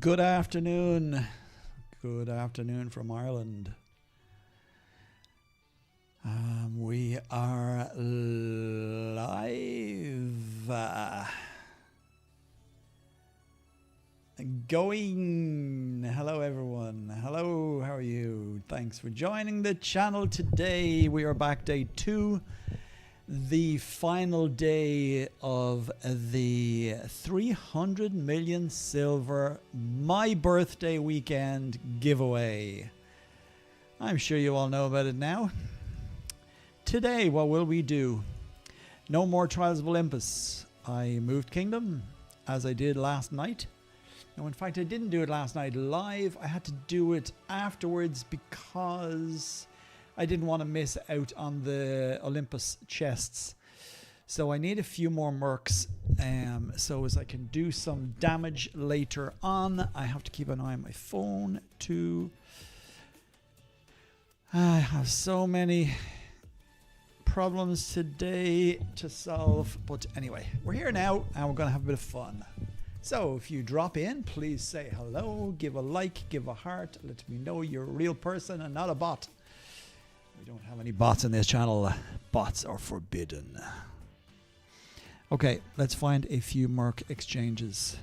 Good afternoon. Good afternoon from Ireland. We are live. Going. Hello, everyone. Hello, how are you? Thanks for joining the channel today. We are back day 2. The final day of the 300 million silver My Birthday Weekend giveaway. I'm sure you all know about it now. Today, what will we do? No more Trials of Olympus. I moved kingdom as I did last night. No, in fact, I didn't do it last night live. I had to do it afterwards because I didn't want to miss out on the Olympus chests. So I need a few more mercs so as I can do some damage later on. I have to keep an eye on my phone too. I have so many problems today to solve. But anyway, we're here now and we're going to have a bit of fun. So if you drop in, please say hello, give a like, give a heart. Let me know you're a real person and not a bot. We don't have any bots in this channel. Bots are forbidden. Okay, let's find a few merc exchanges.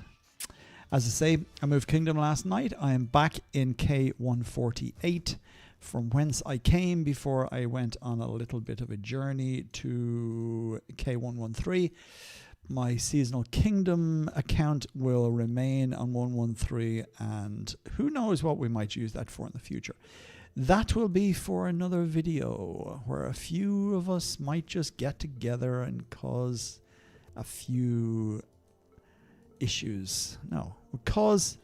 As I say, I moved kingdom last night. I am back in K148 from whence I came before I went on a little bit of a journey to K113. My seasonal kingdom account will remain on 113, and who knows what we might use that for in the future. That will be for another video where a few of us might just get together and cause a few issues. No, we'll cause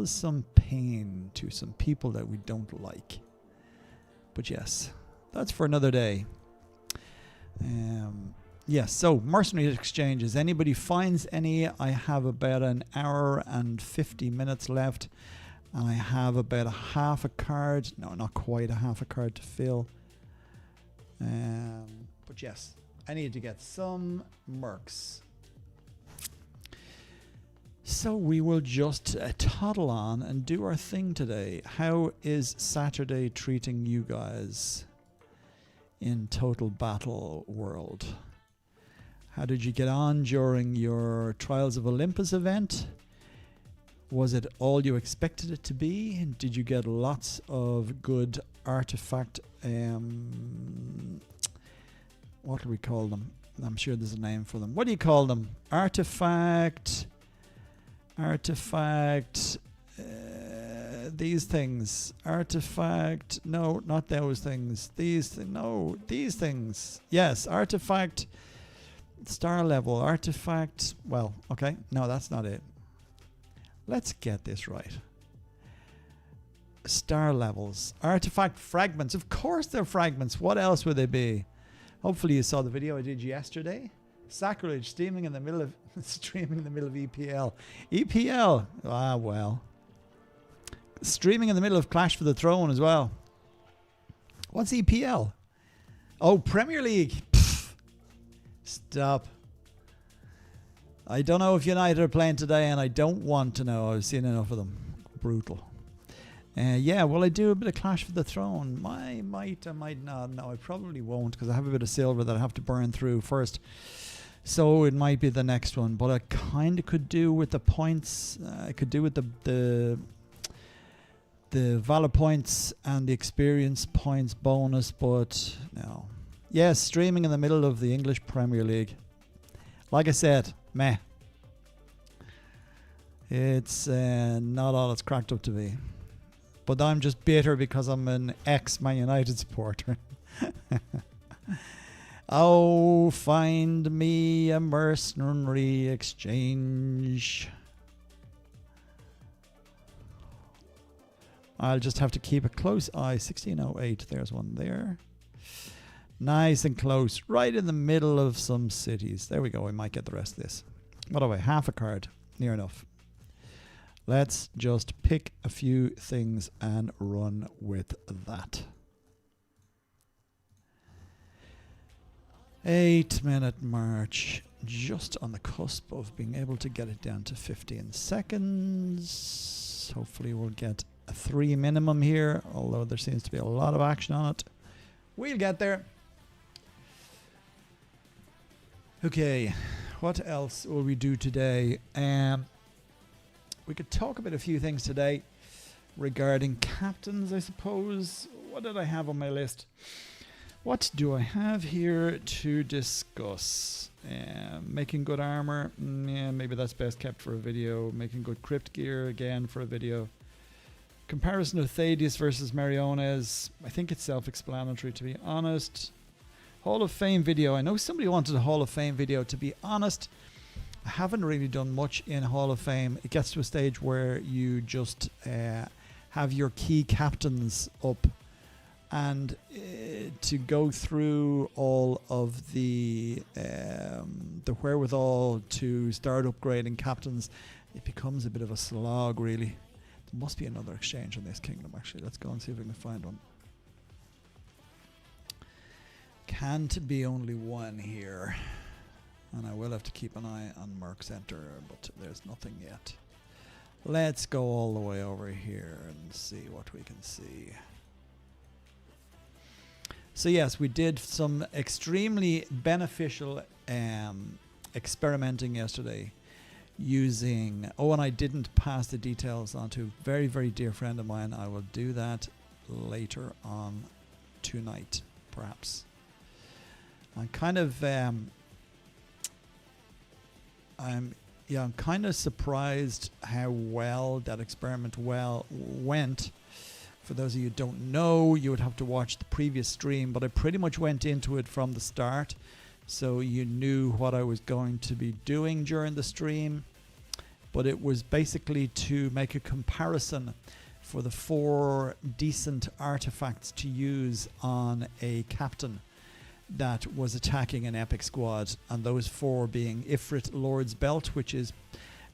some pain to some people that we don't like. But yes, that's for another day. Yes, so mercenary exchanges. Anybody finds any? I have about an hour and 50 minutes left. And I have about a half a card. No, not quite a half a card to fill. But yes, I need to get some mercs. So we will just toddle on and do our thing today. How is Saturday treating you guys in Total Battle World? How did you get on during your Trials of Olympus event? Was it all you expected it to be? Did you get lots of good artifact, what do we call them? I'm sure there's a name for them. What do you call them? Artifact, these things. Artifact, no, not those things. These things. Yes, artifact, star level, artifact, well, okay, no, that's not it. Let's get this right. Star levels. Artifact fragments. Of course they're fragments. What else would they be? Hopefully you saw the video I did yesterday. Sacrilege streaming in the middle of EPL. EPL. Ah, well. Streaming in the middle of Clash for the Throne as well. What's EPL? Oh, Premier League. Pfft. Stop. I don't know if United are playing today, and I don't want to know. I've seen enough of them. Brutal. Yeah, well, I do a bit of Clash for the Throne. I might not. No, I probably won't, because I have a bit of silver that I have to burn through first. So it might be the next one. But I kind of could do with the points. I could do with the Valor points and the experience points bonus, but no. Yes, streaming in the middle of the English Premier League. Like I said, meh. It's not all it's cracked up to be. But I'm just bitter because I'm an ex-Man United supporter. Oh, find me a mercenary exchange. I'll just have to keep a close eye. 1608, there's one there. Nice and close, right in the middle of some cities. There we go, we might get the rest of this. What do I, half a card? Near enough. Let's just pick a few things and run with that. 8-minute march, just on the cusp of being able to get it down to 15 seconds. Hopefully we'll get a 3 minimum here, although there seems to be a lot of action on it. We'll get there. Okay, what else will we do today? We could talk about a few things today regarding captains, I suppose. What did I have on my list? What do I have here to discuss? Making good armor. Yeah, maybe that's best kept for a video. Making good crypt gear, again, for a video. Comparison of Thaddeus versus Meriones. I think it's self-explanatory, to be honest. Hall of Fame video. I know somebody wanted a Hall of Fame video. To be honest, I haven't really done much in Hall of Fame. It gets to a stage where you just have your key captains up, and to go through all of the wherewithal to start upgrading captains, it becomes a bit of a slog, really. There must be another exchange on this kingdom, actually. Let's go and see if we can find one. Can't be only one here. And I will have to keep an eye on Merc Center, but there's nothing yet. Let's go all the way over here and see what we can see. So yes, we did some extremely beneficial experimenting yesterday using... Oh, and I didn't pass the details on to a very, very dear friend of mine. I will do that later on tonight, perhaps. I'm kind of... I'm kind of surprised how well that experiment went. For those of you who don't know, you would have to watch the previous stream, but I pretty much went into it from the start, so you knew what I was going to be doing during the stream. But it was basically to make a comparison for the 4 decent artifacts to use on a captain that was attacking an epic squad, and those 4 being Ifrit Lord's Belt, which is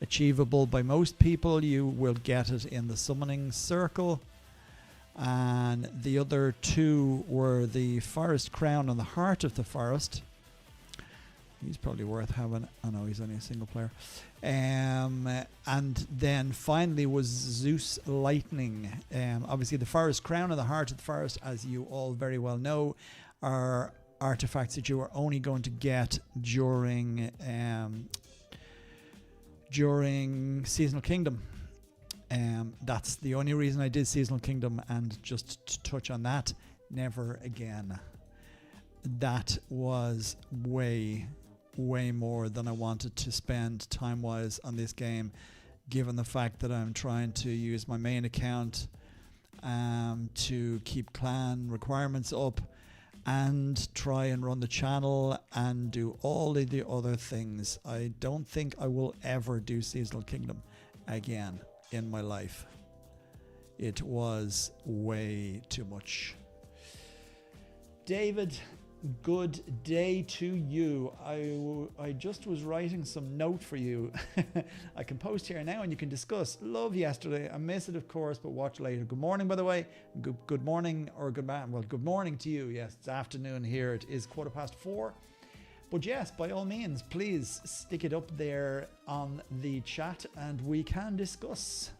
achievable by most people. You will get it in the summoning circle. And the other 2 were the Forest Crown and the Heart of the Forest. He's probably worth having. Oh no, he's only a single player. And then finally was Zeus Lightning. Obviously the Forest Crown and the Heart of the Forest, as you all very well know, are artifacts that you are only going to get during Seasonal Kingdom. That's the only reason I did Seasonal Kingdom, and just to touch on that, never again. That was way more than I wanted to spend time-wise on this game, given the fact that I'm trying to use my main account to keep clan requirements up and try and run the channel and do all of the other things. I don't think I will ever do Seasonal Kingdom again in my life. It was way too much. David, good day to you. I just was writing some note for you. I can post here now and you can discuss. Love yesterday. I miss it, of course, but watch later. Good morning, by the way. Good morning, or good morning to you. Yes, it's afternoon here. It is 4:15. But yes, by all means, please stick it up there on the chat and we can discuss.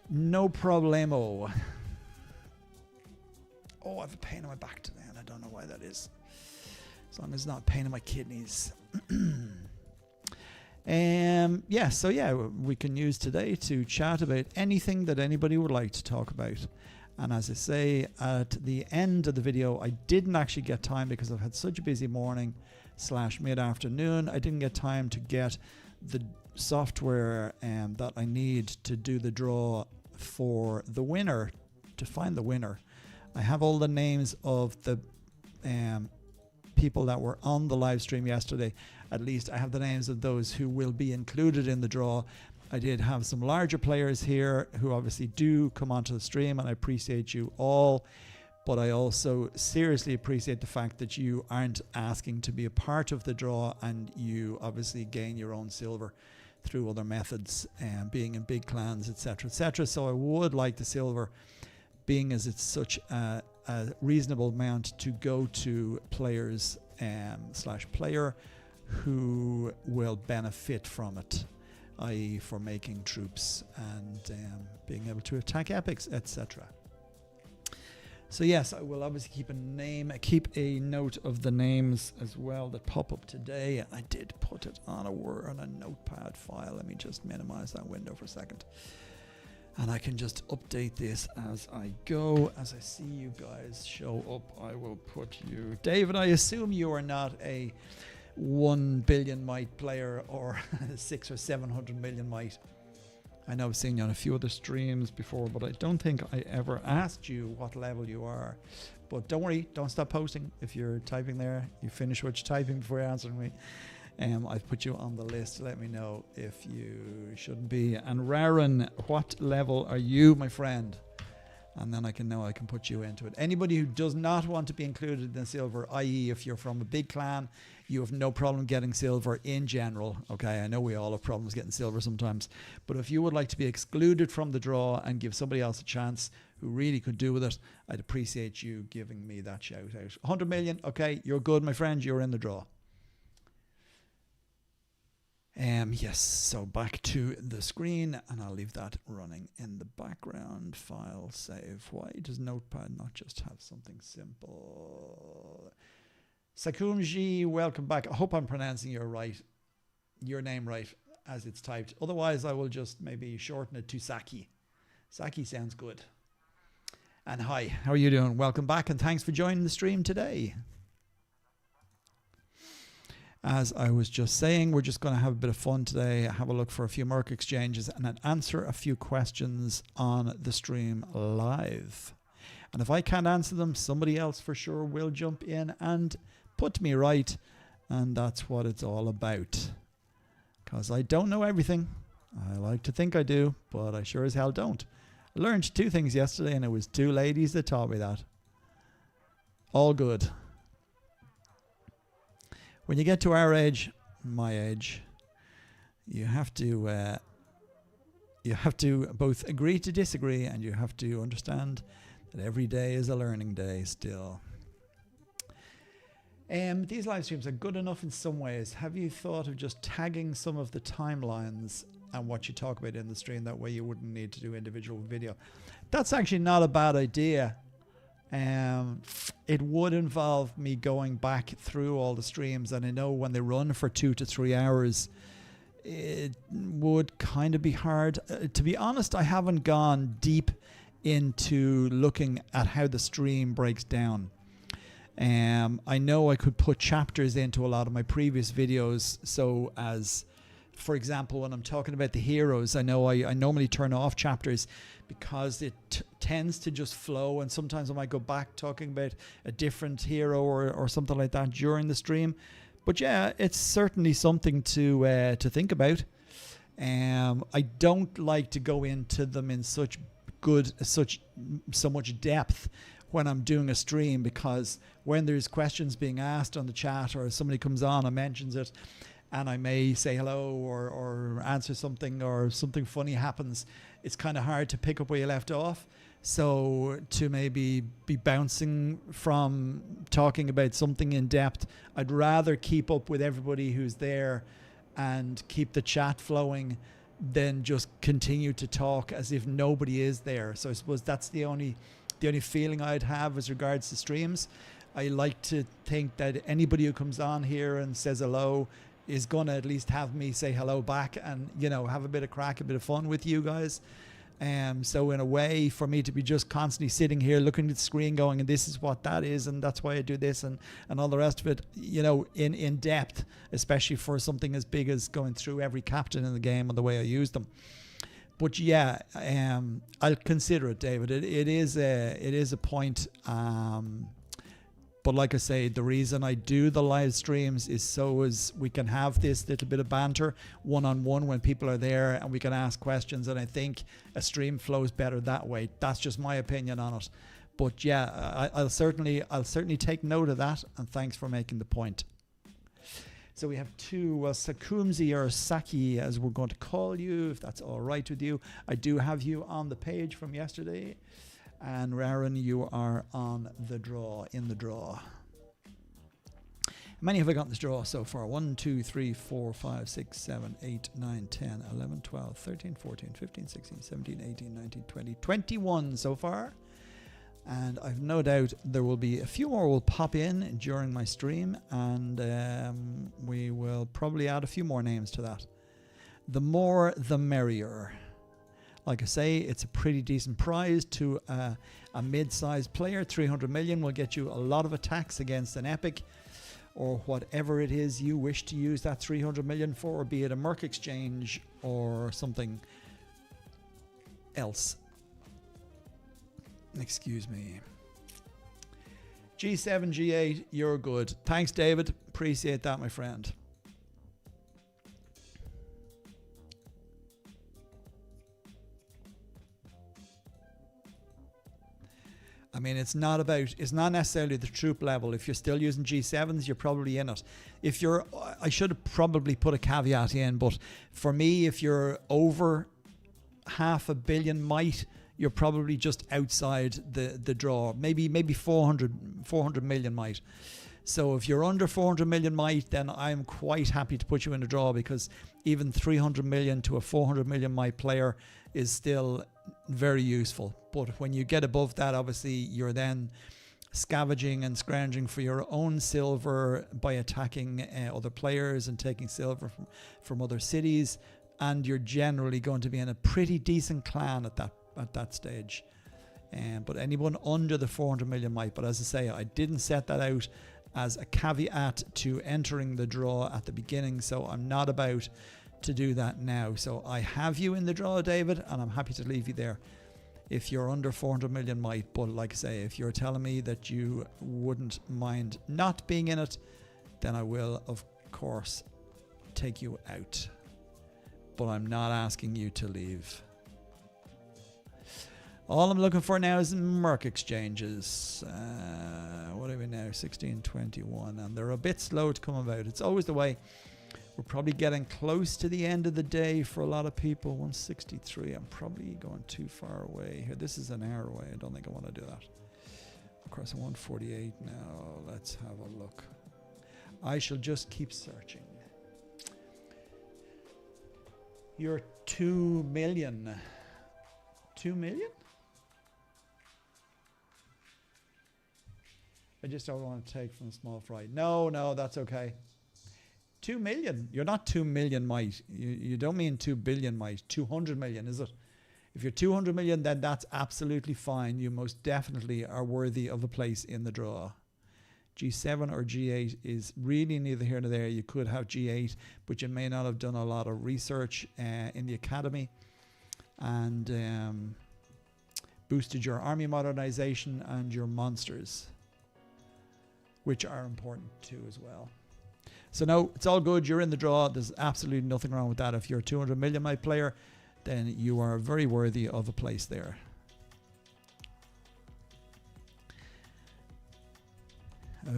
No problemo. Oh, I have a pain in my back today and I don't know why that is. As long as it's not a pain in my kidneys. We can use today to chat about anything that anybody would like to talk about. And as I say, at the end of the video, I didn't actually get time because I've had such a busy morning / mid-afternoon. I didn't get time to get the software that I need to do the draw for the winner, to find the winner. I have all the names of the people that were on the live stream yesterday. At least I have the names of those who will be included in the draw. I did have some larger players here who obviously do come onto the stream, and I appreciate you all. But I also seriously appreciate the fact that you aren't asking to be a part of the draw, and you obviously gain your own silver through other methods, being in big clans, etc., etc. So I would like the silver, being as it's such a reasonable amount, to go to players slash player who will benefit from it, i.e. for making troops and being able to attack epics, etc. So yes, I will obviously keep a note of the names as well that pop up today. I did put it on a notepad file. Let me just minimize that window for a second. And I can just update this as I go. As I see you guys show up, I will put you. David, I assume you are not a 1 billion might player or 600 or 700 million might. I know I've seen you on a few other streams before, but I don't think I ever asked you what level you are. But don't worry, don't stop posting. If you're typing there, you finish what you're typing before answering me. I've put you on the list. Let me know if you shouldn't be. And Raren, what level are you, my friend? And then I can put you into it. Anybody who does not want to be included in silver, i.e. if you're from a big clan, you have no problem getting silver in general. Okay, I know we all have problems getting silver sometimes. But if you would like to be excluded from the draw and give somebody else a chance who really could do with it, I'd appreciate you giving me that shout out. 100 million, okay, you're good, my friend, you're in the draw. Yes, so back to the screen, and I'll leave that running in the background. File save. Why does Notepad not just have something simple? Sakumji, welcome back. I hope I'm pronouncing your name right as it's typed. Otherwise, I will just maybe shorten it to Saki. Saki sounds good. And hi, how are you doing? Welcome back, and thanks for joining the stream today. As I was just saying, we're just going to have a bit of fun today, have a look for a few Merc exchanges, and then answer a few questions on the stream live. And if I can't answer them, somebody else for sure will jump in and put me right. And that's what it's all about. Because I don't know everything. I like to think I do, but I sure as hell don't. I learned 2 things yesterday, and it was 2 ladies that taught me that. All good. When you get to our age, my age, you have to both agree to disagree, and you have to understand that every day is a learning day still. These live streams are good enough in some ways. Have you thought of just tagging some of the timelines and what you talk about in the stream? That way you wouldn't need to do individual video. That's actually not a bad idea. It would involve me going back through all the streams, and I know when they run for 2 to 3 hours, it would kind of be hard. To be honest, I haven't gone deep into looking at how the stream breaks down. I know I could put chapters into a lot of my previous videos, so as for example, when I'm talking about the heroes, I know I normally turn off chapters because it tends to just flow, and sometimes I might go back talking about a different hero or something like that during the stream. But yeah, it's certainly something to think about. I don't like to go into them in so much depth when I'm doing a stream, because when there's questions being asked on the chat or somebody comes on and mentions it, and I may say hello or answer something, or something funny happens, it's kind of hard to pick up where you left off. So to maybe be bouncing from talking about something in depth, I'd rather keep up with everybody who's there and keep the chat flowing than just continue to talk as if nobody is there. So I suppose that's the only feeling I'd have as regards to streams. I like to think that anybody who comes on here and says hello is going to at least have me say hello back, and have a bit of crack, a bit of fun with you guys. So in a way, for me to be just constantly sitting here looking at the screen going, and this is what that is, and that's why I do this, and all the rest of it, in depth, especially for something as big as going through every captain in the game and the way I use them. But yeah, I'll consider it, David. It is a point. But like I say, the reason I do the live streams is so as we can have this little bit of banter one-on-one when people are there, and we can ask questions. And I think a stream flows better that way. That's just my opinion on it. But yeah, I'll certainly take note of that. And thanks for making the point. So we have 2, Sakumzi or Saki, as we're going to call you, if that's all right with you. I do have you on the page from yesterday. And Raren, you are on the draw, in the draw. many have I got in this draw so far? 1, 2, 3, 4, 5, 6, 7, 8, 9, 10, 11, 12, 13, 14, 15, 16, 17, 18, 19, 20, 21 so far. And I've no doubt there will be a few more will pop in during my stream, and we will probably add a few more names to that. The more the merrier. Like I say, it's a pretty decent prize to a mid-sized player. 300 million will get you a lot of attacks against an epic or whatever it is you wish to use that 300 million for, be it a Merc Exchange or something else. Excuse me. G7, G8, you're good. Thanks, David. Appreciate that, my friend. I mean, it's not necessarily the troop level. If you're still using G7s, you're probably in it. If you're, I should have probably put a caveat in, but for me, if you're over 500 million might, you're probably just outside the draw. Maybe 400 million might. So if you're under 400 million might, then I'm quite happy to put you in the draw, because even 300 million to a 400 million might player is still very useful. But when you get above that, obviously you're then scavenging and scrounging for your own silver by attacking other players and taking silver from other cities, and you're generally going to be in a pretty decent clan at that stage. But anyone under the 400 million might. But as I say, I didn't set that out as a caveat to entering the draw at the beginning, so I'm not about to do that now. So I have you in the draw, David, and I'm happy to leave you there if you're under 400 million might. But like I say, if you're telling me that you wouldn't mind not being in it, then I will of course take you out, but I'm not asking you to leave. All I'm looking for now is Merc Exchanges. What are we now? 1621, and they're a bit slow to come about. It's always the way. We're probably getting close to the end of the day for a lot of people. 163. I'm probably going too far away here. This is an hour away. I don't think I want to do that. Of course, 148 now. Let's have a look. I shall just keep searching. You're 2 million. 2 million? I just don't want to take from the small fry. No, that's okay. 2 million. You're not 2 million might. You don't mean 2 billion might. 200 million, is it? If you're 200 million, then that's absolutely fine. You most definitely are worthy of a place in the draw. G7 or G8 is really neither here nor there. You could have G8, but you may not have done a lot of research in the academy and boosted your army modernization and your monsters, which are important too as well. So no, it's all good. You're in the draw. There's absolutely nothing wrong with that. If you're a 200 million might player, then you are very worthy of a place there.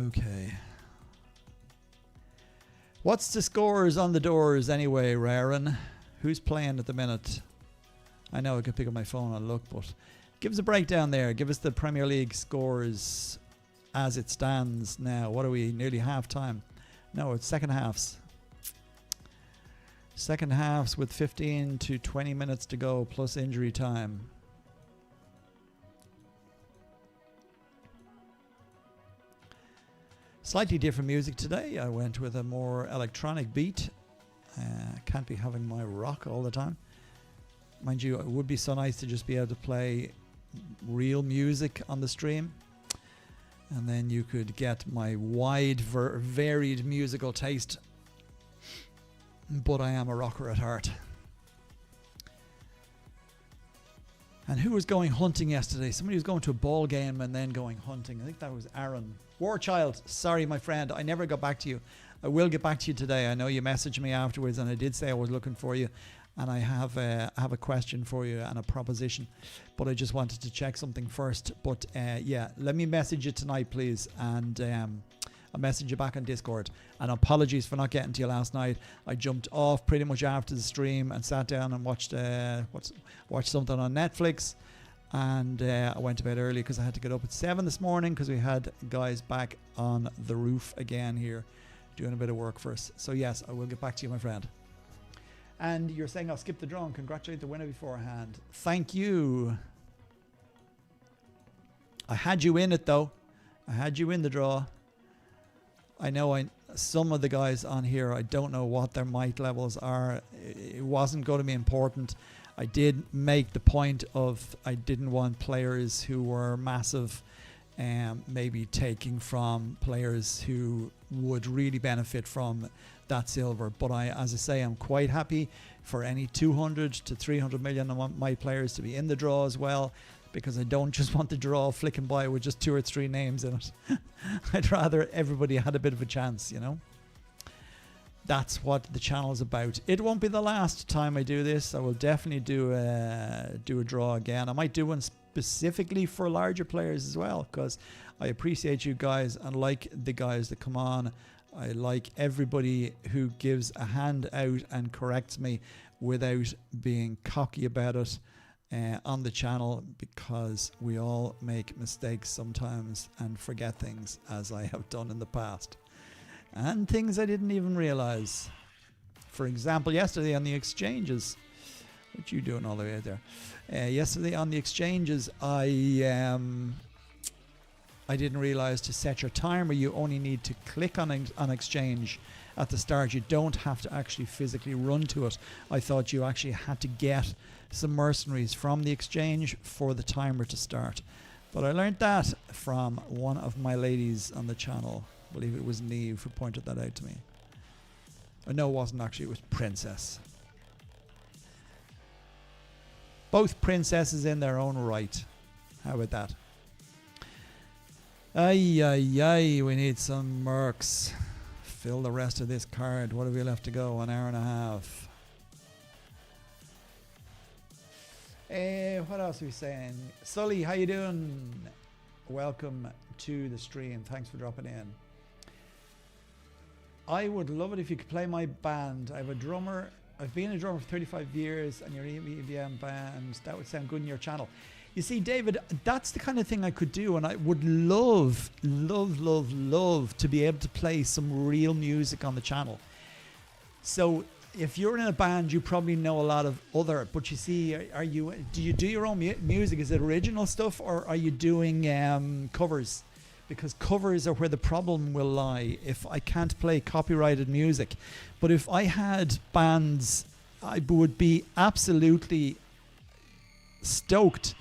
Okay. What's the scores on the doors anyway, Raren? Who's playing at the minute? I know I could pick up my phone and look, but give us a breakdown there. Give us the Premier League scores as it stands now. What are we? Nearly half time. No, it's second halves. Second halves with 15 to 20 minutes to go plus injury time. Slightly different music today. I went with a more electronic beat. Can't be having my rock all the time. Mind you, it would be so nice to just be able to play real music on the stream. And then you could get my wide, varied musical taste. But I am a rocker at heart. And who was going hunting yesterday? Somebody was going to a ball game and then going hunting. I think that was Aaron. Warchild, sorry, my friend. I never got back to you. I will get back to you today. I know you messaged me afterwards, and I did say I was looking for you. And I have a question for you and a proposition, but I just wanted to check something first. But yeah, let me message you tonight, please, and I'll message you back on Discord. And apologies for not getting to you last night. I jumped off pretty much after the stream and sat down and watched something on Netflix. And I went to bed early because I had to get up at 7 this morning because we had guys back on the roof again here doing a bit of work for us. So yes, I will get back to you, my friend. And you're saying I'll skip the draw and congratulate the winner beforehand. Thank you. I had you in it though. I had you in the draw. I know some of the guys on here, I don't know what their mic levels are. It wasn't going to be important. I did make the point of I didn't want players who were massive, maybe taking from players who would really benefit from that silver. But as I say, I'm quite happy for any 200 to 300 million. I want my players to be in the draw as well, because I don't just want the draw flicking by with just 2 or 3 names in it. I'd rather everybody had a bit of a chance, you know. That's what the channel is about. It won't be the last time I do this. I will definitely do a draw again. I might do one specifically for larger players as well, because I appreciate you guys and like the guys that come on. I like everybody who gives a hand out and corrects me without being cocky about it on the channel, because we all make mistakes sometimes and forget things, as I have done in the past. And things I didn't even realize. For example, yesterday on the exchanges, what you doing all the way out there? Yesterday on the exchanges, I didn't realize to set your timer, you only need to click on exchange at the start. You don't have to actually physically run to it. I thought you actually had to get some mercenaries from the exchange for the timer to start. But I learned that from one of my ladies on the channel. I believe it was Neve who pointed that out to me. No, it wasn't actually. It was Princess. Both princesses in their own right. How about that? Ay, ay, ay. We need some mercs. Fill the rest of this card. What have we left to go? An hour and a half. What else are we saying? Sully, how you doing? Welcome to the stream. Thanks for dropping in. I would love it if you could play my band. I have a drummer. I've been a drummer for 35 years, and your EBM band, that would sound good in your channel. You see, David, that's the kind of thing I could do, and I would love, love, love, love to be able to play some real music on the channel. So if you're in a band, you probably know a lot of other, but you see, do you do your own music? Is it original stuff, or are you doing covers? Because covers are where the problem will lie if I can't play copyrighted music. But if I had bands, I would be absolutely stoked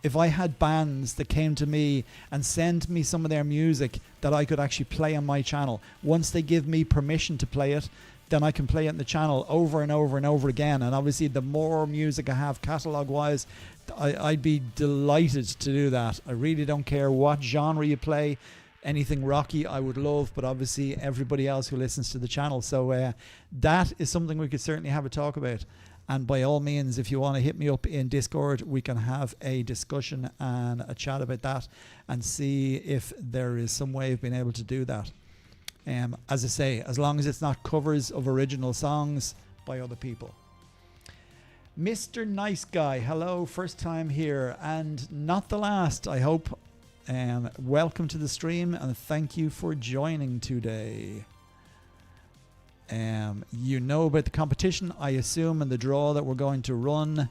if I had bands that came to me and sent me some of their music that I could actually play on my channel. Once they give me permission to play it, then I can play it in the channel over and over and over again. And obviously the more music I have catalog wise, I'd be delighted to do that. I really don't care what genre you play. Anything rocky I would love, but obviously everybody else who listens to the channel. So that is something we could certainly have a talk about. And by all means, if you want to hit me up in Discord, we can have a discussion and a chat about that and see if there is some way of being able to do that. As I say, as long as it's not covers of original songs by other people. Mr. Nice Guy, hello, first time here and not the last, I hope. Welcome to the stream and thank you for joining today. You know about the competition, I assume, and the draw that we're going to run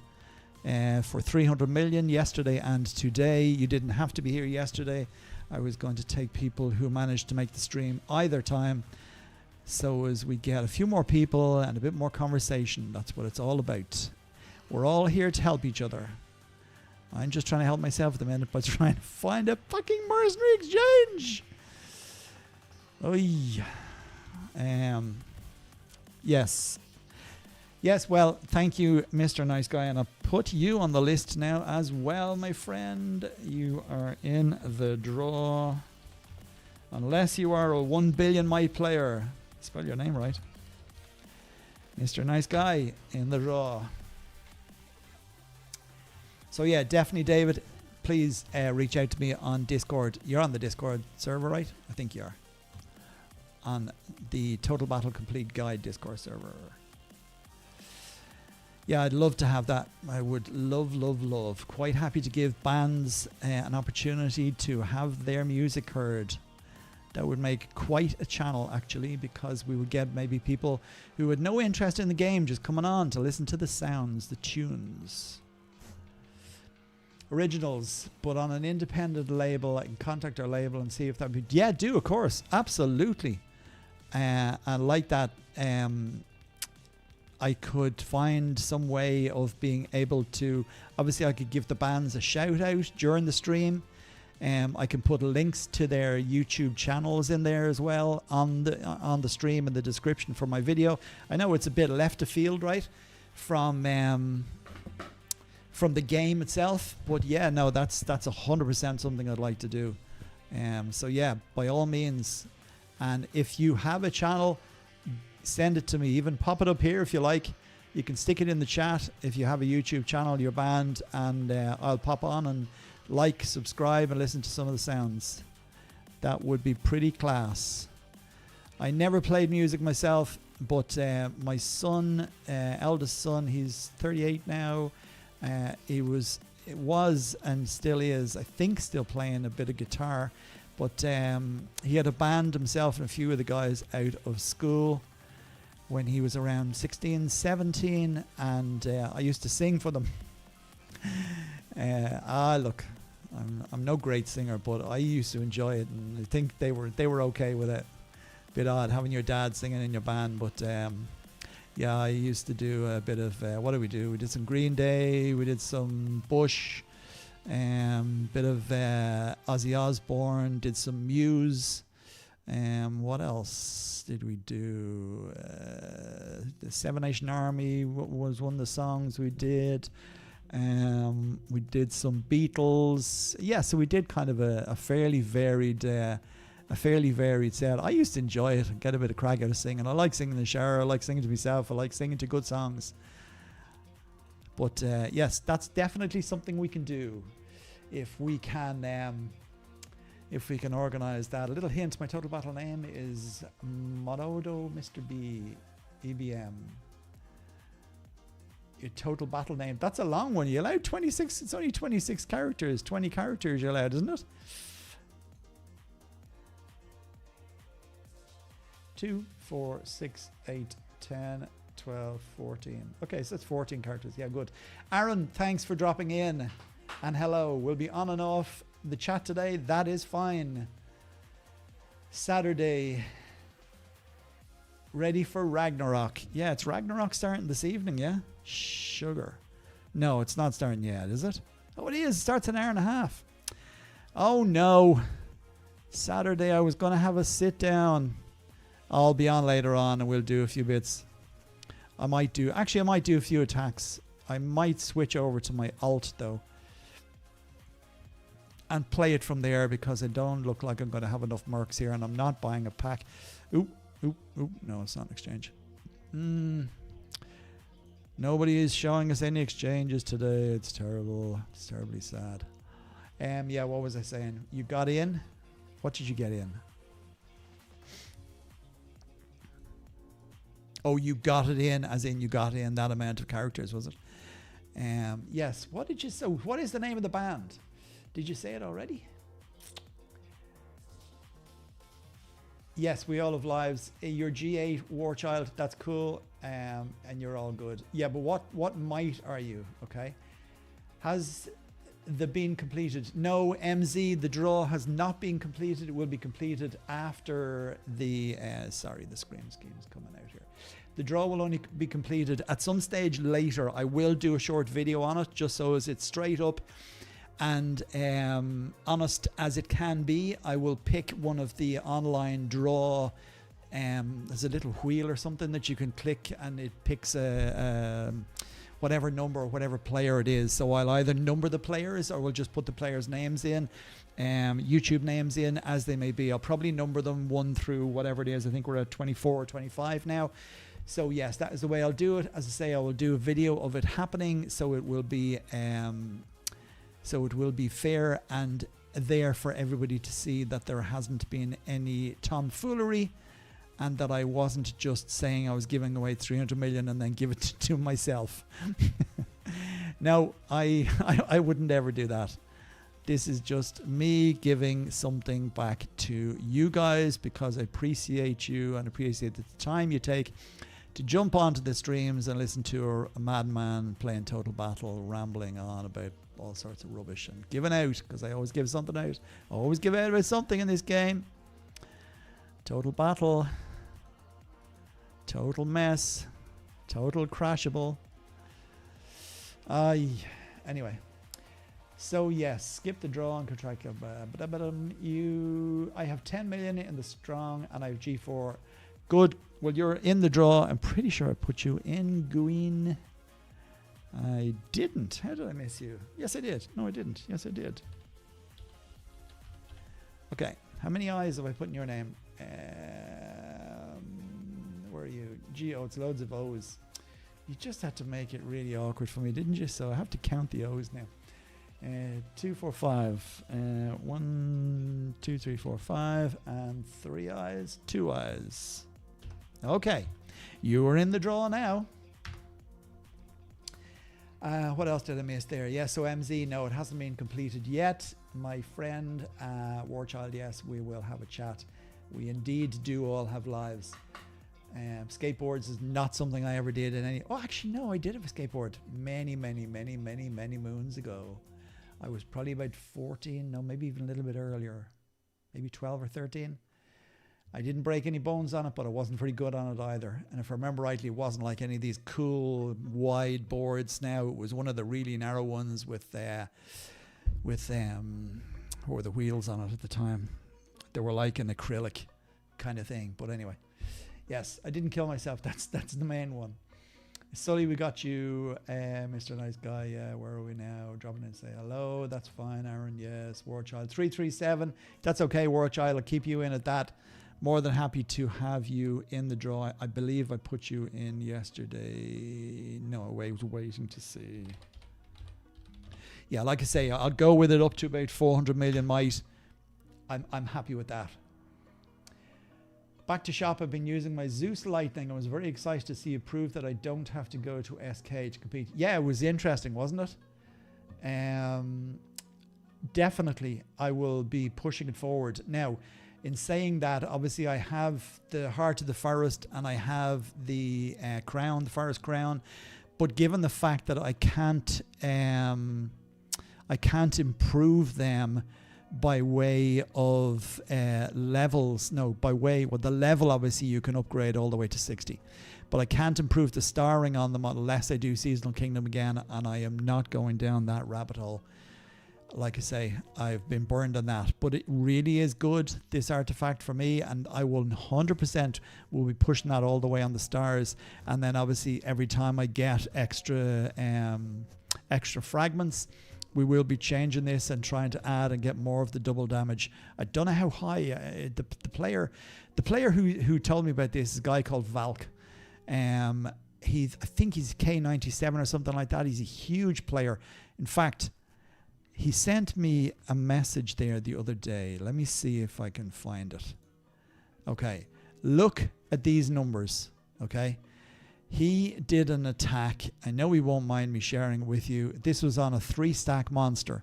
for 300 million yesterday and today. You didn't have to be here yesterday. I was going to take people who managed to make the stream either time, so as we get a few more people and a bit more conversation. That's what it's all about. We're all here to help each other. I'm just trying to help myself at the minute by trying to find a fucking mercenary exchange. Oy. Yes. Yes, well, thank you, Mr. Nice Guy, and I'll put you on the list now as well, my friend. You are in the draw. Unless you are a 1 billion my player. Spell your name right. Mr. Nice Guy in the draw. So yeah, definitely, David, please reach out to me on Discord. You're on the Discord server, right? I think you are. On the Total Battle Complete Guide Discord server. Yeah, I'd love to have that. I would love, love, love. Quite happy to give bands an opportunity to have their music heard. That would make quite a channel, actually, because we would get maybe people who had no interest in the game just coming on to listen to the sounds, the tunes. Originals, but on an independent label. I can contact our label and see if that would be... Yeah, do, of course. Absolutely. And like that, I could find some way of being able to... Obviously, I could give the bands a shout-out during the stream. I can put links to their YouTube channels in there as well on the stream in the description for my video. I know it's a bit left of field, right, from the game itself, but yeah, no, that's 100% something I'd like to do. So yeah, by all means, and if you have a channel, send it to me. Even pop it up here if you like. You can stick it in the chat if you have a YouTube channel, your band, and I'll pop on and like, subscribe, and listen to some of the sounds. That would be pretty class. I never played music myself, but my son, eldest son, he's 38 now. It was and still is, I think, still playing a bit of guitar. But he had a band himself and a few of the guys out of school when he was around 16, 17, and I used to sing for them. Look, I'm no great singer, but I used to enjoy it, and I think they were okay with it. Bit odd having your dad singing in your band, but yeah, I used to do a bit of what did we do? We did some Green Day, we did some Bush, bit of Ozzy Osbourne, did some Muse. What else did we do? The Seven Nation Army was one of the songs we did. We did some Beatles. Yeah, so we did kind of a fairly varied set. I used to enjoy it and get a bit of crack out of singing. I like singing in the shower. I like singing to myself. I like singing to good songs. But yes, that's definitely something we can do if we can organize that. A little hint: my Total Battle name is Mododo Mr. B, EBM. Your Total Battle name. That's a long one. You allowed 26. It's only 26 characters. 20 characters you're allowed, isn't it? 2, 4, 6, 8, 10, 12, 14. Okay, so that's 14 characters. Yeah, good. Aaron, thanks for dropping in. And hello. We'll be on and off the chat today. That is fine. Saturday. Ready for Ragnarok. Yeah, it's Ragnarok starting this evening, yeah? Sugar. No, it's not starting yet, is it? Oh, it is. It starts an hour and a half. Oh, no. Saturday, I was going to have a sit down. I'll be on later on and we'll do a few bits. I might do a few attacks. I might switch over to my alt, though, and play it from there, because I don't look like I'm going to have enough mercs here, and I'm not buying a pack. Oop. No, it's not an exchange. Nobody is showing us any exchanges today. It's terrible. It's terribly sad. Yeah, what was I saying? You got in? What did you get in? Oh, you got it in, as in you got in that amount of characters, was it? Yes. What did you say? What is the name of the band? Did you say it already? Yes, we all have lives. You're G8 Warchild. That's cool. And you're all good. Yeah, but what might are you? Okay. Has the been completed? No, MZ. The draw has not been completed. It will be completed after the. Sorry, the screen scheme is coming out here. The draw will only be completed at some stage later. I will do a short video on it, just so as it's straight up and honest as it can be. I will pick one of the online draw. There's a little wheel or something that you can click, and it picks a whatever number or whatever player it is. So I'll either number the players, or we'll just put the players' names in, YouTube names in as they may be. I'll probably number them 1 through whatever it is. I think we're at 24 or 25 now. So yes, that is the way I'll do it. As I say, I will do a video of it happening, so it will be fair and there for everybody to see that there hasn't been any tomfoolery, and that I wasn't just saying I was giving away 300 million and then give it to myself. No, I wouldn't ever do that. This is just me giving something back to you guys because I appreciate you and appreciate the time you take to jump onto the streams and listen to a madman playing Total Battle, rambling on about all sorts of rubbish and giving out, because I always give something out. I always give out about something in this game. Total Battle, total mess, total crashable. Anyway, so yes, skip the draw on contract. I have 10 million in the strong and I have G4. Good. Well, you're in the draw. I'm pretty sure I put you in, Gwyn. I didn't. How did I miss you? Yes, I did. No, I didn't. Yes, I did. Okay. How many I's have I put in your name? Where are you? G-O. It's loads of O's. You just had to make it really awkward for me, didn't you? So I have to count the O's now. 2, 4, 5. 1, 2, 3, 4, 5. And 3 I's. 2 I's. Okay. You are in the draw now. What else did I miss there? Yes, so MZ, no, it hasn't been completed yet. My friend, Warchild, yes, we will have a chat. We indeed do all have lives. Skateboards is not something I ever did in any... Oh, actually, no, I did have a skateboard many moons ago. I was probably about 14, no, maybe even a little bit earlier. Maybe 12 or 13. I didn't break any bones on it, but I wasn't very good on it either. And if I remember rightly, it wasn't like any of these cool wide boards now. It was one of the really narrow ones with what were the wheels on it at the time? They were like an acrylic kind of thing. But anyway, yes, I didn't kill myself. That's the main one. Sully, we got you, Mr. Nice Guy. Where are we now? Dropping in and say hello. That's fine, Aaron. Yes, Warchild 337. That's okay, Warchild. I'll keep you in at that. More than happy to have you in the draw. I believe I put you in yesterday. No, I was waiting to see. Yeah, like I say, I'll go with it up to about 400 million might. I'm happy with that. Back to shop, I've been using my Zeus Lightning. I was very excited to see you prove that I don't have to go to SK to compete. Yeah, it was interesting, wasn't it? Definitely, I will be pushing it forward. Now, in saying that, obviously I have the Heart of the Forest and I have the crown, the Forest Crown. But given the fact that I can't improve them by way of levels. No, by way, well, the level obviously you can upgrade all the way to 60. But I can't improve the starring on them unless I do Seasonal Kingdom again, and I am not going down that rabbit hole. Like I say, I've been burned on that. But it really is good, this artifact for me, and I will 100% will be pushing that all the way on the stars. And then obviously every time I get extra fragments, we will be changing this and trying to add and get more of the double damage. I don't know how high the player who told me about this is a guy called Valk. I think he's K97 or something like that. He's a huge player. In fact, he sent me a message there the other day. Let me see if I can find it. Okay, look at these numbers. Okay. He did an attack. I know he won't mind me sharing it with you. This was on a 3-stack monster.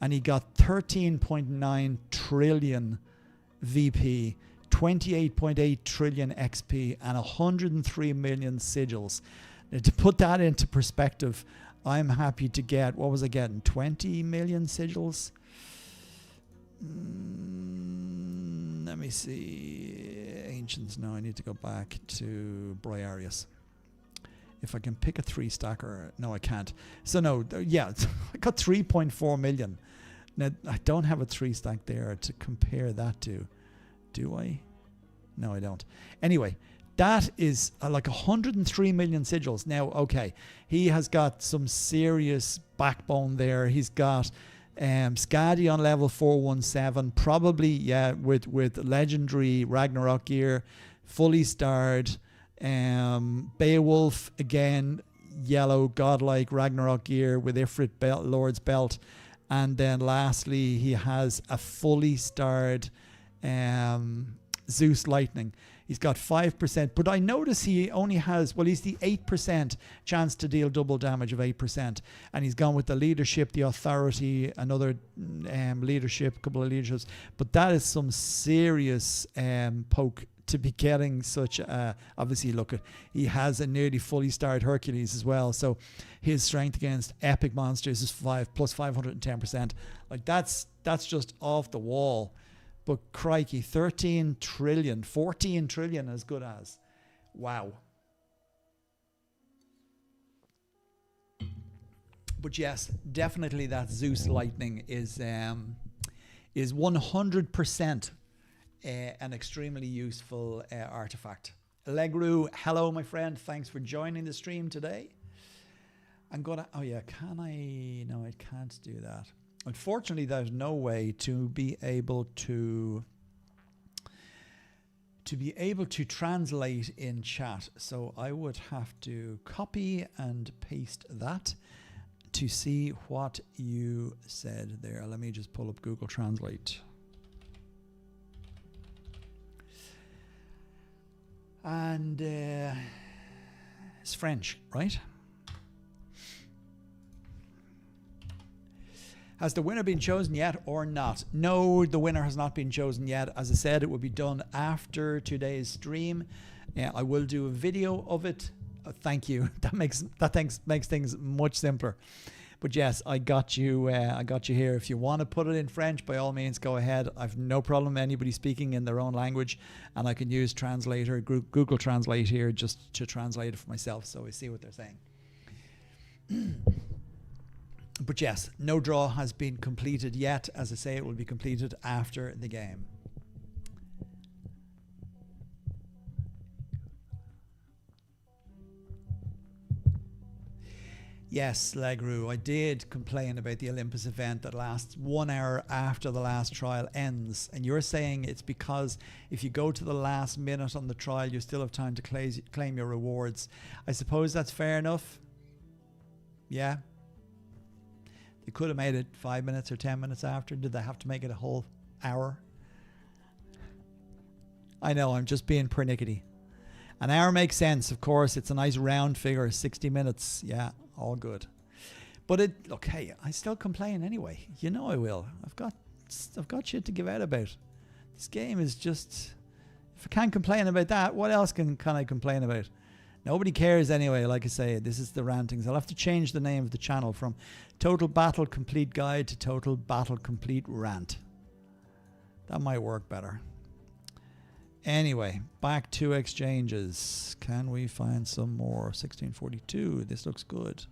And he got 13.9 trillion VP, 28.8 trillion XP, and 103 million sigils. Now, to put that into perspective, I'm happy to get, what was I getting? 20 million sigils? Let me see. Ancients. No, I need to go back to Briareus. If I can pick a 3-stacker. No, I can't. So no, yeah, I got 3.4 million. Now, I don't have a 3-stack there to compare that to. Do I? No, I don't. Anyway, that is like 103 million sigils. Now, okay, he has got some serious backbone there. He's got Skadi on level 417, probably, yeah, with legendary Ragnarok gear, fully starred. Beowulf, again, yellow, godlike Ragnarok gear with Ifrit Lord's belt. And then lastly, he has a fully starred Zeus Lightning. He's got 5%, but I notice he only has, well, he's the 8% chance to deal double damage of 8%. And he's gone with the leadership, the authority, another leadership, couple of leaderships. But that is some serious poke to be getting such obviously, look, he has a nearly fully starred Hercules as well. So his strength against epic monsters is 5 plus 510%. Like that's just off the wall. But crikey, 13 trillion, 14 trillion as good as. Wow. But yes, definitely that Zeus Lightning is 100% an extremely useful artifact. Legru, hello my friend. Thanks for joining the stream today. I'm gonna, oh yeah, can I? No, I can't do that. Unfortunately, there's no way to be able to translate in chat. So I would have to copy and paste that to see what you said there. Let me just pull up Google Translate. And it's French, right? Has the winner been chosen yet or not? No, the winner has not been chosen yet. As I said, it will be done after today's stream. I will do a video of it. Thank you. That makes things much simpler. But yes, I got you. I got you here. If you want to put it in French, by all means, go ahead. I've no problem anybody speaking in their own language, and I can use translator, Google Translate here, just to translate it for myself, so I see what they're saying. But yes, no draw has been completed yet. As I say, it will be completed after the game. Yes, Legru, I did complain about the Olympus event that lasts 1 hour after the last trial ends. And you're saying it's because if you go to the last minute on the trial, you still have time to claim your rewards. I suppose that's fair enough. Yeah. They could have made it 5 minutes or 10 minutes after. Did they have to make it a whole hour? I know, I'm just being pernickety. An hour makes sense, of course. It's a nice round figure, 60 minutes. Yeah, all good. But look, hey, I still complain anyway. You know I will. I've got shit to give out about. This game is just, if I can't complain about that, what else can I complain about? Nobody cares anyway. Like I say, this is the rantings. I'll have to change the name of the channel from Total Battle Complete Guide to Total Battle Complete Rant. That might work better. Anyway, back to exchanges. Can we find some more? 1642. This looks good.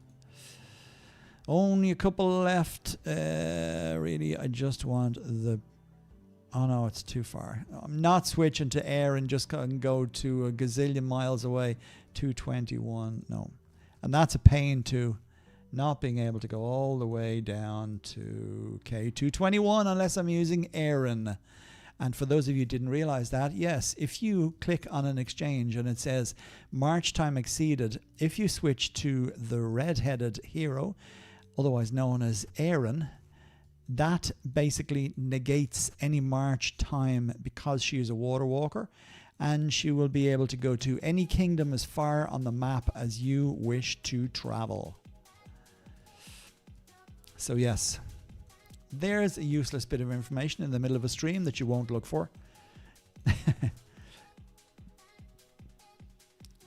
Only a couple left. Really, I just want the... Oh no, it's too far. I'm not switching to air and just go to a gazillion miles away. 221. No. And that's a pain too. Not being able to go all the way down to K221 unless I'm using Aaron. And for those of you who didn't realize that, yes, if you click on an exchange and it says March time exceeded, if you switch to the red-headed hero, otherwise known as Aaron, that basically negates any March time because she is a water walker, and she will be able to go to any kingdom as far on the map as you wish to travel. So yes, there's a useless bit of information in the middle of a stream that you won't look for.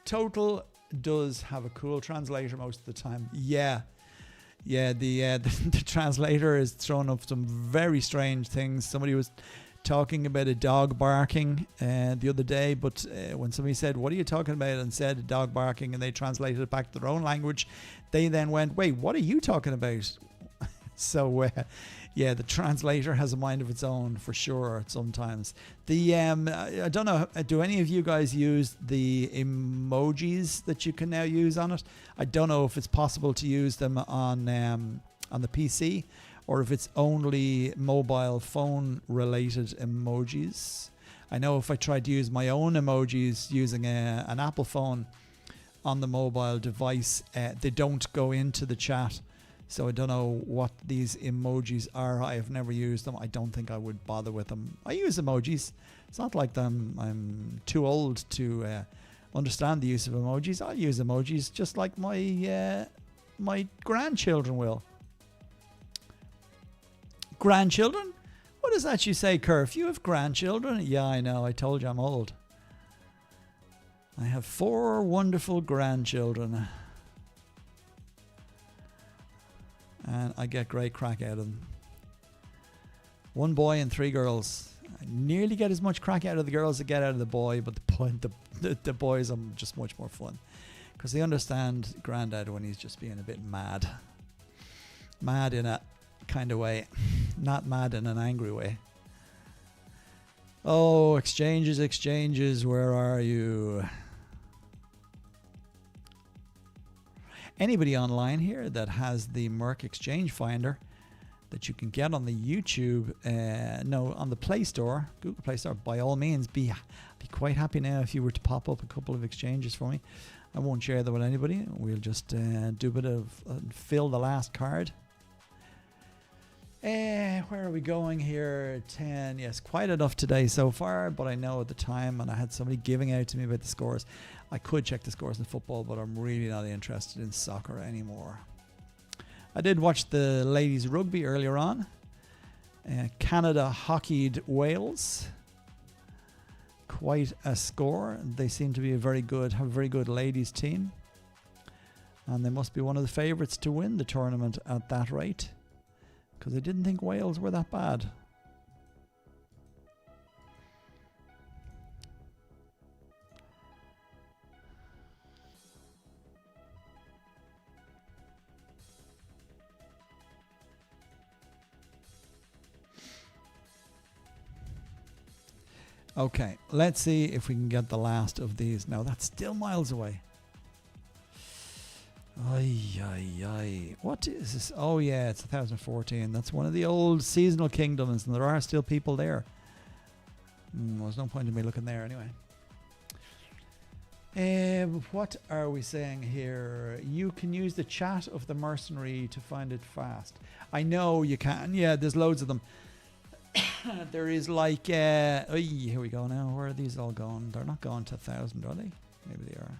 Total does have a cool translator most of the time. Yeah, the translator is throwing up some very strange things. Somebody was talking about a dog barking the other day, but when somebody said, what are you talking about, and said a dog barking, and they translated it back to their own language, they then went, wait, what are you talking about? So yeah, the translator has a mind of its own for sure sometimes. The I don't know, do any of you guys use the emojis that you can now use on it? I don't know if it's possible to use them on the PC or if it's only mobile phone related emojis. I know if I tried to use my own emojis using an Apple phone on the mobile device, they don't go into the chat. So I don't know what these emojis are. I have never used them. I don't think I would bother with them. I use emojis. It's not like I'm too old to understand the use of emojis. I'll use emojis just like my grandchildren will. Grandchildren? What does that you say, Curf? You have grandchildren? Yeah, I know. I told you I'm old. I have 4 wonderful grandchildren. And I get great crack out of them. 1 boy and 3 girls. I nearly get as much crack out of the girls as I get out of the boy, but the boys are just much more fun. Because they understand Grandad when he's just being a bit mad. Mad in a kind of way. Not mad in an angry way. Oh, exchanges, where are you? Anybody online here that has the Merc Exchange Finder that you can get on the YouTube, on the Play Store, Google Play Store, by all means, be quite happy now if you were to pop up a couple of exchanges for me. I won't share that with anybody. We'll just do a bit of fill the last card. Where are we going here? 10. Yes, quite enough today so far, but I know at the time, and I had somebody giving out to me about the scores. I could check the scores in football, but I'm really not interested in soccer anymore. I did watch the ladies rugby earlier on. Canada hockeyed Wales. Quite a score. They seem to be have a very good ladies team. And they must be one of the favourites to win the tournament at that rate. Because I didn't think Wales were that bad. Okay, let's see if we can get the last of these. Now, that's still miles away. Ay. What is this? Oh, yeah, it's 2014. That's one of the old seasonal kingdoms, and there are still people there. There's no point in me looking there anyway. What are we saying here? You can use the chat of the mercenary to find it fast. I know you can. Yeah, there's loads of them. There is like, here we go now. Where are these all going? They're not going to 1,000, are they? Maybe they are.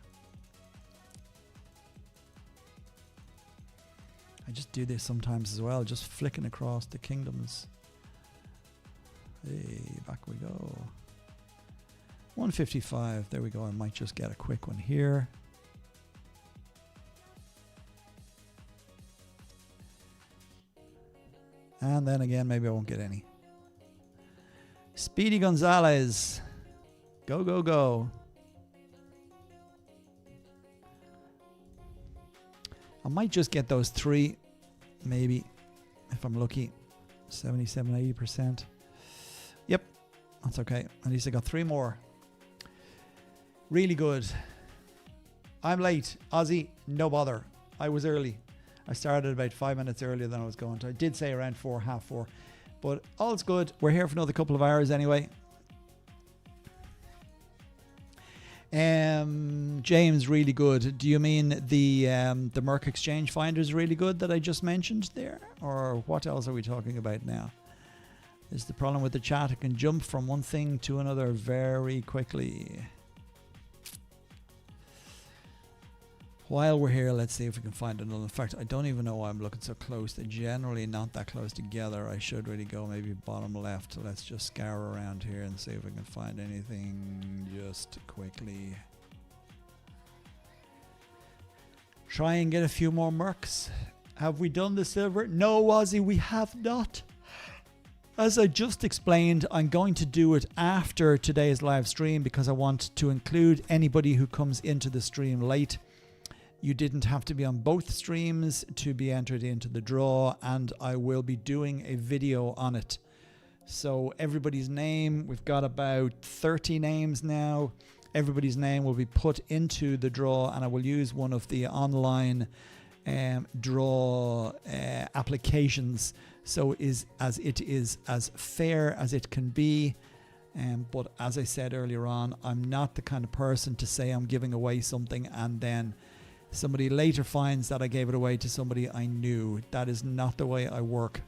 I just do this sometimes as well, just flicking across the kingdoms. Hey, back we go. 155, there we go. I might just get a quick one here. And then again, maybe I won't get any. Speedy Gonzalez. Go, go, go. I might just get those 3, maybe, if I'm lucky. 77, 80%. Yep, that's okay. At least I got 3 more. Really good. I'm late. Aussie, no bother. I was early. I started about 5 minutes earlier than I was going to. I did say around 4, half 4. But all's good. We're here for another couple of hours anyway. James, really good. Do you mean the Merc Exchange Finder is really good that I just mentioned there? Or what else are we talking about now? Is the problem with the chat? It can jump from one thing to another very quickly. While we're here, let's see if we can find another. In fact, I don't even know why I'm looking so close. They're generally not that close together. I should really go maybe bottom left. Let's just scour around here and see if we can find anything just quickly. Try and get a few more mercs. Have we done the silver? No, Ozzy, we have not. As I just explained, I'm going to do it after today's live stream because I want to include anybody who comes into the stream late. You didn't have to be on both streams to be entered into the draw, and I will be doing a video on it. So everybody's name, we've got about 30 names now. Everybody's name will be put into the draw, and I will use one of the online draw applications. So it is as fair as it can be. But as I said earlier on, I'm not the kind of person to say I'm giving away something and then somebody later finds that I gave it away to somebody I knew. That is not the way I work.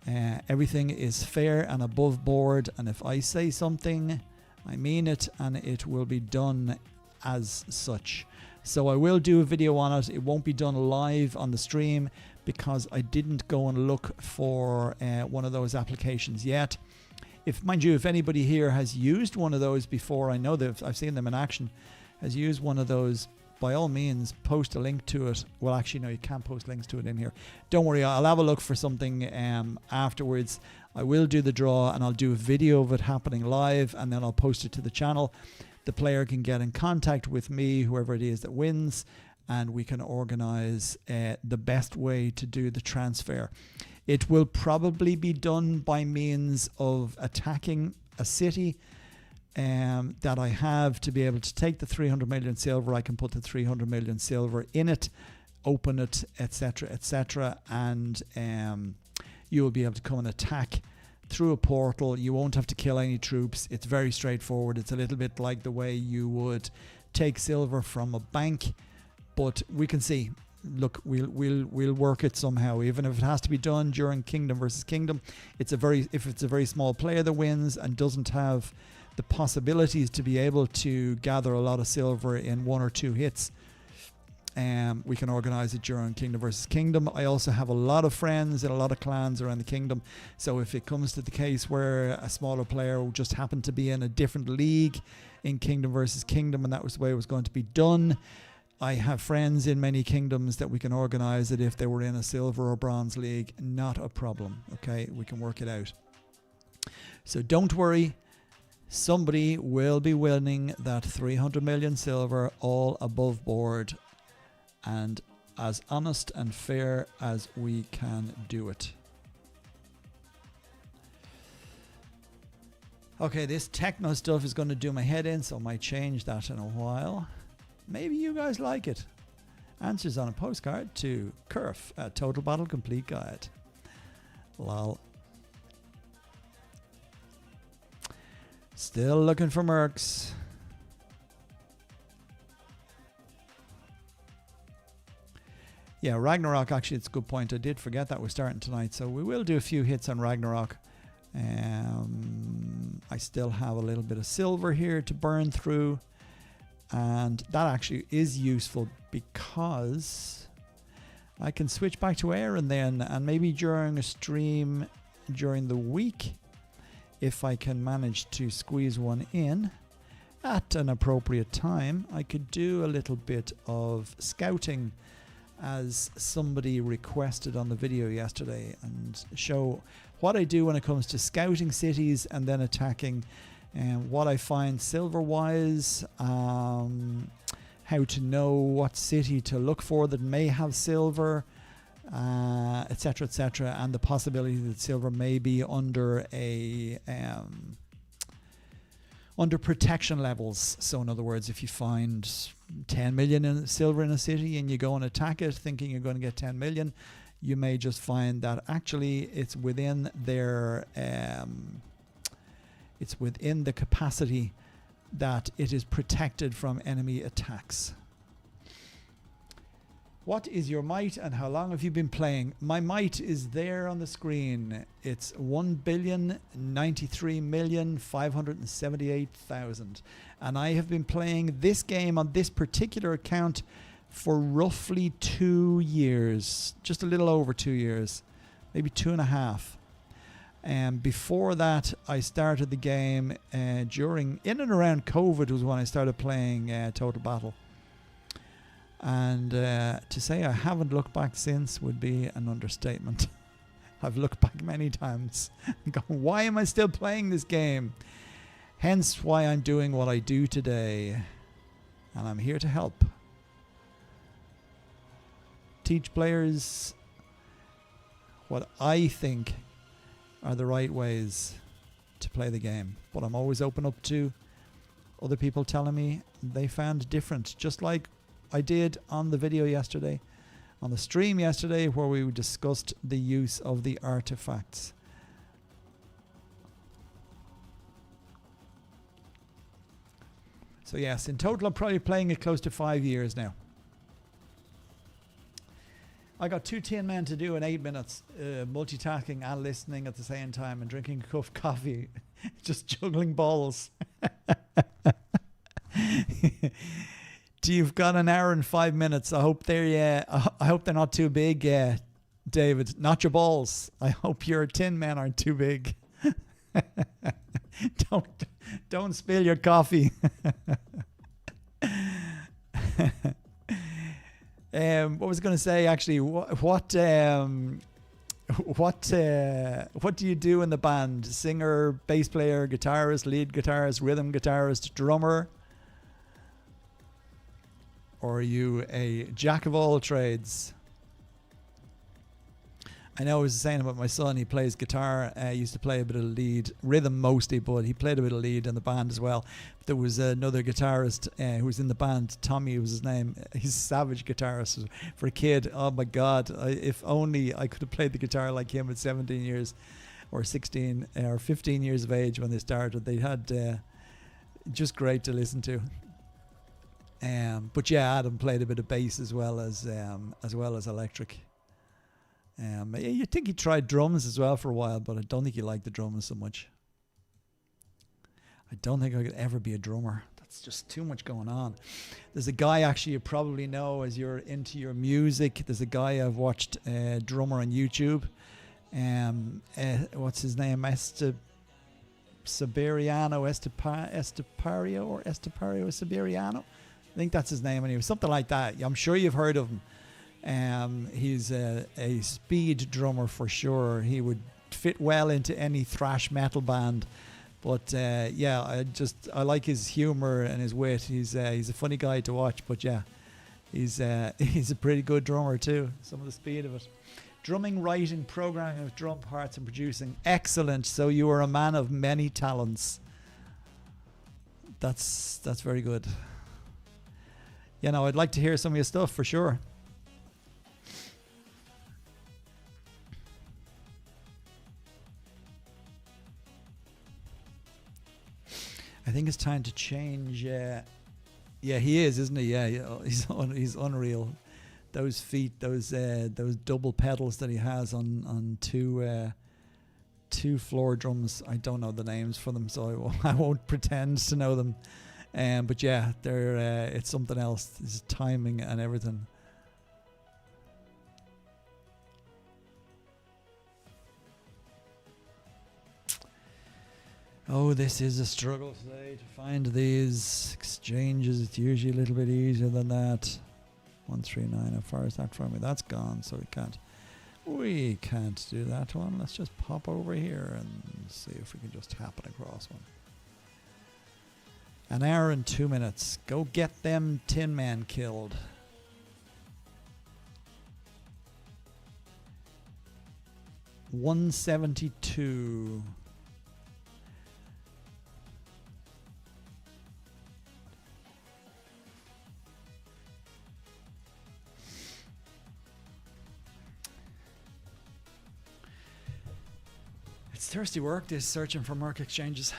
Everything is fair and above board, and if I say something, I mean it, and it will be done as such. So I will do a video on it. It won't be done live on the stream because I didn't go and look for one of those applications yet. Mind you, if anybody here has used one of those before, I know that I've seen them in action, has used one of those, by all means, post a link to it. Well, actually, no, you can't post links to it in here. Don't worry, I'll have a look for something afterwards. I will do the draw, and I'll do a video of it happening live, and then I'll post it to the channel. The player can get in contact with me, whoever it is that wins, and we can organize the best way to do the transfer. It will probably be done by means of attacking a city that I have to be able to take the 300 million silver. I can put the 300 million silver in it, open it, etc., etc., and you will be able to come and attack through a portal. You won't have to kill any troops. It's very straightforward. It's a little bit like the way you would take silver from a bank, but we can see. Look, we'll work it somehow, even if it has to be done during Kingdom versus Kingdom. If it's a very small player that wins and doesn't have the possibilities to be able to gather a lot of silver in 1 or 2 hits, we can organize it during Kingdom versus Kingdom. I also have a lot of friends in a lot of clans around the kingdom, so if it comes to the case where a smaller player just happened to be in a different league in Kingdom versus Kingdom and that was the way it was going to be done, I have friends in many kingdoms that we can organize it if they were in a silver or bronze league. Not a problem. Okay, we can work it out. So don't worry, somebody will be winning that 300 million silver, all above board, and as honest and fair as we can do it. Okay, this techno stuff is going to do my head in, so I might change that in a while. Maybe you guys like it. Answers on a postcard to Kerf, a Total Battle Complete Guide. Lol. Still looking for mercs. Yeah, Ragnarok, actually, it's a good point. I did forget that we're starting tonight, so we will do a few hits on Ragnarok. I still have a little bit of silver here to burn through, and that actually is useful because I can switch back to Aaron then, and maybe during a stream during the week, if I can manage to squeeze one in at an appropriate time, I could do a little bit of scouting as somebody requested on the video yesterday, and show what I do when it comes to scouting cities and then attacking, and what I find silver wise, how to know what city to look for that may have silver, etc., etc., and the possibility that silver may be under under protection levels. So in other words, if you find 10 million in silver in a city and you go and attack it thinking you're going to get 10 million, you may just find that actually it's within their it's within the capacity that it is protected from enemy attacks. What is your might and how long have you been playing? My might is there on the screen. It's 1,093,578,000. And I have been playing this game on this particular account for roughly 2 years. Just a little over 2 years. Maybe 2.5. And before that, I started the game in and around COVID was when I started playing Total Battle. And to say I haven't looked back since would be an understatement. I've looked back many times and gone, why am I still playing this game? Hence why I'm doing what I do today. And I'm here to help. Teach players what I think are the right ways to play the game. But I'm always open up to other people telling me they found different. Just like I did on the video yesterday, on the stream yesterday, where we discussed the use of the artifacts. So yes, in total I'm probably playing it close to 5 years now. I got two Tin Men to do in 8 minutes, multitasking and listening at the same time and drinking a cup of coffee, just juggling balls. You've got an hour and 5 minutes. I hope I hope they're not too big, David. Not your balls. I hope your Tin Men aren't too big. don't spill your coffee. What was I going to say? Actually, what do you do in the band? Singer, bass player, guitarist, lead guitarist, rhythm guitarist, drummer? Or are you a jack of all trades? I know I was saying about my son, he plays guitar, used to play a bit of lead, rhythm mostly, but he played a bit of lead in the band as well. There was another guitarist who was in the band, Tommy was his name. He's a savage guitarist for a kid. Oh my God, if only I could have played the guitar like him at 17 years or 16 or 15 years of age when they started. They had just great to listen to. But yeah, Adam played a bit of bass as well as electric. You think he tried drums as well for a while, but I don't think he liked the drums so much. I don't think I could ever be a drummer. That's just too much going on. There's a guy actually you probably know as you're into your music. There's a guy I've watched, drummer on YouTube. What's his name? Siberiano Siberiano. I think that's his name anyway. Something like that. I'm sure you've heard of him. He's a speed drummer for sure. He would fit well into any thrash metal band. But I like his humor and his wit. He's a funny guy to watch. But yeah, he's a pretty good drummer too. Some of the speed of it. Drumming, writing, programming of drum parts and producing. Excellent. So you are a man of many talents. That's very good. You know, I'd like to hear some of your stuff for sure. I think it's time to change. Yeah, he is, isn't he? Yeah, he's unreal. Those feet, those double pedals that he has on two floor drums. I don't know the names for them, so I won't pretend to know them. But yeah, they're it's something else. His timing and everything. Oh, this is a struggle today to find these exchanges. It's usually a little bit easier than that. 139, how far is that from me? That's gone, so we can't do that one. Let's just pop over here and see if we can just happen across one. An hour and 2 minutes. Go get them Tin Men killed. $172. It's thirsty work, this searching for Merc exchanges.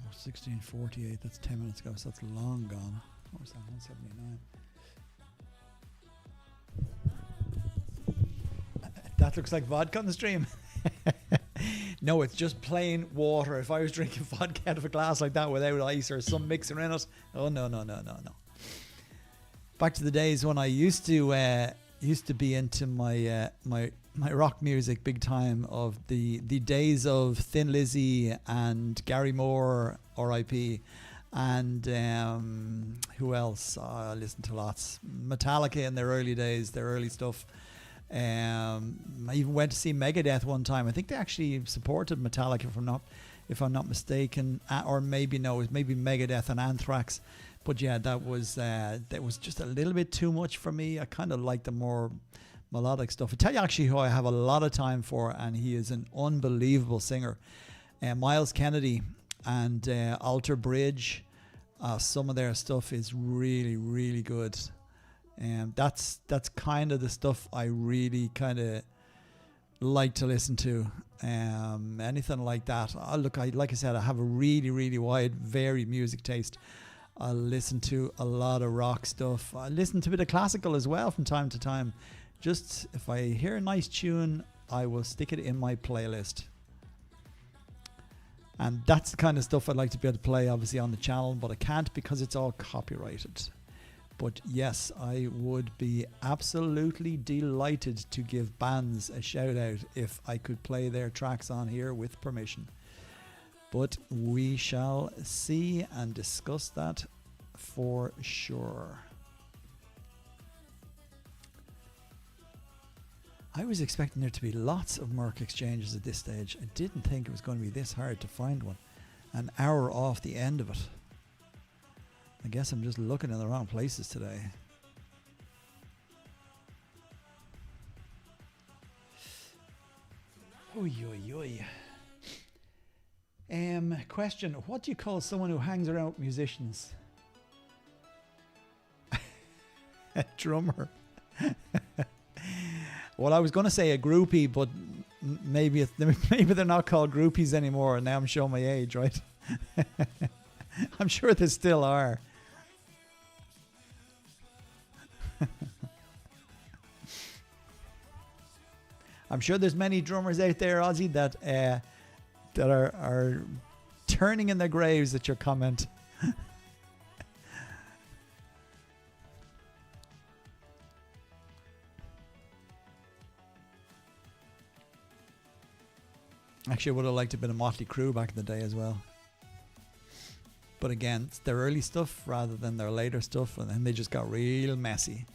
Oh, 16:48. That's 10 minutes ago, so that's long gone. What was that? 179. That looks like vodka on the stream. No, it's just plain water. If I was drinking vodka out of a glass like that without ice or some mixer in it, oh no. Back to the days when I used to be into my my rock music big time, of the days of Thin Lizzy and Gary Moore, R.I.P. And who else? I listened to lots. Metallica in their early days, their early stuff. I even went to see Megadeth one time. I think they actually supported Metallica, if I'm not mistaken, or maybe no, it was maybe Megadeth and Anthrax. But yeah, that was just a little bit too much for me. I kind of like the more melodic stuff. I tell you actually who I have a lot of time for, and he is an unbelievable singer. Miles Kennedy and Alter Bridge. Some of their stuff is really, really good. That's kind of the stuff I really kind of like to listen to. Anything like that. Like I said, I have a really, really wide, varied music taste. I listen to a lot of rock stuff. I listen to a bit of classical as well from time to time. Just if I hear a nice tune, I will stick it in my playlist. And that's the kind of stuff I'd like to be able to play, obviously, on the channel, but I can't because it's all copyrighted. But yes, I would be absolutely delighted to give bands a shout out if I could play their tracks on here with permission. But we shall see and discuss that for sure. I was expecting there to be lots of Merc exchanges at this stage. I didn't think it was going to be this hard to find one. An hour off the end of it. I guess I'm just looking in the wrong places today. Oy, oy, oy. Question, what do you call someone who hangs around with musicians? A drummer. Well, I was going to say a groupie, but maybe they're not called groupies anymore, and now I'm showing my age, right? I'm sure they still are. I'm sure there's many drummers out there, Ozzy, that are turning in their graves at your comment. Actually, I would have liked a bit of Motley Crue back in the day as well. But again, it's their early stuff rather than their later stuff, and then they just got real messy.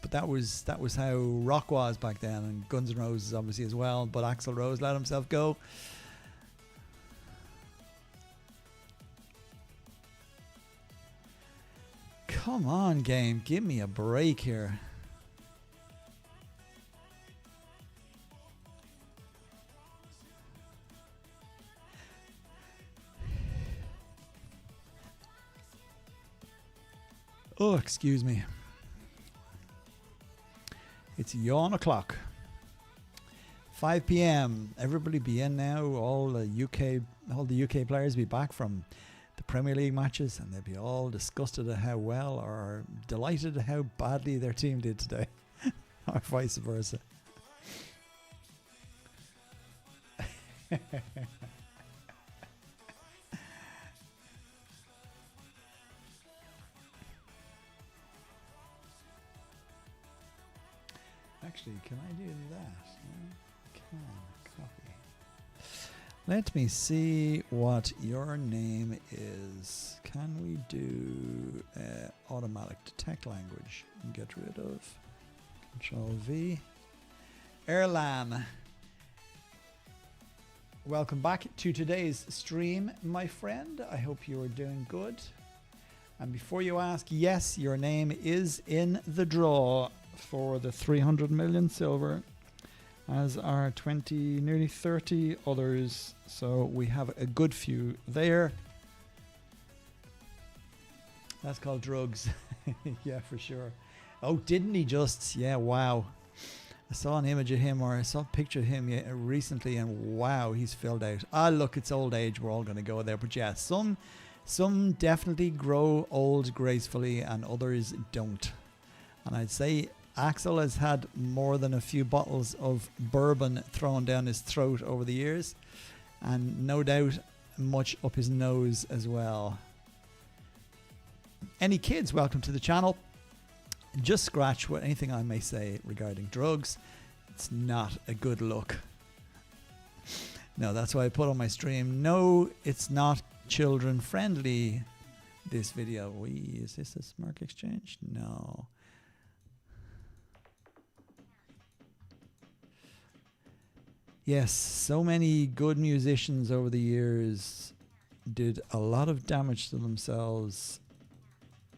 But that was how rock was back then, and Guns N' Roses obviously as well. But Axl Rose let himself go. Come on, game, give me a break here. Oh, excuse me. It's yawn o'clock. 5 p.m. Everybody be in now. All the UK players be back from the Premier League matches, and they'll be all disgusted at how well or delighted at how badly their team did today, or vice versa. Actually, can I do that? Can copy. Let me see what your name is. Can we do automatic detect language? Get rid of Control V. Erlan. Welcome back to today's stream, my friend. I hope you are doing good. And before you ask, yes, your name is in the draw for the 300 million silver, as are 20, nearly 30 others. So we have a good few there. That's called drugs. Yeah, for sure. Oh, didn't he just? Yeah, wow. I saw an image of him, or I saw a picture of him recently, and wow, he's filled out. Ah, look, it's old age. We're all going to go there. But yeah, some definitely grow old gracefully and others don't. And I'd say Axl has had more than a few bottles of bourbon thrown down his throat over the years, and no doubt much up his nose as well. Any kids, welcome to the channel. Just scratch what anything I may say regarding drugs. It's not a good look. No, that's why I put on my stream, no, it's not children friendly, this video. Is this a Smurk exchange? No. Yes, so many good musicians over the years did a lot of damage to themselves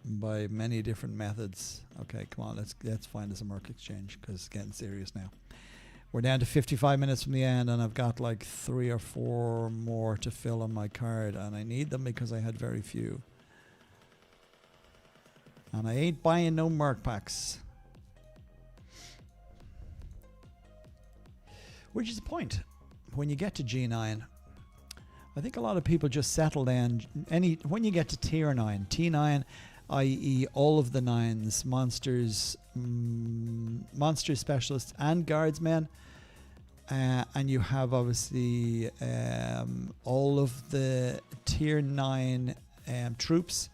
by many different methods. Okay, come on, let's find us a Merc exchange because it's getting serious now. We're down to 55 minutes from the end, and I've got like 3 or 4 more to fill on my card, and I need them because I had very few. And I ain't buying no Merc packs. Which is the point. When you get to G9, I think a lot of people just settle down. When you get to tier 9, T9, i.e. all of the 9s, monsters, monster specialists and guardsmen, and you have obviously all of the tier 9 troops,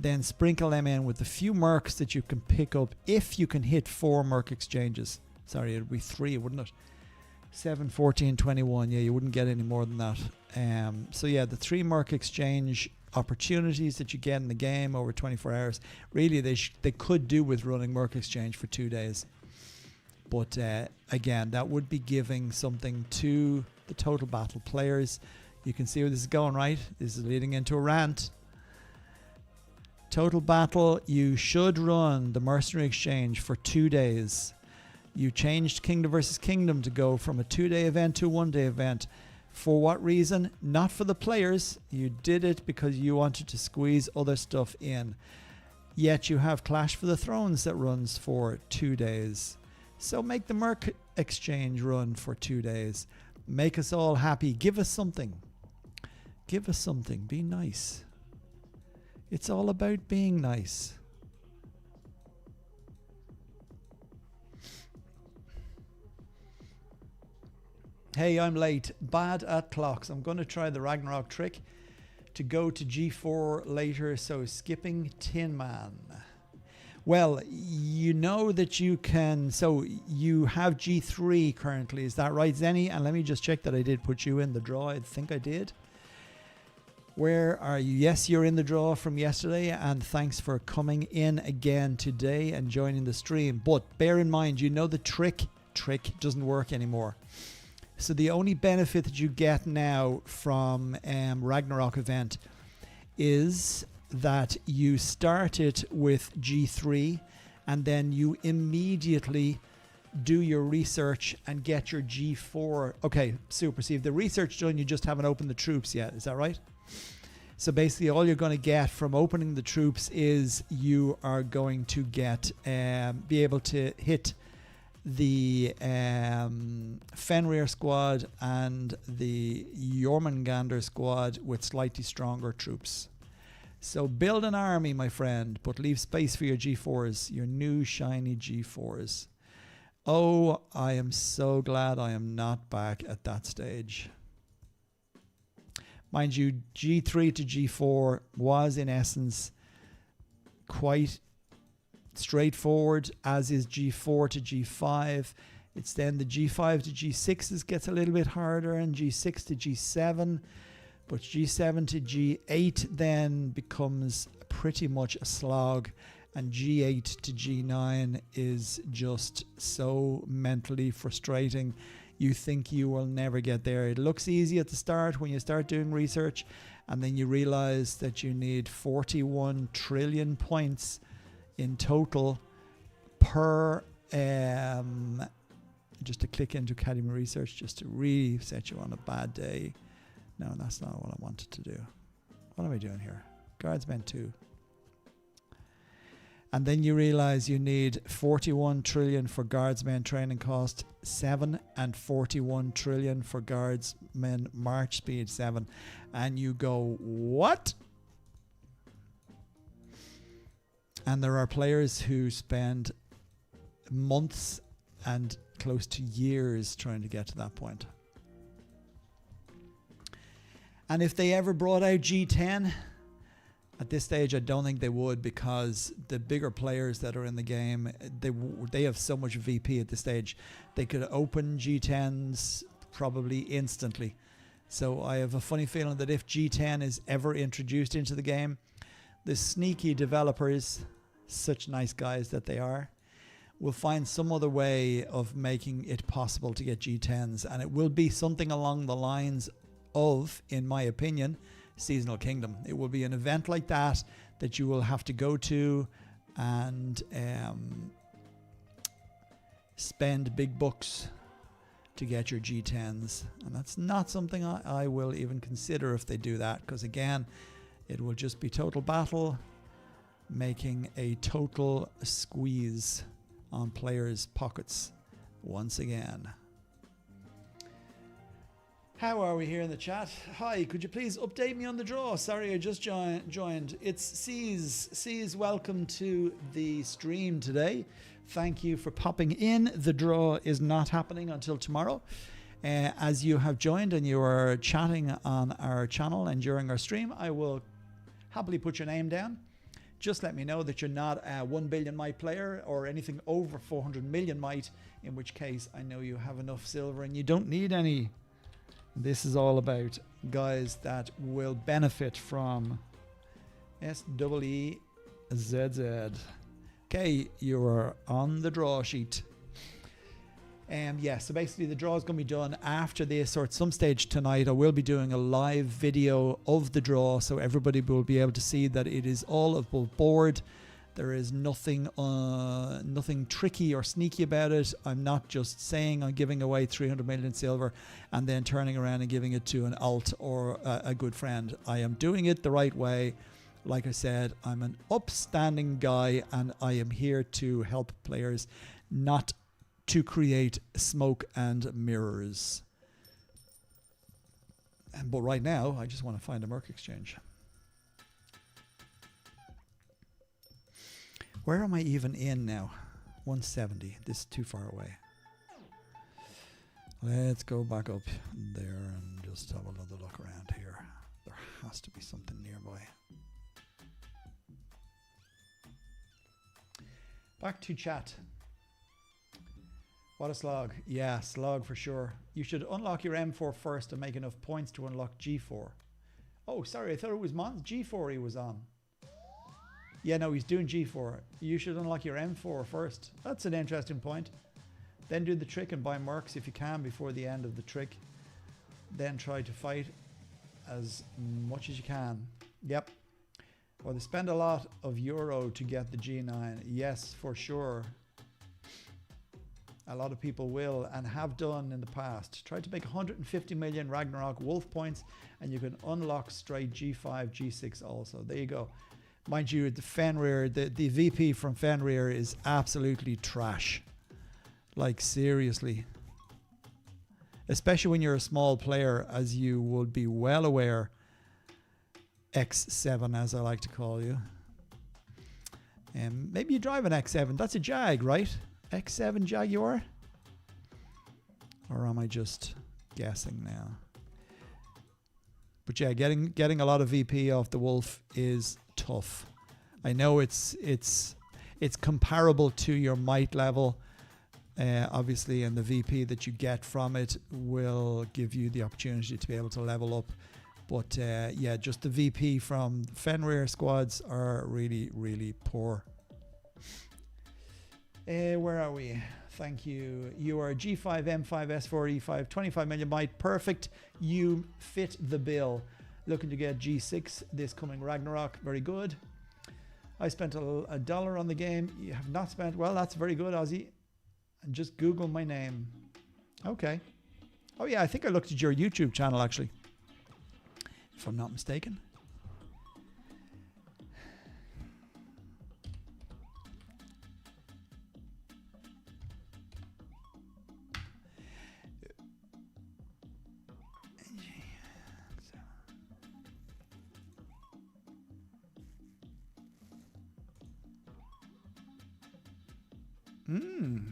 then sprinkle them in with the few mercs that you can pick up if you can hit 4 merc exchanges. Sorry, it would be 3, wouldn't it? 7, 14, 21. Yeah, you wouldn't get any more than that. So yeah, the 3 merc exchange opportunities that you get in the game over 24 hours, really they could do with running merc exchange for 2 days. But again, that would be giving something to the Total Battle players. You can see where this is going, right? This is leading into a rant. Total Battle, you should run the Mercenary Exchange for 2 days. You changed Kingdom versus Kingdom to go from a 2-day event to a 1-day event. For what reason? Not for the players. You did it because you wanted to squeeze other stuff in. Yet you have Clash for the Thrones that runs for 2 days. So make the Merc Exchange run for 2 days. Make us all happy. Give us something. Give us something. Be nice. It's all about being nice. Hey, I'm late. Bad at clocks. I'm going to try the Ragnarok trick to go to G4 later, so skipping Tin Man. Well, you know that you can, so you have G3 currently, is that right, Zenny? And let me just check that I did put you in the draw. I think I did. Where are you? Yes, you're in the draw from yesterday, and thanks for coming in again today and joining the stream. But bear in mind, you know the trick doesn't work anymore. So the only benefit that you get now from Ragnarok event is that you start it with G3 and then you immediately do your research and get your G4. Okay, super. See, if the research done, you just haven't opened the troops yet. Is that right? So basically all you're going to get from opening the troops is you are going to get be able to hit the Fenrir squad and the Jormungandr squad with slightly stronger troops. So build an army, my friend, but leave space for your G4s, your new shiny G4s. Oh, I am so glad I am not back at that stage. Mind you, G3 to G4 was in essence quite straightforward, as is G4 to G5. It's then the G5 to G6s gets a little bit harder, and G6 to G7. But G7 to G8 then becomes pretty much a slog, and G8 to G9 is just so mentally frustrating. You think you will never get there. It looks easy at the start when you start doing research, and then you realize that you need 41 trillion points in total per just to click into Academy Research, just to really set you on a bad day. No, that's not what I wanted to do. What am I doing here? Guardsmen 2. And then you realize you need 41 trillion for guardsmen training cost 7 and 41 trillion for guardsmen march speed 7. And you go, what? And there are players who spend months and close to years trying to get to that point. And if they ever brought out G10, at this stage I don't think they would, because the bigger players that are in the game, they have so much VP at this stage. They could open G10s probably instantly. So I have a funny feeling that if G10 is ever introduced into the game, the sneaky developers, such nice guys that they are, we'll find some other way of making it possible to get G10s, and it will be something along the lines of, in my opinion, Seasonal Kingdom. It will be an event like that that you will have to go to and spend big bucks to get your G10s, and that's not something I will even consider if they do that, because again, it will just be total battle, making a total squeeze on players' pockets once again. How are we here in the chat? Hi, could you please update me on the draw? Sorry, I just joined. It's C's. C's, welcome to the stream today. Thank you for popping in. The draw is not happening until tomorrow. As you have joined and you are chatting on our channel and during our stream, I will happily put your name down. Just let me know that you're not a 1 billion mite player or anything over 400 million mite, in which case I know you have enough silver and you don't need any. This is all about guys that will benefit from SEEZZ. Okay, you are on the draw sheet. Yeah, so basically the draw is going to be done after this, or at some stage tonight. I will be doing a live video of the draw, so everybody will be able to see that it is all above board. There is nothing tricky or sneaky about it. I'm not just saying I'm giving away 300 million silver and then turning around and giving it to an alt or a good friend. I am doing it the right way. Like I said, I'm an upstanding guy and I am here to help players, not to create smoke and mirrors. But right now, I just want to find a Merc Exchange. Where am I even in now? 170. This is too far away. Let's go back up there and just have another look around here. There has to be something nearby. Back to chat. What a slog. Yeah, slog for sure. You should unlock your M4 first and make enough points to unlock G4. Oh, sorry, I thought it was G4 he was on. Yeah, no, he's doing G4. You should unlock your M4 first. That's an interesting point. Then do the trick and buy mercs if you can before the end of the trick. Then try to fight as much as you can. Yep. Or they spend a lot of euro to get the G9. Yes, for sure. A lot of people will and have done in the past. Try to make 150 million Ragnarok Wolf points and you can unlock straight G5, G6 also. There you go. Mind you, the Fenrir, the VP from Fenrir is absolutely trash. Like, seriously. Especially when you're a small player, as you would be well aware. X7, as I like to call you. Maybe you drive an X7. That's a Jag, right? X7 Jaguar? Or am I just guessing now? But yeah, getting a lot of VP off the Wolf is tough. I know it's comparable to your might level, obviously, and the VP that you get from it will give you the opportunity to be able to level up. But yeah, just the VP from Fenrir squads are really, really poor. Where are we? Thank you. You are G5, M5, S4, E5, 25 million might. Perfect. You fit the bill. Looking to get G6 this coming Ragnarok. Very good. I spent a dollar on the game. You have not spent. Well, that's very good, Ozzy. And just Google my name. Okay. Oh yeah, I think I looked at your YouTube channel actually, if I'm not mistaken.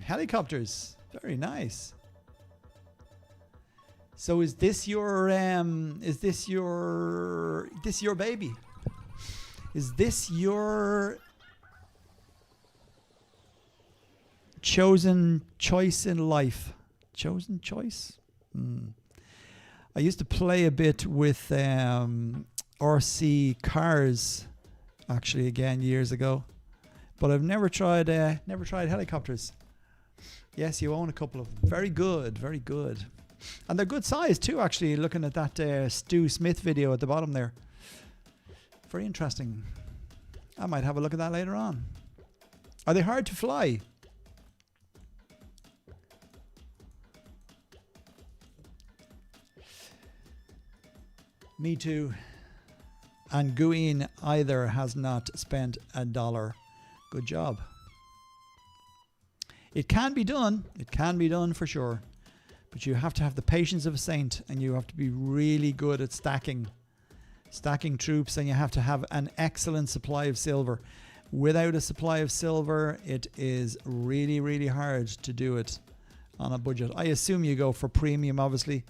Helicopters. Very nice. So is this your baby? Is this your chosen choice in life? Chosen choice? I used to play a bit with RC Cars, actually, again, years ago. But I've never tried helicopters. Yes, you own a couple of them. Very good, very good. And they're good size too, actually, looking at that Stu Smith video at the bottom there. Very interesting. I might have a look at that later on. Are they hard to fly? Me too. And Guin either has not spent $1. Good job. It can be done. It can be done for sure. But you have to have the patience of a saint, and you have to be really good at stacking troops, and you have to have an excellent supply of silver. Without a supply of silver, it is really, really hard to do it on a budget. I assume you go for premium, obviously.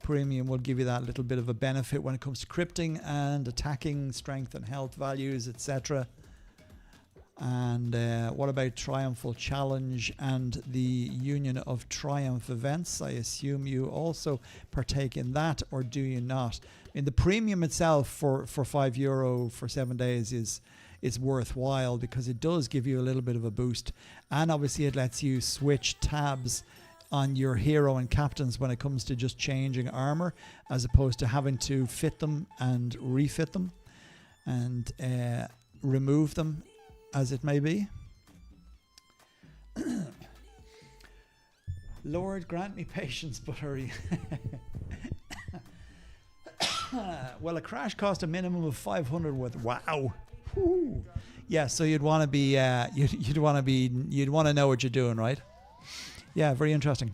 Premium will give you that little bit of a benefit when it comes to crypting and attacking, strength and health values, etc. And what about Triumphal Challenge and the Union of Triumph events? I assume you also partake in that, or do you not? In the premium itself for €5 for 7 days is worthwhile, because it does give you a little bit of a boost, and obviously it lets you switch tabs on your hero and captains when it comes to just changing armor, as opposed to having to fit them and refit them and remove them, as it may be. Lord, grant me patience, but hurry. Well, a crash cost a minimum of 500 worth. Wow. Whew. Yeah, so you'd want to be you'd want to know what you're doing, right? Yeah, very interesting.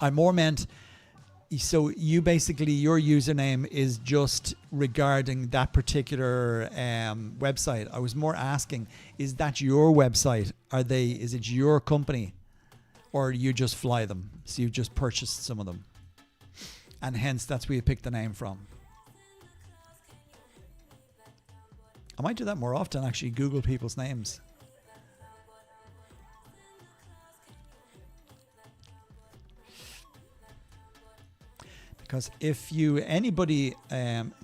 I more meant, so you basically, your username is just regarding that particular website. I was more asking, is that your website? Is it your company? Or you just fly them? So you've just purchased some of them. And hence, that's where you picked the name from. I might do that more often, actually, Google people's names. Because if anybody,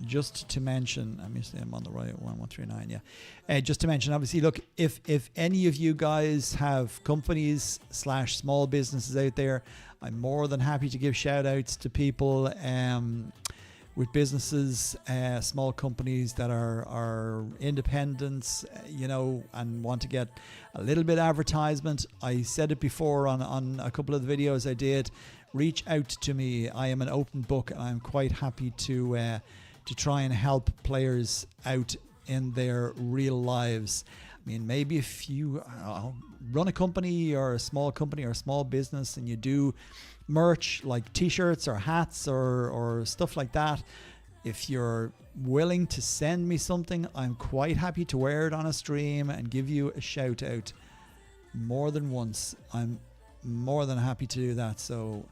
just to mention, let me see, I'm on the right 1139, yeah. Just to mention, obviously, look, if any of you guys have companies / small businesses out there, I'm more than happy to give shout outs to people with businesses, small companies that are independents, and want to get a little bit of advertisement. I said it before on a couple of the videos I did. Reach out to me. I am an open book, and I'm quite happy to try and help players out in their real lives. I mean, maybe if you run a company or a small company or a small business, and you do merch like t-shirts or hats or stuff like that, if you're willing to send me something, I'm quite happy to wear it on a stream and give you a shout out more than once. I'm more than happy to do that, so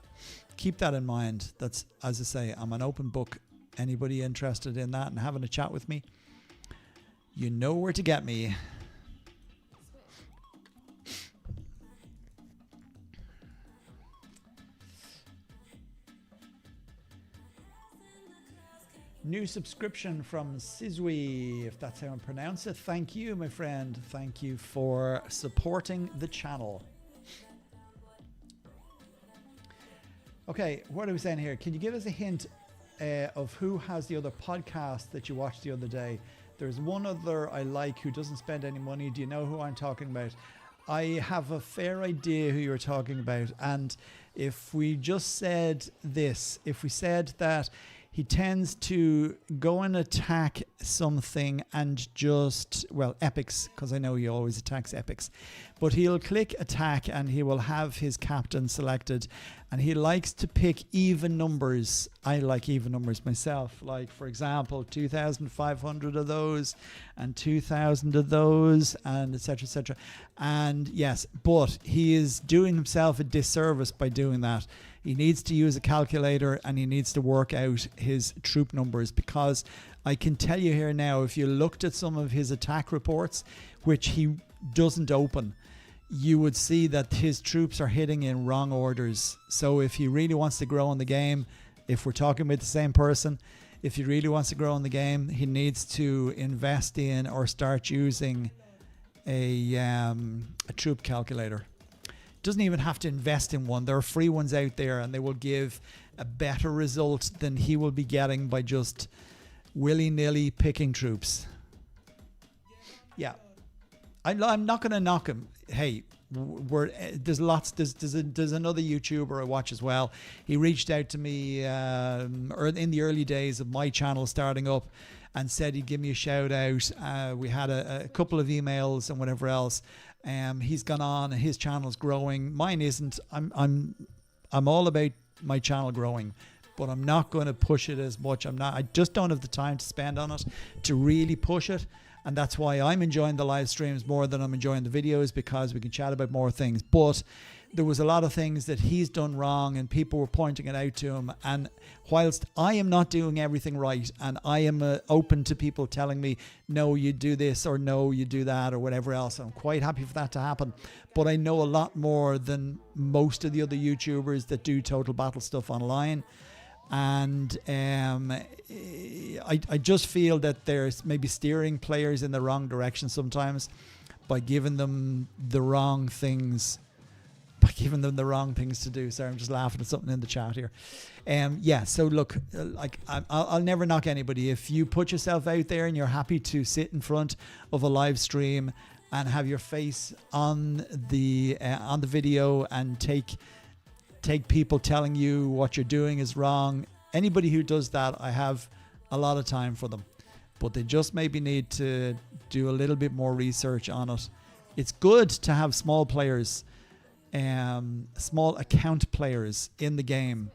keep that in mind. That's, as I say, I'm an open book. Anybody interested in that and having a chat with me, you know where to get me. New subscription from Sizui, if that's how I pronounce it. Thank you, my friend. Thank you for supporting the channel. Okay, what are we saying here? Can you give us a hint of who has the other podcast that you watched the other day? There's one other I like who doesn't spend any money. Do you know who I'm talking about? I have a fair idea who you're talking about. And if we just said this, if we said that he tends to go and attack something and just, well, epics, because I know he always attacks epics, but he'll click attack and he will have his captain selected, and he likes to pick even numbers. I like even numbers myself, like, for example, 2,500 of those and 2,000 of those, and etc, etc. And yes, but he is doing himself a disservice by doing that. He needs to use a calculator, and he needs to work out his troop numbers, because I can tell you here now, if you looked at some of his attack reports, which he doesn't open, you would see that his troops are hitting in wrong orders. So if he really wants to grow in the game, if we're talking about the same person, if he really wants to grow in the game, he needs to invest in or start using a troop calculator. Doesn't even have to invest in one. There are free ones out there, and they will give a better result than he will be getting by just willy-nilly picking troops. Yeah, I'm not going to knock him. Hey, there's another YouTuber I watch as well. He reached out to me in the early days of my channel starting up, and said he'd give me a shout out. We had a couple of emails and whatever else. He's gone on and his channel's growing. Mine isn't. I'm all about my channel growing, but I'm not going to push it as much. I just don't have the time to spend on it to really push it. And that's why I'm enjoying the live streams more than I'm enjoying the videos, because we can chat about more things. But there was a lot of things that he's done wrong, and people were pointing it out to him. And whilst I am not doing everything right, and I am open to people telling me, no, you do this, or no, you do that, or whatever else, I'm quite happy for that to happen. But I know a lot more than most of the other YouTubers that do Total Battle stuff online. And I just feel that there's maybe steering players in the wrong direction sometimes by giving them the wrong things to do. Sorry, I'm just laughing at something in the chat here. Yeah, so look, like I'll never knock anybody. If you put yourself out there and you're happy to sit in front of a live stream and have your face on the video and take people telling you what you're doing is wrong. Anybody who does that, I have a lot of time for them, but they just maybe need to do a little bit more research on it. It's good to have small players, small account players in the game,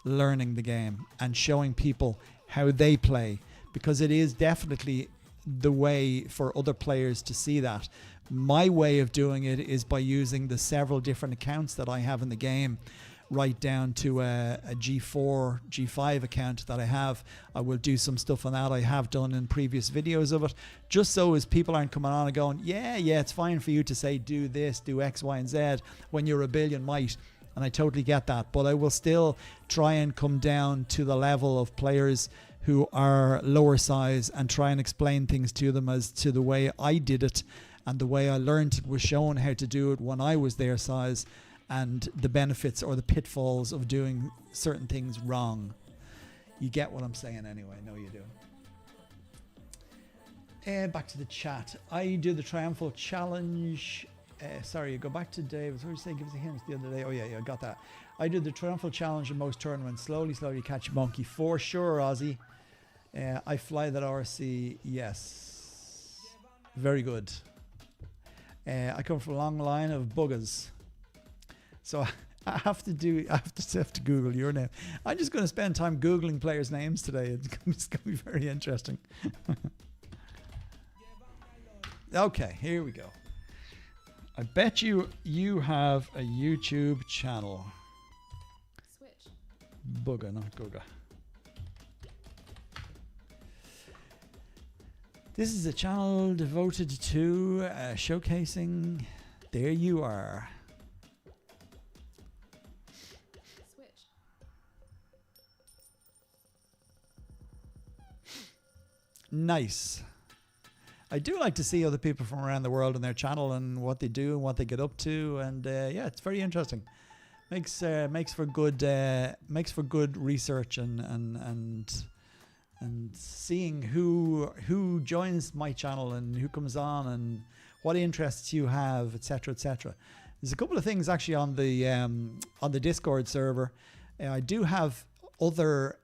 learning the game and showing people how they play, because it is definitely the way for other players to see that. My way of doing it is by using the several different accounts that I have in the game, right down to a G4, G5 account that I have. I will do some stuff on that. I have done in previous videos of it, just so as people aren't coming on and going, yeah, it's fine for you to say do this, do X, Y, and Z when you're a billion might. And I totally get that, but I will still try and come down to the level of players who are lower size and try and explain things to them as to the way I did it and the way I learned it, was shown how to do it when I was their size, and the benefits or the pitfalls of doing certain things wrong. You get what I'm saying anyway. I know you do. Back to the chat. I do the Triumphal Challenge. Sorry, go back to David. What did you say? Give us a hint the other day. Oh, yeah, I got that. I do the Triumphal Challenge in most tournaments. Slowly catch a monkey. For sure, Ozzy. I fly that RC. Yes. Very good. I come from a long line of buggers. So I have to Google your name. I'm just going to spend time Googling players' names today. It's going to be very interesting. Okay, here we go. I bet you have a YouTube channel. Switch. Bugger, not Googa. This is a channel devoted to showcasing. There you are. Nice. I do like to see other people from around the world on their channel and what they do and what they get up to, and yeah, it's very interesting. Makes for good research and seeing who joins my channel and who comes on and what interests you have, etc., etc. There's a couple of things actually on the Discord server. I do have other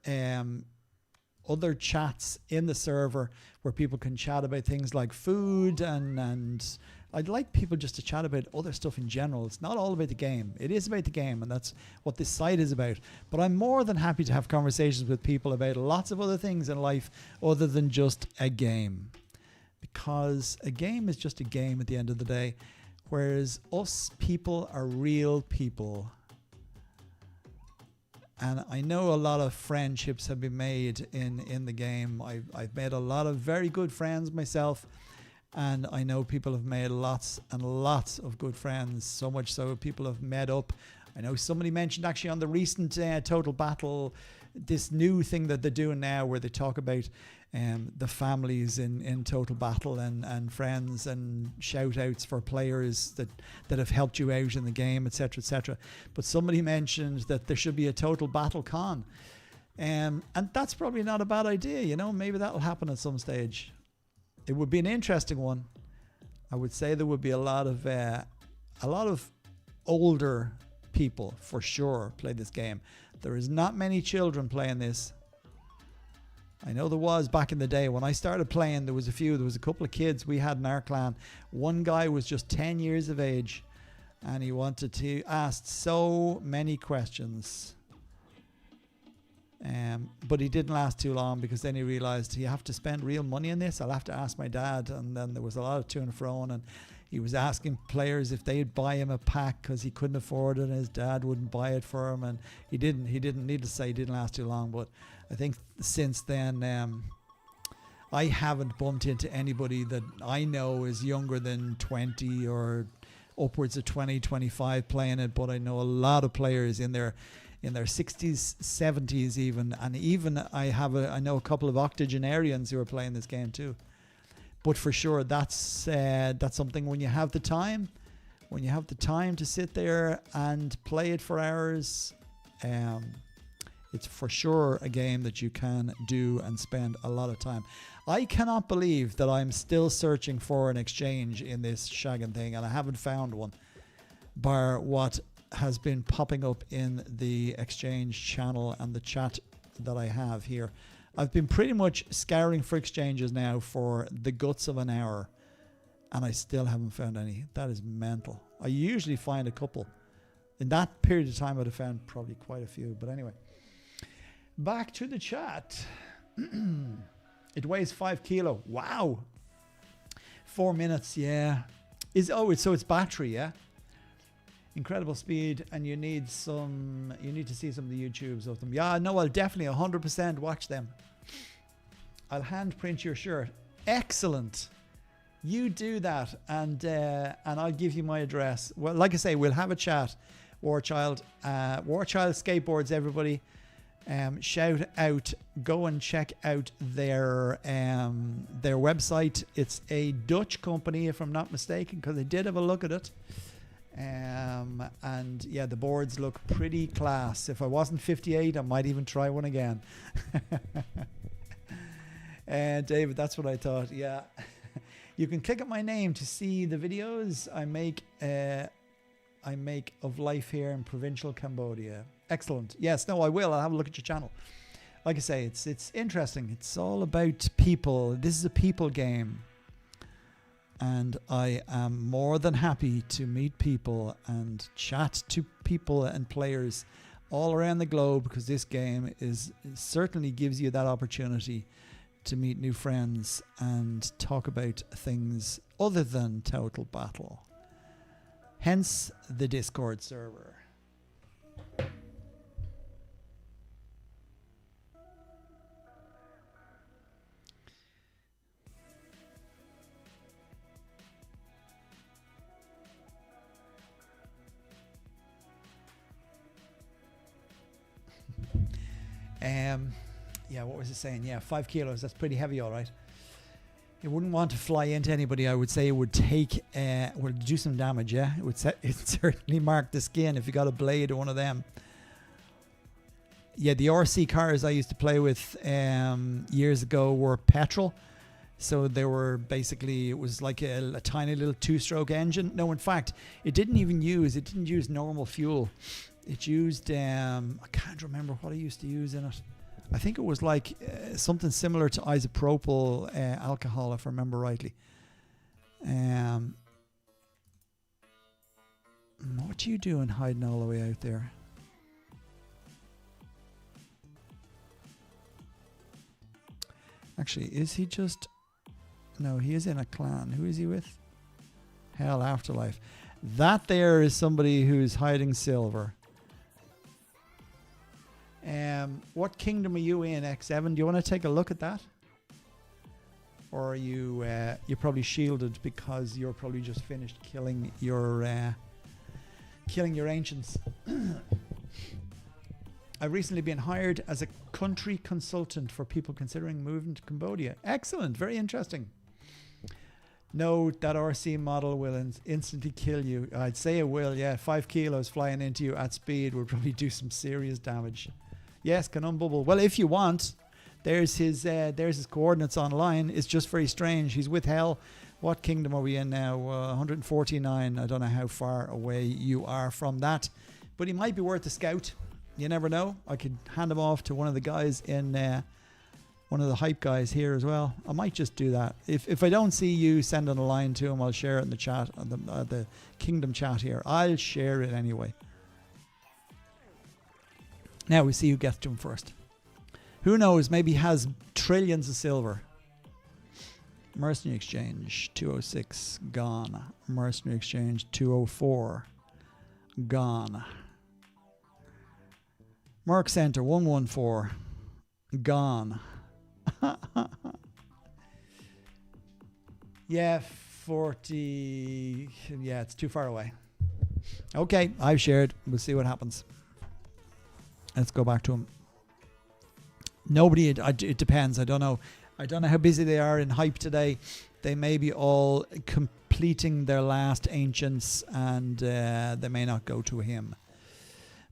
chats in the server where people can chat about things like food, and I'd like people just to chat about other stuff in general. It's not all about the game. It is about the game, and that's what this site is about. But I'm more than happy to have conversations with people about lots of other things in life other than just a game. Because a game is just a game at the end of the day, whereas us people are real people. And I know a lot of friendships have been made in the game. I've made a lot of very good friends myself, and I know people have made lots and lots of good friends, so much so people have met up I know somebody mentioned actually on the recent Total Battle, this new thing that they're doing now where they talk about the families in Total Battle and friends and shout outs for players that have helped you out in the game, etc., etc. But somebody mentioned that there should be a Total Battle con. And that's probably not a bad idea, you know. Maybe that'll happen at some stage. It would be an interesting one. I would say there would be a lot of older people for sure play this game. There is not many children playing this. I know there was back in the day when I started playing. There was a couple of kids we had in our clan. One guy was just 10 years of age, and he wanted to ask so many questions. But he didn't last too long because then he realized you have to spend real money on this. I'll have to ask my dad. And then there was a lot of to and fro, and he was asking players if they'd buy him a pack because he couldn't afford it and his dad wouldn't buy it for him. And he didn't need to say he didn't last too long. But I think since then, I haven't bumped into anybody that I know is younger than 20 or upwards of 20, 25 playing it. But I know a lot of players in their 60s, 70s even, and even I know a couple of octogenarians who are playing this game too. But for sure, that's something when you have the time to sit there and play it for hours, it's for sure a game that you can do and spend a lot of time. I cannot believe that I'm still searching for an exchange in this shagging thing, and I haven't found one, bar what has been popping up in the exchange channel and the chat that I have here. I've been pretty much scouring for exchanges now for the guts of an hour, and I still haven't found any. That is mental. I usually find a couple. In that period of time, I'd have found probably quite a few. But anyway, back to the chat. It weighs 5 kilo. Wow. 4 minutes, yeah. So it's battery, yeah? Incredible speed, and you need to see some of the YouTubes of them. Yeah, no, I'll definitely 100% watch them. I'll hand print your shirt. Excellent. You do that, and I'll give you my address. Well, like I say, we'll have a chat. Warchild Skateboards, everybody. Shout out. Go and check out their website. It's a Dutch company, if I'm not mistaken, because I did have a look at it. And yeah, the boards look pretty class. If I wasn't 58, I might even try one again. David, that's what I thought. Yeah. You can click on my name to see the videos I make of life here in provincial Cambodia. Excellent. Yes, no, I will. I'll have a look at your channel. Like I say, it's interesting. It's all about people. This is a people game. And I am more than happy to meet people and chat to people and players all around the globe, because this game certainly gives you that opportunity to meet new friends and talk about things other than Total Battle. Hence the Discord server. Yeah, what was it saying? Yeah, 5 kilos. That's pretty heavy, all right. You wouldn't want to fly into anybody. I would say it would do some damage. Yeah, it certainly mark the skin if you got a blade or one of them. Yeah, the RC cars I used to play with years ago were petrol. So they were basically, it was like a tiny little 2-stroke engine. No, in fact, it didn't use normal fuel. It used, I can't remember what I used to use in it. I think it was like something similar to isopropyl alcohol, if I remember rightly. What are you doing hiding all the way out there? Actually, is he just... No, he is in a clan. Who is he with? Hell Afterlife. That there is somebody who's hiding silver. What kingdom are you in, X7? Do you want to take a look at that? Or are you're probably shielded because you're probably just finished killing your killing your ancients. I've recently been hired as a country consultant for people considering moving to Cambodia. Excellent, very interesting. Note that RC model will instantly kill you. I'd say it will, yeah. 5 kilos flying into you at speed would probably do some serious damage. Yes, Canon Bubble. Well, if you want, there's his coordinates online. It's just very strange. He's with Hell. What kingdom are we in now? 149. I don't know how far away you are from that, but he might be worth a scout. You never know. I could hand him off to one of the guys in one of the hype guys here as well. I might just do that. If I don't see you sending a line to him, I'll share it in the chat, the kingdom chat here. I'll share it anyway. Now we see who gets to him first. Who knows? Maybe he has trillions of silver. Mercenary Exchange 206 gone. Mercenary Exchange 204 gone. Merc Center 114 gone. Yeah, 40. Yeah, it's too far away. Okay, I've shared. We'll see what happens. Let's go back to him. Nobody, it depends. I don't know. I don't know how busy they are in hype today. They may be all completing their last ancients, and they may not go to him.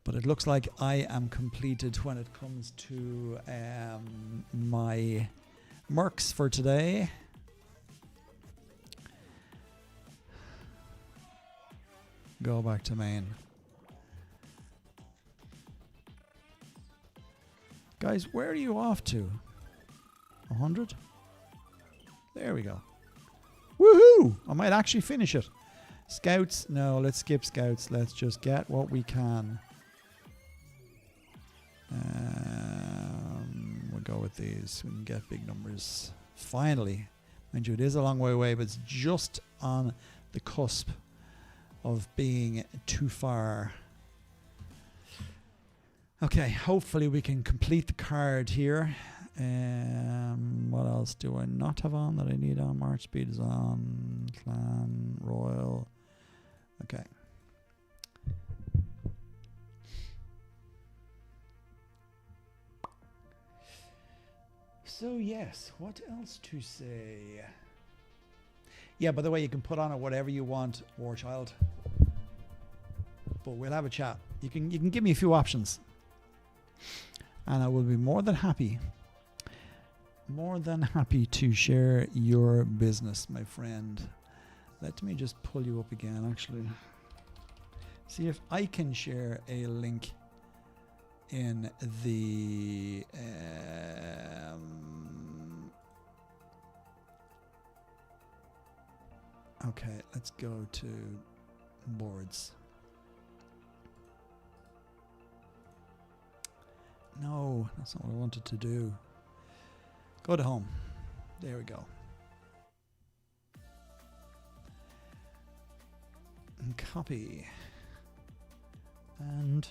But it looks like I am completed when it comes to my mercs for today. Go back to main. Guys, where are you off to? 100? There we go. Woohoo! I might actually finish it. Scouts? No, let's skip scouts. Let's just get what we can. We'll go with these. We can get big numbers. Finally. Mind you, it is a long way away, but it's just on the cusp of being too far. Okay, hopefully we can complete the card here. What else do I not have on that I need on? March speed is on. Clan, Royal. Okay. So yes, what else to say? Yeah, by the way, you can put on it whatever you want, Warchild. But we'll have a chat. You can give me a few options. And I will be more than happy to share your business, my friend. Let me just pull you up again, actually. See if I can share a link in the okay, let's go to boards. No, that's not what I wanted to do. Go to home. There we go. And copy. And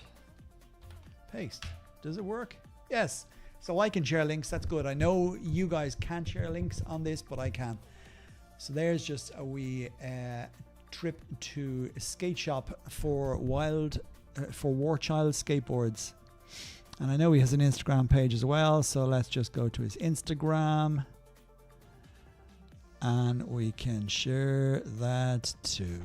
paste. Does it work? Yes. So I can share links. That's good. I know you guys can't share links on this, but I can. So there's just a wee trip to a skate shop for Warchild skateboards. And I know he has an Instagram page as well, so let's just go to his Instagram and we can share that too.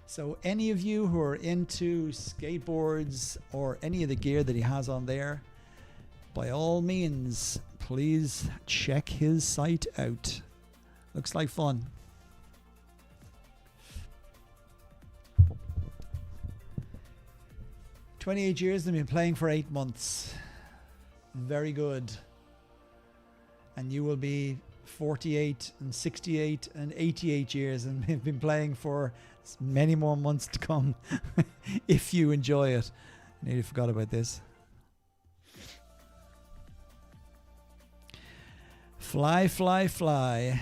So any of you who are into skateboards or any of the gear that he has on there, by all means, please check his site out. Looks like fun. "28 years and been playing for 8 months. Very good. And you will be 48 and 68 and 88 years and have been playing for many more months to come if you enjoy it." Nearly forgot about this. Fly, fly, fly.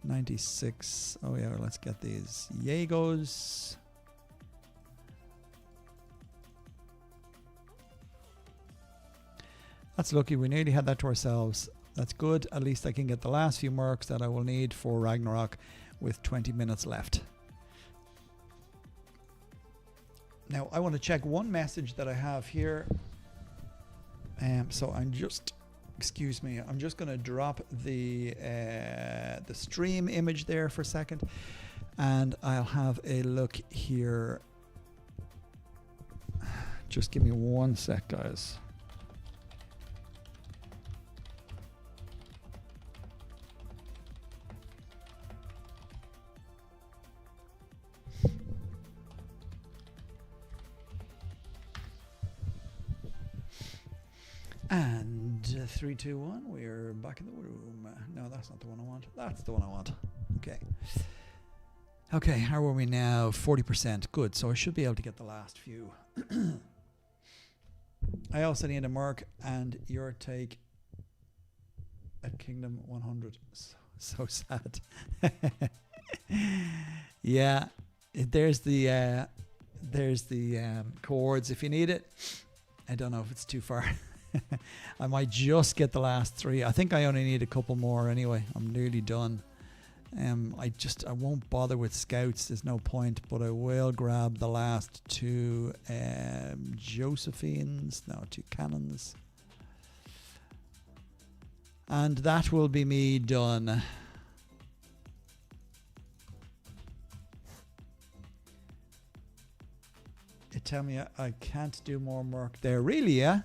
96. Oh yeah, let's get these Yegos. That's lucky. We nearly had that to ourselves. That's good. At least I can get the last few mercs that I will need for Ragnarok. with 20 minutes left. Now I want to check one message that I have here. So I'm just, excuse me, I'm just going to drop the stream image there for a second, and I'll have a look here. Just give me 1 sec, guys. And 3, 2, 1, we're back in the room. No, that's not the one I want. That's the one I want. Okay. Okay, how are we now? 40%. Good. So I should be able to get the last few. I also need a mark and your take at Kingdom 100. So sad. Yeah, there's the chords if you need it. I don't know if it's too far. I might just get the last 3. I think I only need a couple more anyway. I'm nearly done. I won't bother with scouts. There's no point, but I will grab the last 2 Josephines. No, 2 cannons. And that will be me done. It tell me I can't do more work there. Really, yeah?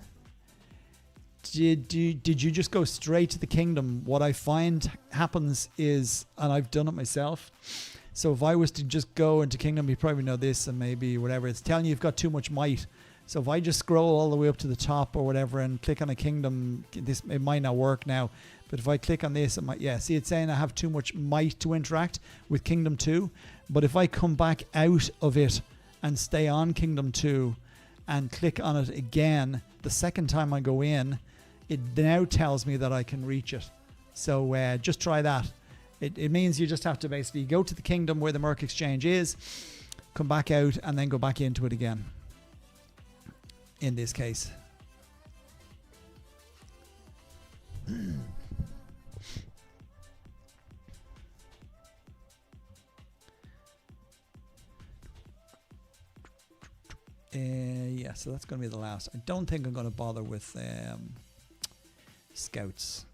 Did you just go straight to the kingdom? What I find happens is, and I've done it myself, so if I was to just go into kingdom, you probably know this and maybe whatever, it's telling you you've got too much might. So if I just scroll all the way up to the top or whatever and click on a kingdom, it might not work now, but if I click on this, it might, yeah, see, it's saying I have too much might to interact with Kingdom 2, but if I come back out of it and stay on Kingdom 2 and click on it again, the second time I go in, it now tells me that I can reach it. So just try that. It means you just have to basically go to the kingdom where the Merc Exchange is, come back out, and then go back into it again. In this case. Yeah, so that's going to be the last. I don't think I'm going to bother with scouts.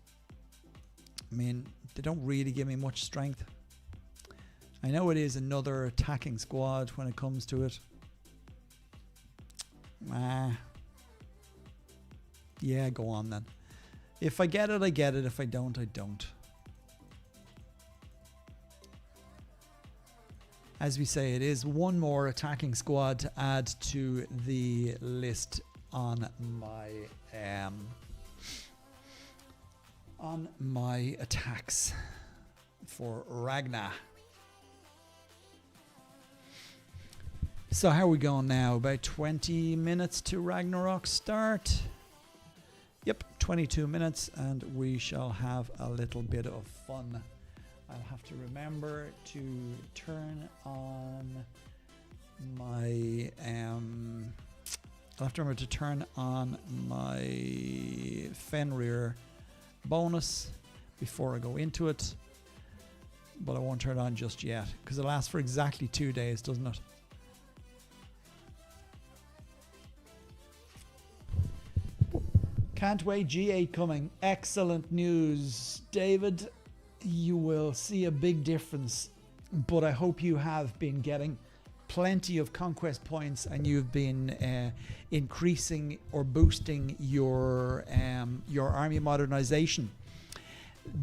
I mean, they don't really give me much strength. I know it is another attacking squad when it comes to it. Yeah, go on then. If I get it, I get it. If I don't, I don't. As we say, it is one more attacking squad to add to the list on my attacks for Ragnar. So how are we going now? About 20 minutes to Ragnarok start. Yep, 22 minutes, and we shall have a little bit of fun. I'll have to remember to turn on my Fenrir bonus before I go into it, but I won't turn it on just yet because it lasts for exactly 2 days, doesn't it? Can't wait, G8 coming. Excellent news, David. You will see a big difference, but I hope you have been getting plenty of conquest points and you've been increasing or boosting your army modernization.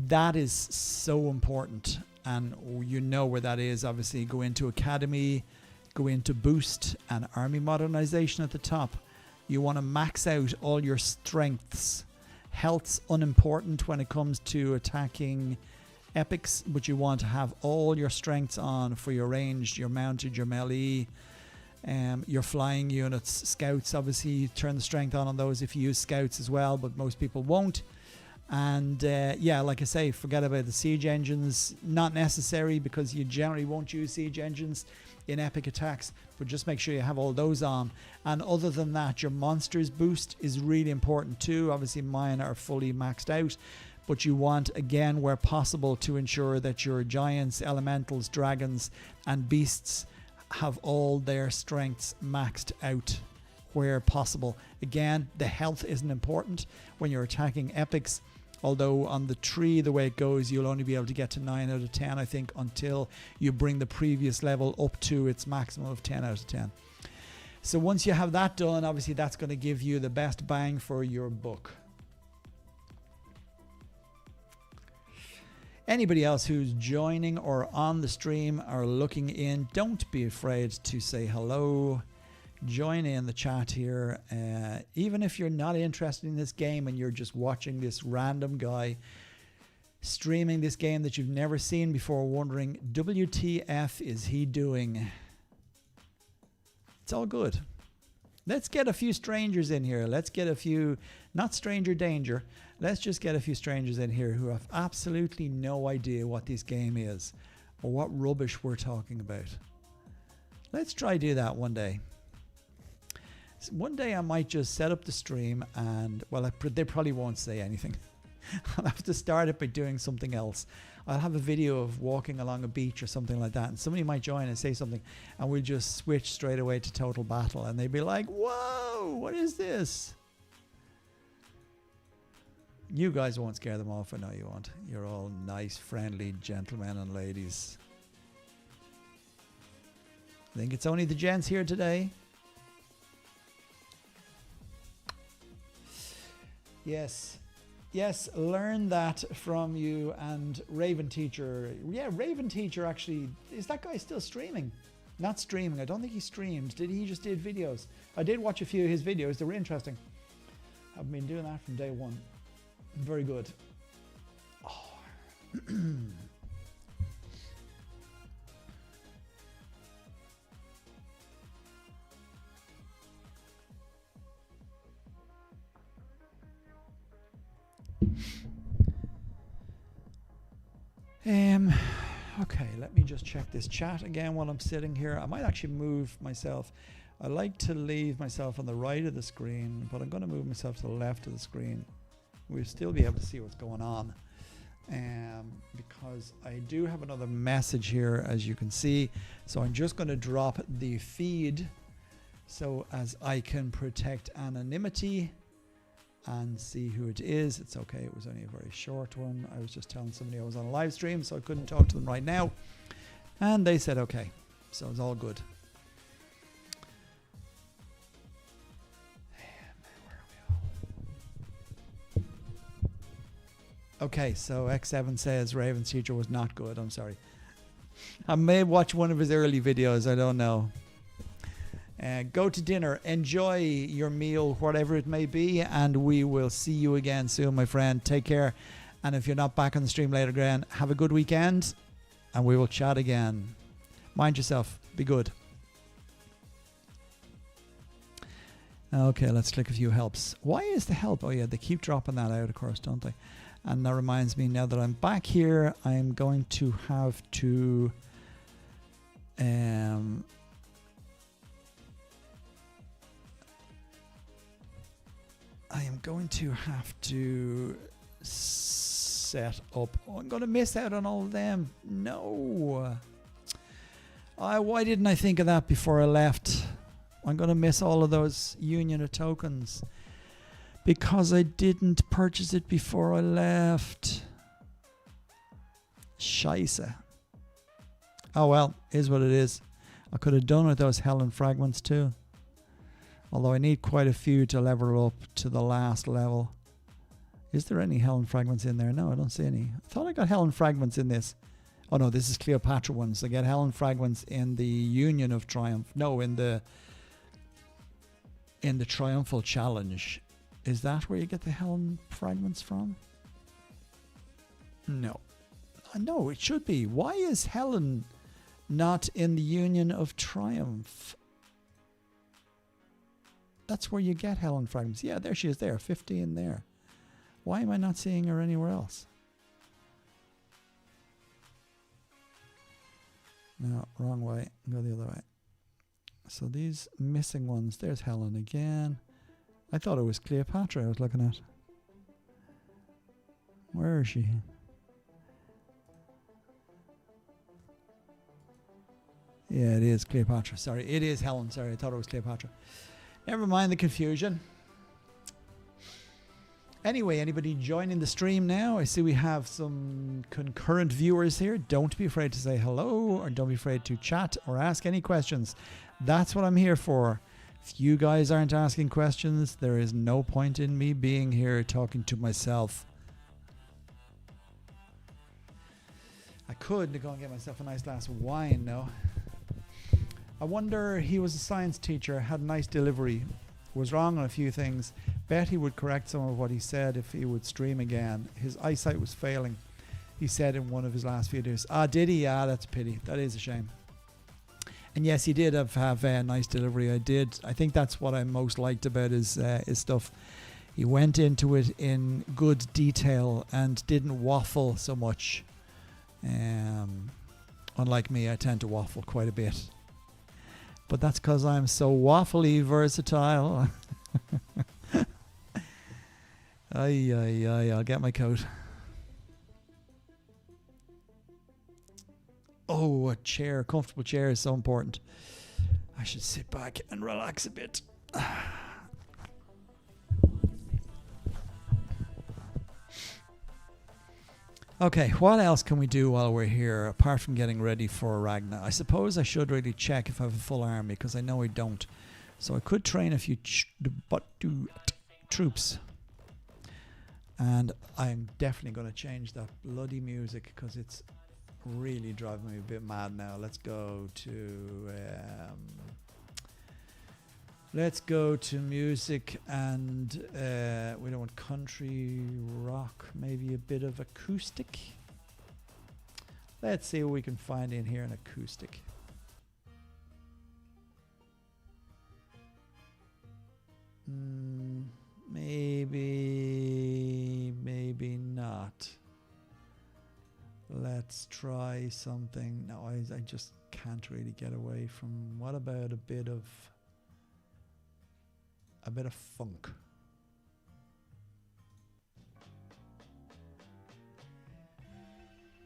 That is so important, and you know where that is. Obviously, go into Academy, go into Boost and Army Modernization at the top. You want to max out all your strengths. Health's unimportant when it comes to attacking epics, but you want to have all your strengths on for your ranged, your mounted, your melee, your flying units. Scouts, obviously, you turn the strength on those if you use scouts as well, but most people won't. And yeah, like I say, forget about the siege engines. Not necessary because you generally won't use siege engines in epic attacks, but just make sure you have all those on. And other than that, your monsters boost is really important too. Obviously mine are fully maxed out, but you want, again, where possible, to ensure that your giants, elementals, dragons, and beasts have all their strengths maxed out where possible. Again, the health isn't important when you're attacking epics, although on the tree, the way it goes, you'll only be able to get to 9 out of 10, I think, until you bring the previous level up to its maximum of 10 out of 10. So once you have that done, obviously that's going to give you the best bang for your buck. Anybody else who's joining or on the stream or looking in, don't be afraid to say hello. Join in the chat here. Even if you're not interested in this game and you're just watching this random guy streaming this game that you've never seen before, wondering, WTF is he doing? It's all good. Let's get a few strangers in here. Let's get a few, not stranger danger. Let's just get a few strangers in here who have absolutely no idea what this game is or what rubbish we're talking about. Let's try do that one day. One day I might just set up the stream and, well, they probably won't say anything. I'll have to start it by doing something else. I'll have a video of walking along a beach or something like that, and somebody might join and say something, and we'll just switch straight away to total battle, and they'd be like, whoa, what is this? You guys won't scare them off. I know you won't. You're all nice, friendly gentlemen and ladies. I think it's only the gents here today. Yes. Yes, learn that from you and Raven Teacher. Yeah, Raven Teacher actually, is that guy still streaming? Not streaming, I don't think he streamed. He just did videos? I did watch a few of his videos, they were interesting. I've been doing that from day one. Very good. Oh. Okay, let me just check this chat again while I'm sitting here. I might actually move myself. I like to leave myself on the right of the screen, but I'm going to move myself to the left of the screen. We'll still be able to see what's going on, because I do have another message here, as you can see. So I'm just going to drop the feed so as I can protect anonymity and see who it is. It's okay, it was only a very short one. I was just telling somebody I was on a live stream, so I couldn't talk to them right now, and they said okay, so it's all good. Okay, so X7 says Raven's Teacher was not good. I'm sorry. I may watch one of his early videos, I don't know. Go to dinner, enjoy your meal, whatever it may be, and we will see you again soon, my friend. Take care, and if you're not back on the stream later again, have a good weekend, and we will chat again. Mind yourself. Be good. Okay, let's click a few helps. Why is the help? Oh yeah, they keep dropping that out, of course, don't they? And that reminds me, now that I'm back here, I'm going to have to set up. Oh, I'm going to miss out on all of them. No. Why didn't I think of that before I left? I'm going to miss all of those Union of Tokens because I didn't purchase it before I left. Scheisse. Oh well, is what it is. I could have done with those Helen fragments too. Although I need quite a few to level up to the last level. Is there any Helen fragments in there? No, I don't see any. I thought I got Helen fragments in this. Oh no, this is Cleopatra ones. I get Helen fragments in the Union of Triumph. No, in the Triumphal Challenge. Is that where you get the Helen fragments from? No. No, it should be. Why is Helen not in the Union of Triumph? That's where you get Helen fragments. Yeah, there she is there. 15 there. Why am I not seeing her anywhere else? No, wrong way. Go the other way. So these missing ones. There's Helen again. I thought it was Cleopatra I was looking at. Where is she? Yeah, it is Cleopatra. Sorry, it is Helen. Sorry, I thought it was Cleopatra. Never mind the confusion. Anyway, anybody joining the stream now? I see we have some concurrent viewers here. Don't be afraid to say hello, or don't be afraid to chat or ask any questions. That's what I'm here for. If you guys aren't asking questions, there is no point in me being here talking to myself. I could go and get myself a nice glass of wine now. I wonder, he was a science teacher, had a nice delivery, was wrong on a few things. Bet he would correct some of what he said if he would stream again. His eyesight was failing, he said in one of his last videos. Ah, did he? Ah, that's a pity. That is a shame. And yes, he did have a nice delivery. I think that's what I most liked about his stuff. He went into it in good detail and didn't waffle so much. Unlike me, I tend to waffle quite a bit. But that's because I'm so waffly versatile. I'll get my coat. Oh, a chair. A comfortable chair is so important. I should sit back and relax a bit. Okay, what else can we do while we're here, apart from getting ready for Ragna? I suppose I should really check if I have a full army, because I know I don't. So I could train a few troops. And I'm definitely going to change that bloody music, because it's really driving me a bit mad now. Let's go to music, and we don't want country, rock, maybe a bit of acoustic. Let's see what we can find in here in acoustic. Maybe not. Let's try something. No, I just can't really get away from. What about a bit of funk?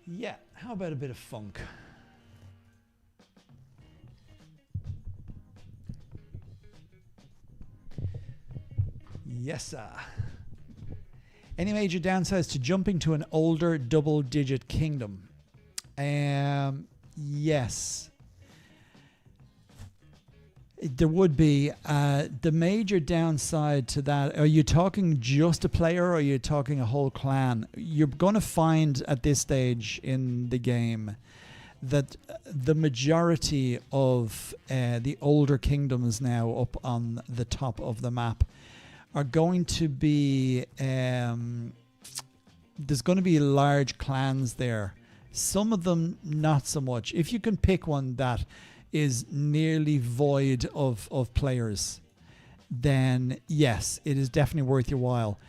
Yeah, how about a bit of funk? Yes, sir. Any major downsides to jumping to an older double-digit kingdom? Yes. There would be. The major downside to that, are you talking just a player, or are you talking a whole clan? You're going to find at this stage in the game that the majority of the older kingdoms now up on the top of the map are going to be, there's going to be large clans there. Some of them not so much. If you can pick one that is nearly void of players, then yes, it is definitely worth your while.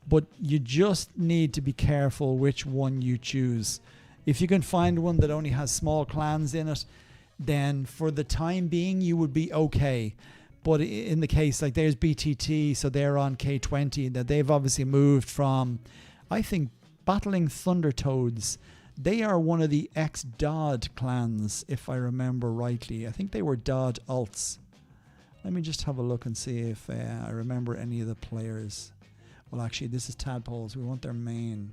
But you just need to be careful which one you choose. If you can find one that only has small clans in it, then for the time being you would be okay. But in the case, like there's BTT, so they're on K20, that they've obviously moved from, I think, battling Thundertoads. They are one of the ex-Dodd clans, if I remember rightly. I think they were Dodd alts. Let me just have a look and see if I remember any of the players. Well, actually, this is Tadpoles. We want their main.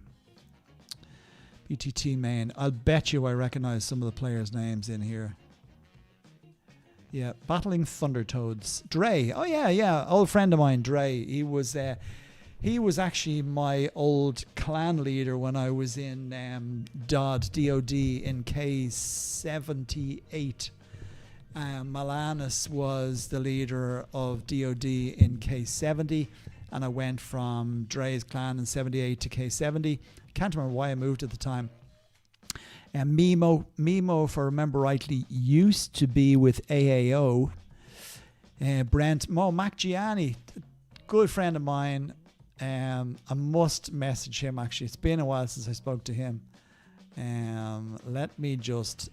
BTT main. I'll bet you I recognize some of the players' names in here. Yeah, battling Thundertoads. Dre. Oh yeah, old friend of mine, Dre. He was actually my old clan leader when I was in DOD in K78. Malanus was the leader of DOD in K70, and I went from Dre's clan in 78 to K70. Can't remember why I moved at the time. And Mimo, if I remember rightly, used to be with AAO. Brent, Mac Gianni, good friend of mine. I must message him, actually. It's been a while since I spoke to him. Let me just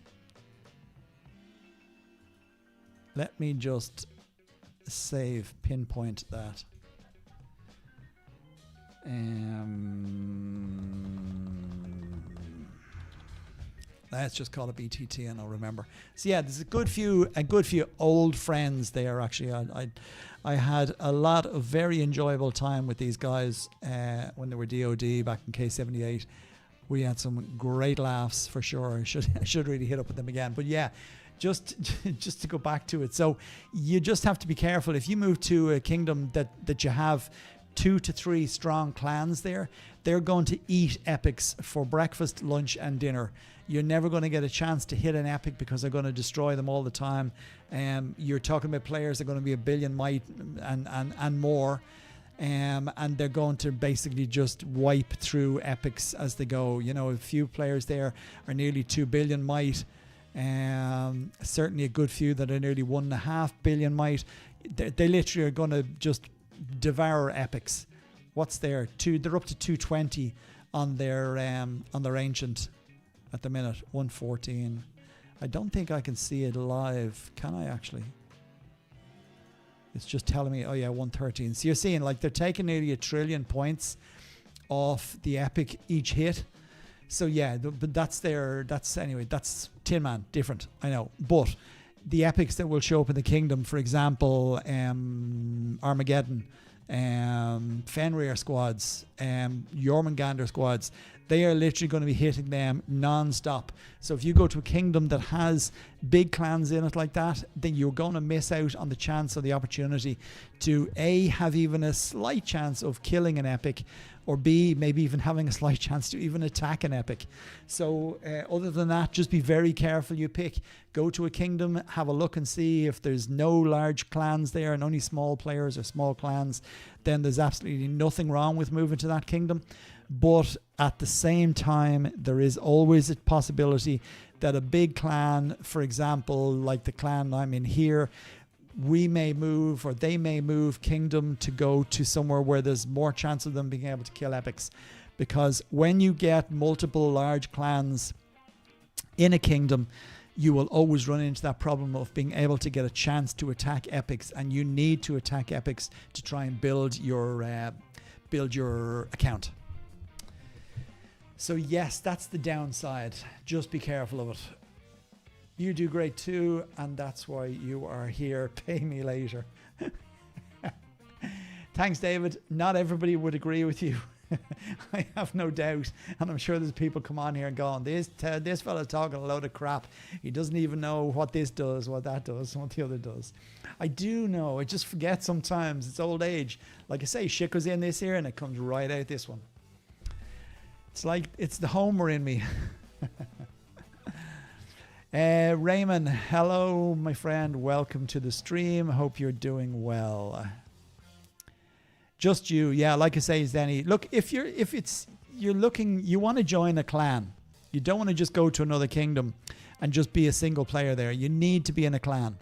pinpoint that. Let's just call it BTT, and I'll remember. So yeah, there's a good few old friends there. Actually, I had a lot of very enjoyable time with these guys when they were DOD back in K78. We had some great laughs for sure. I should really hit up with them again. But yeah, just to go back to it. So you just have to be careful if you move to a kingdom that you have 2 to 3 strong clans there. They're going to eat epics for breakfast, lunch, and dinner. You're never going to get a chance to hit an epic because they're going to destroy them all the time. You're talking about players that are going to be 1 billion might and more. And they're going to basically just wipe through epics as they go. You know, a few players there are nearly 2 billion might. Certainly a good few that are nearly 1.5 billion might. They literally are going to just devour epics. What's there? They're up to 220 on their ancient at the minute. 114. I don't think I can see it live. Can I actually? It's just telling me, oh yeah, 113. So you're seeing like they're taking nearly 1 trillion points off the epic each hit. So yeah, but that's Tin Man, different, I know. But the epics that will show up in the kingdom, for example, Armageddon, Fenrir squads, Jormungandr squads, they are literally going to be hitting them non-stop. So if you go to a kingdom that has big clans in it like that, then you're going to miss out on the chance or the opportunity to A, have even a slight chance of killing an epic, or B, maybe even having a slight chance to even attack an epic. So other than that, just be very careful you pick. Go to a kingdom, have a look and see if there's no large clans there and only small players or small clans, then there's absolutely nothing wrong with moving to that kingdom. But at the same time, there is always a possibility that a big clan, for example, like the clan I'm in here, we may move, or they may move kingdom to go to somewhere where there's more chance of them being able to kill epics. Because when you get multiple large clans in a kingdom, you will always run into that problem of being able to get a chance to attack epics, and you need to attack epics to try and build your account. So yes, that's the downside. Just be careful of it. You do great too, and that's why you are here. Pay me later. Thanks, David. Not everybody would agree with you. I have no doubt, and I'm sure there's people come on here and going, this fella's talking a load of crap. He doesn't even know what this does, what that does, what the other does. I do know. I just forget sometimes. It's old age. Like I say, shit goes in this here and it comes right out this one. It's like it's the Homer in me. Raymond, hello, my friend. Welcome to the stream. Hope you're doing well. Just you, yeah. Like I say, Zenny. Look, if you're looking, you want to join a clan. You don't want to just go to another kingdom and just be a single player there. You need to be in a clan.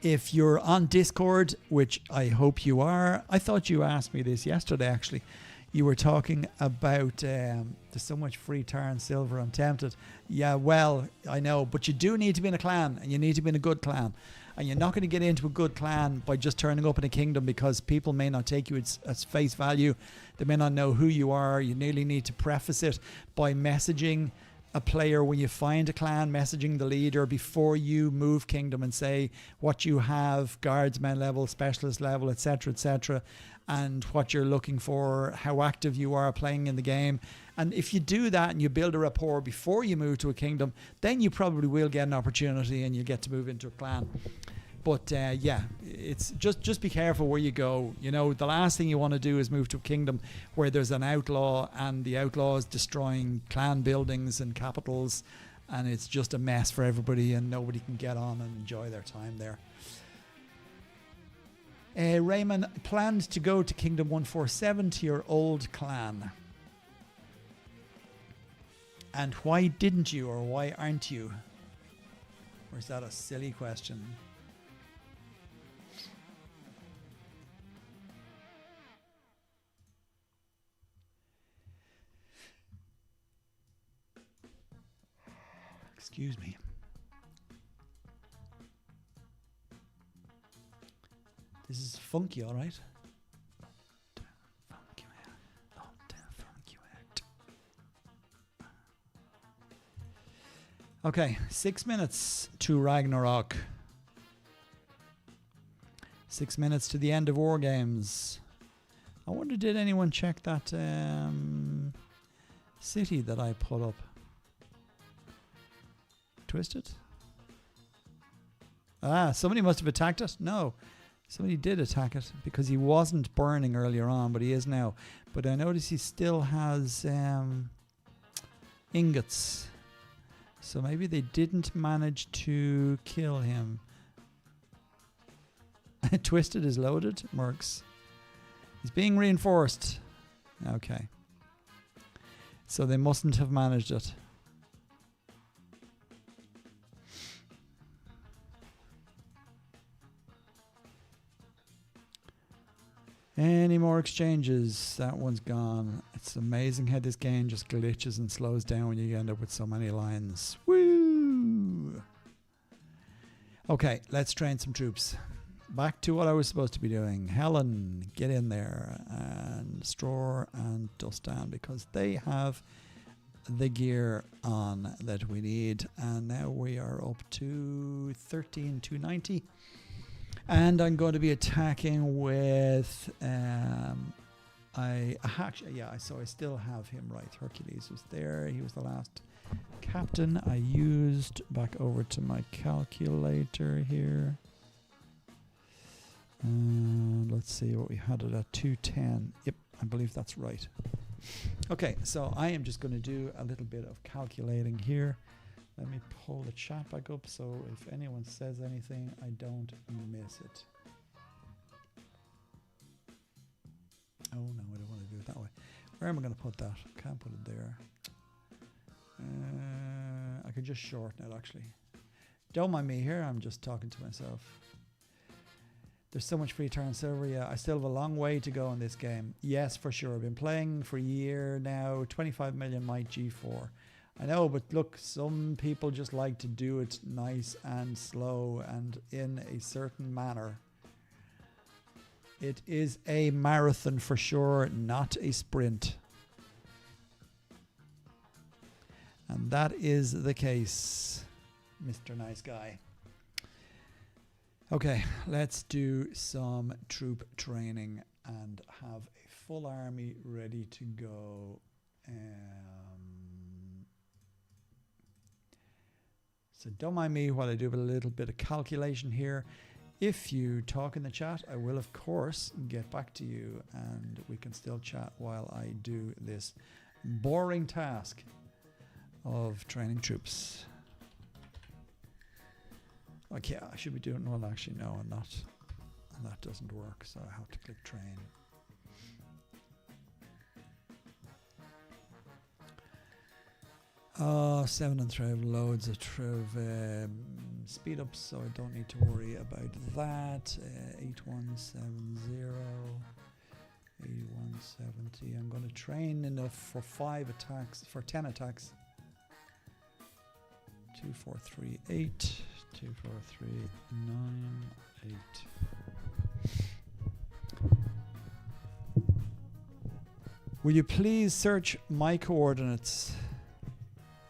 If you're on Discord, which I hope you are, I thought you asked me this yesterday. Actually, you were talking about there's so much free tar and silver. I'm tempted. Yeah, well, I know, but you do need to be in a clan, and you need to be in a good clan. And you're not going to get into a good clan by just turning up in a kingdom, because people may not take you as face value. They may not know who you are. You nearly need to preface it by messaging a player when you find a clan, messaging the leader before you move kingdom and say what you have, guardsman level, specialist level, etc., and what you're looking for, how active you are playing in the game. And if you do that and you build a rapport before you move to a kingdom, then you probably will get an opportunity and you get to move into a clan. But yeah, it's just be careful where you go. You know, the last thing you want to do is move to a kingdom where there's an outlaw and the outlaw is destroying clan buildings and capitals, and it's just a mess for everybody and nobody can get on and enjoy their time there. Raymond, planned to go to Kingdom 147 to your old clan. And why didn't you, or why aren't you? Or is that a silly question? Excuse me. This is funky, all right? Funky man. Okay, 6 minutes to Ragnarok. 6 minutes to the end of War Games. I wonder, did anyone check that city that I put up? Twisted? Ah, somebody must have attacked it. No, somebody did attack it because he wasn't burning earlier on, but he is now. But I notice he still has ingots. So maybe they didn't manage to kill him. Twisted is loaded, Mercs. He's being reinforced. Okay. So they mustn't have managed it. Any more exchanges? That one's gone. It's amazing how this game just glitches and slows down when you end up with so many lines. Woo! Okay, let's train some troops. Back to what I was supposed to be doing. Helen, get in there. And Stror and Dustan, because they have the gear on that we need. And now we are up to 13,290. And I'm going to be attacking with so I still have him right. Hercules was there. He was the last captain I used. Back over to my calculator here. Let's see what we had it at 210. Yep, I believe that's right. Okay, so I am just going to do a little bit of calculating here. Let me pull the chat back up so if anyone says anything, I don't miss it. Oh no, I don't want to do it that way. Where am I going to put that? Can't put it there. I could just shorten it actually. Don't mind me here, I'm just talking to myself. There's so much free turn server. Yeah, I still have a long way to go in this game. Yes, for sure. I've been playing for a year now. 25 million Might G4. I know, but look, some people just like to do it nice and slow and in a certain manner. It is a marathon for sure, not a sprint. And that is the case, Mr. Nice Guy. Okay, let's do some troop training and have a full army ready to go. So don't mind me while I do a little bit of calculation here. If you talk in the chat, I will of course get back to you and we can still chat while I do this boring task of training troops. Okay, I should be doing, well actually no, I'm not. And that doesn't work, so I have to click train. Oh, 7 and 3 have loads of speed ups, so I don't need to worry about that. 8170, 8170. I'm going to train enough for 5 attacks, for 10 attacks. 2438, 2439, 8. Will you please search my coordinates?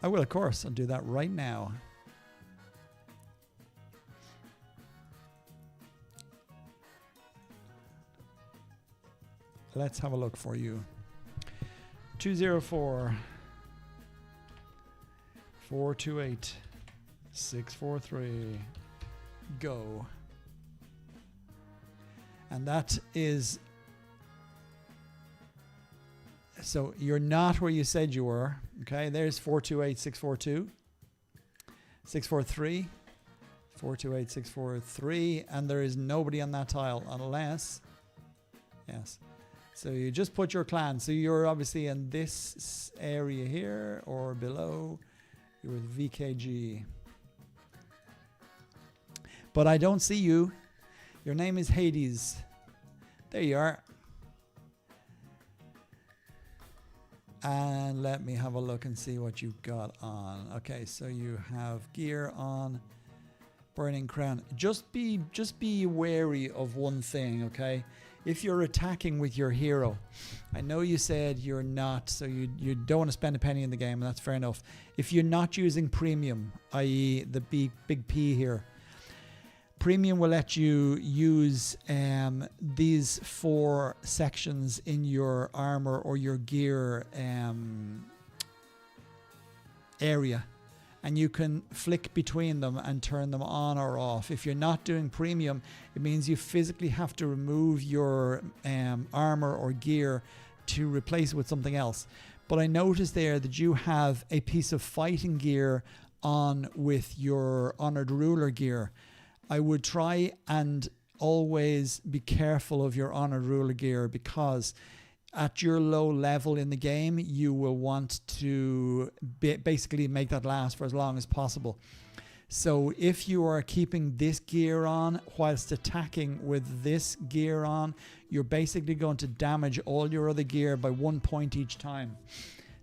I will, of course. I'll do that right now. Let's have a look for you. 204 428 643. Go. And that is... So you're not where you said you were. Okay, there's 428 642 643 428 643, and there is nobody on that tile unless, yes. So you just put your clan. So you're obviously in this area here or below. You're with VKG. But I don't see you. Your name is Hades. There you are. And let me have a look and see what you've got on. Okay, so you have gear on, Burning Crown. Just be wary of one thing, okay? if you're attacking with your hero, I know you said you're not, so you don't want to spend a penny in the game, and that's fair enough. If you're not using premium, i.e. the big P here, premium will let you use these 4 sections in your armor or your gear area, and you can flick between them and turn them on or off. If you're not doing premium, it means you physically have to remove your armor or gear to replace it with something else. But I noticed there that you have a piece of fighting gear on with your Honored Ruler gear. I would try and always be careful of your Honored Ruler gear, because at your low level in the game, you will want to basically make that last for as long as possible. So if you are keeping this gear on whilst attacking with this gear on, you're basically going to damage all your other gear by 1 point each time.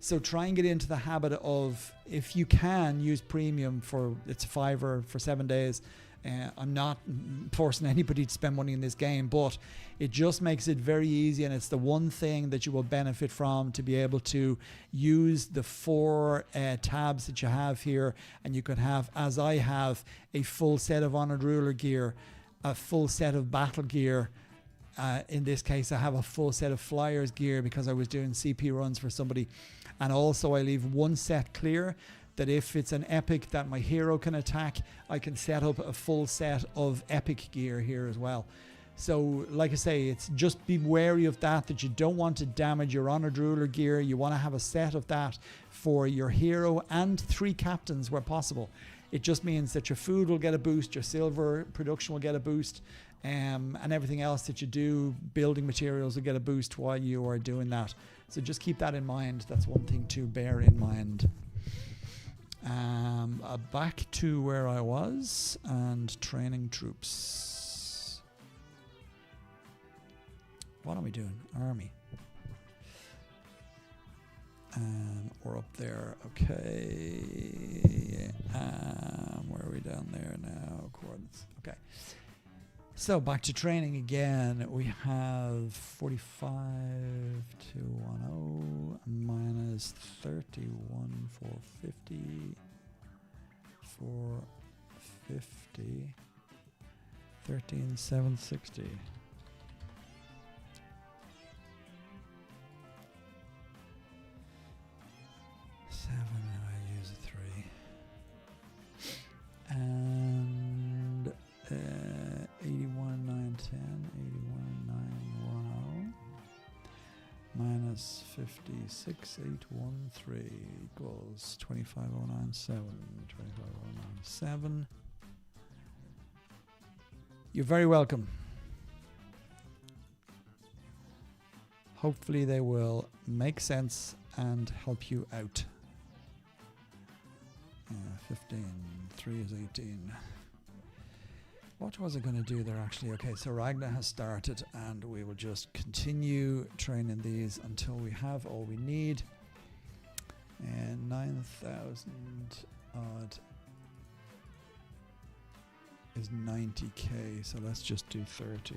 So try and get into the habit of, if you can, use premium for it's $5 for 7 days. I'm not forcing anybody to spend money in this game, but it just makes it very easy, and it's the one thing that you will benefit from, to be able to use the 4 tabs that you have here, and you can have, as I have, a full set of Honored Ruler gear, a full set of battle gear. In this case, I have a full set of Flyers gear because I was doing CP runs for somebody, and also I leave 1 set clear, that if it's an epic that my hero can attack, I can set up a full set of epic gear here as well. So like I say, it's just be wary of that you don't want to damage your Honored Ruler gear. You want to have a set of that for your hero and 3 captains where possible. It just means that your food will get a boost, your silver production will get a boost, and everything else that you do, building materials, will get a boost while you are doing that. So just keep that in mind. That's one thing to bear in mind. Back to where I was, and training troops. What are we doing? Army. We're up there. Okay. Where are we down there now? Coordinates. Okay. So back to training again. We have 45 to 10 minus 31 450 450 13,760. I use a 3 and 81,910 81,910 minus 56,813 equals 25,097 25,097. You're very welcome. Hopefully they will make sense and help you out. 15, 3 is 18. What was I going to do there actually? Okay, so Ragnar has started, and we will just continue training these until we have all we need. And 9,000 odd is 90k, so let's just do 30.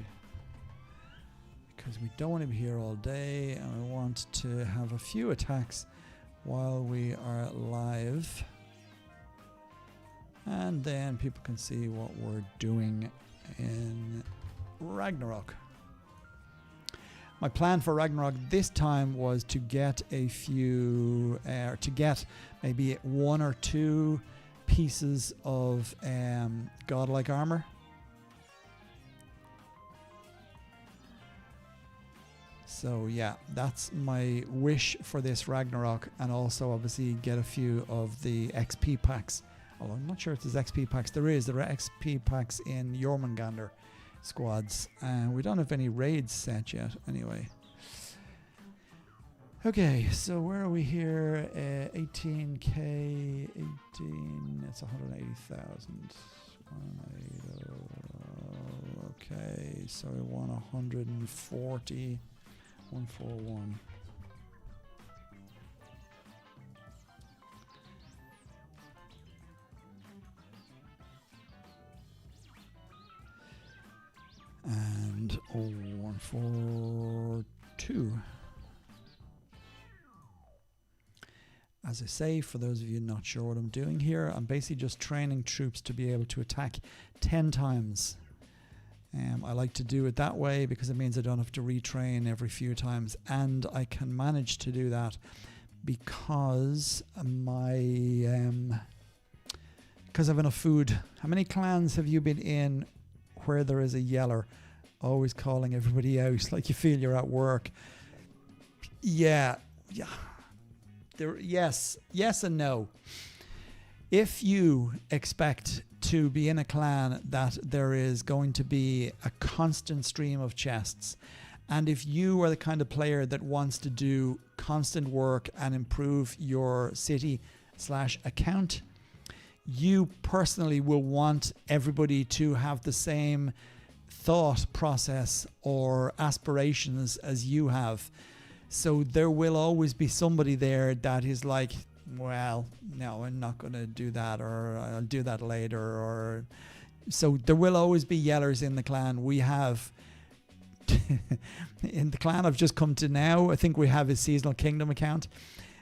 Because we don't want to be here all day, and we want to have a few attacks while we are live. And then people can see what we're doing in Ragnarok. My plan for Ragnarok this time was to get a few, to get maybe 1 or 2 pieces of godlike armor. So yeah, that's my wish for this Ragnarok, and also obviously get a few of the XP packs. Although I'm not sure if there's XP packs. There are XP packs in Jormungandr squads, and we don't have any raids set yet anyway. Okay, so where are we here? 18k, 18, it's 180,000. Okay, so we want 140, 141. And 140. going for 2. As I say, for those of you not sure what I'm doing here, I'm basically just training troops to be able to attack 10 times. I like to do it that way because it means I don't have to retrain every few times, and I can manage to do that because because I have enough food. How many clans have you been in where there is a yeller always calling everybody out like you feel you're at work? Yeah. Yes and no. If you expect to be in a clan that there is going to be a constant stream of chests, and if you are the kind of player that wants to do constant work and improve your city/account, you personally will want everybody to have the same thought process or aspirations as you have. So there will always be somebody there that is like, well, no, I'm not going to do that, or I'll do that later. Or so there will always be yellers in the clan. We have in the clan I've just come to now, I think we have his Seasonal Kingdom account.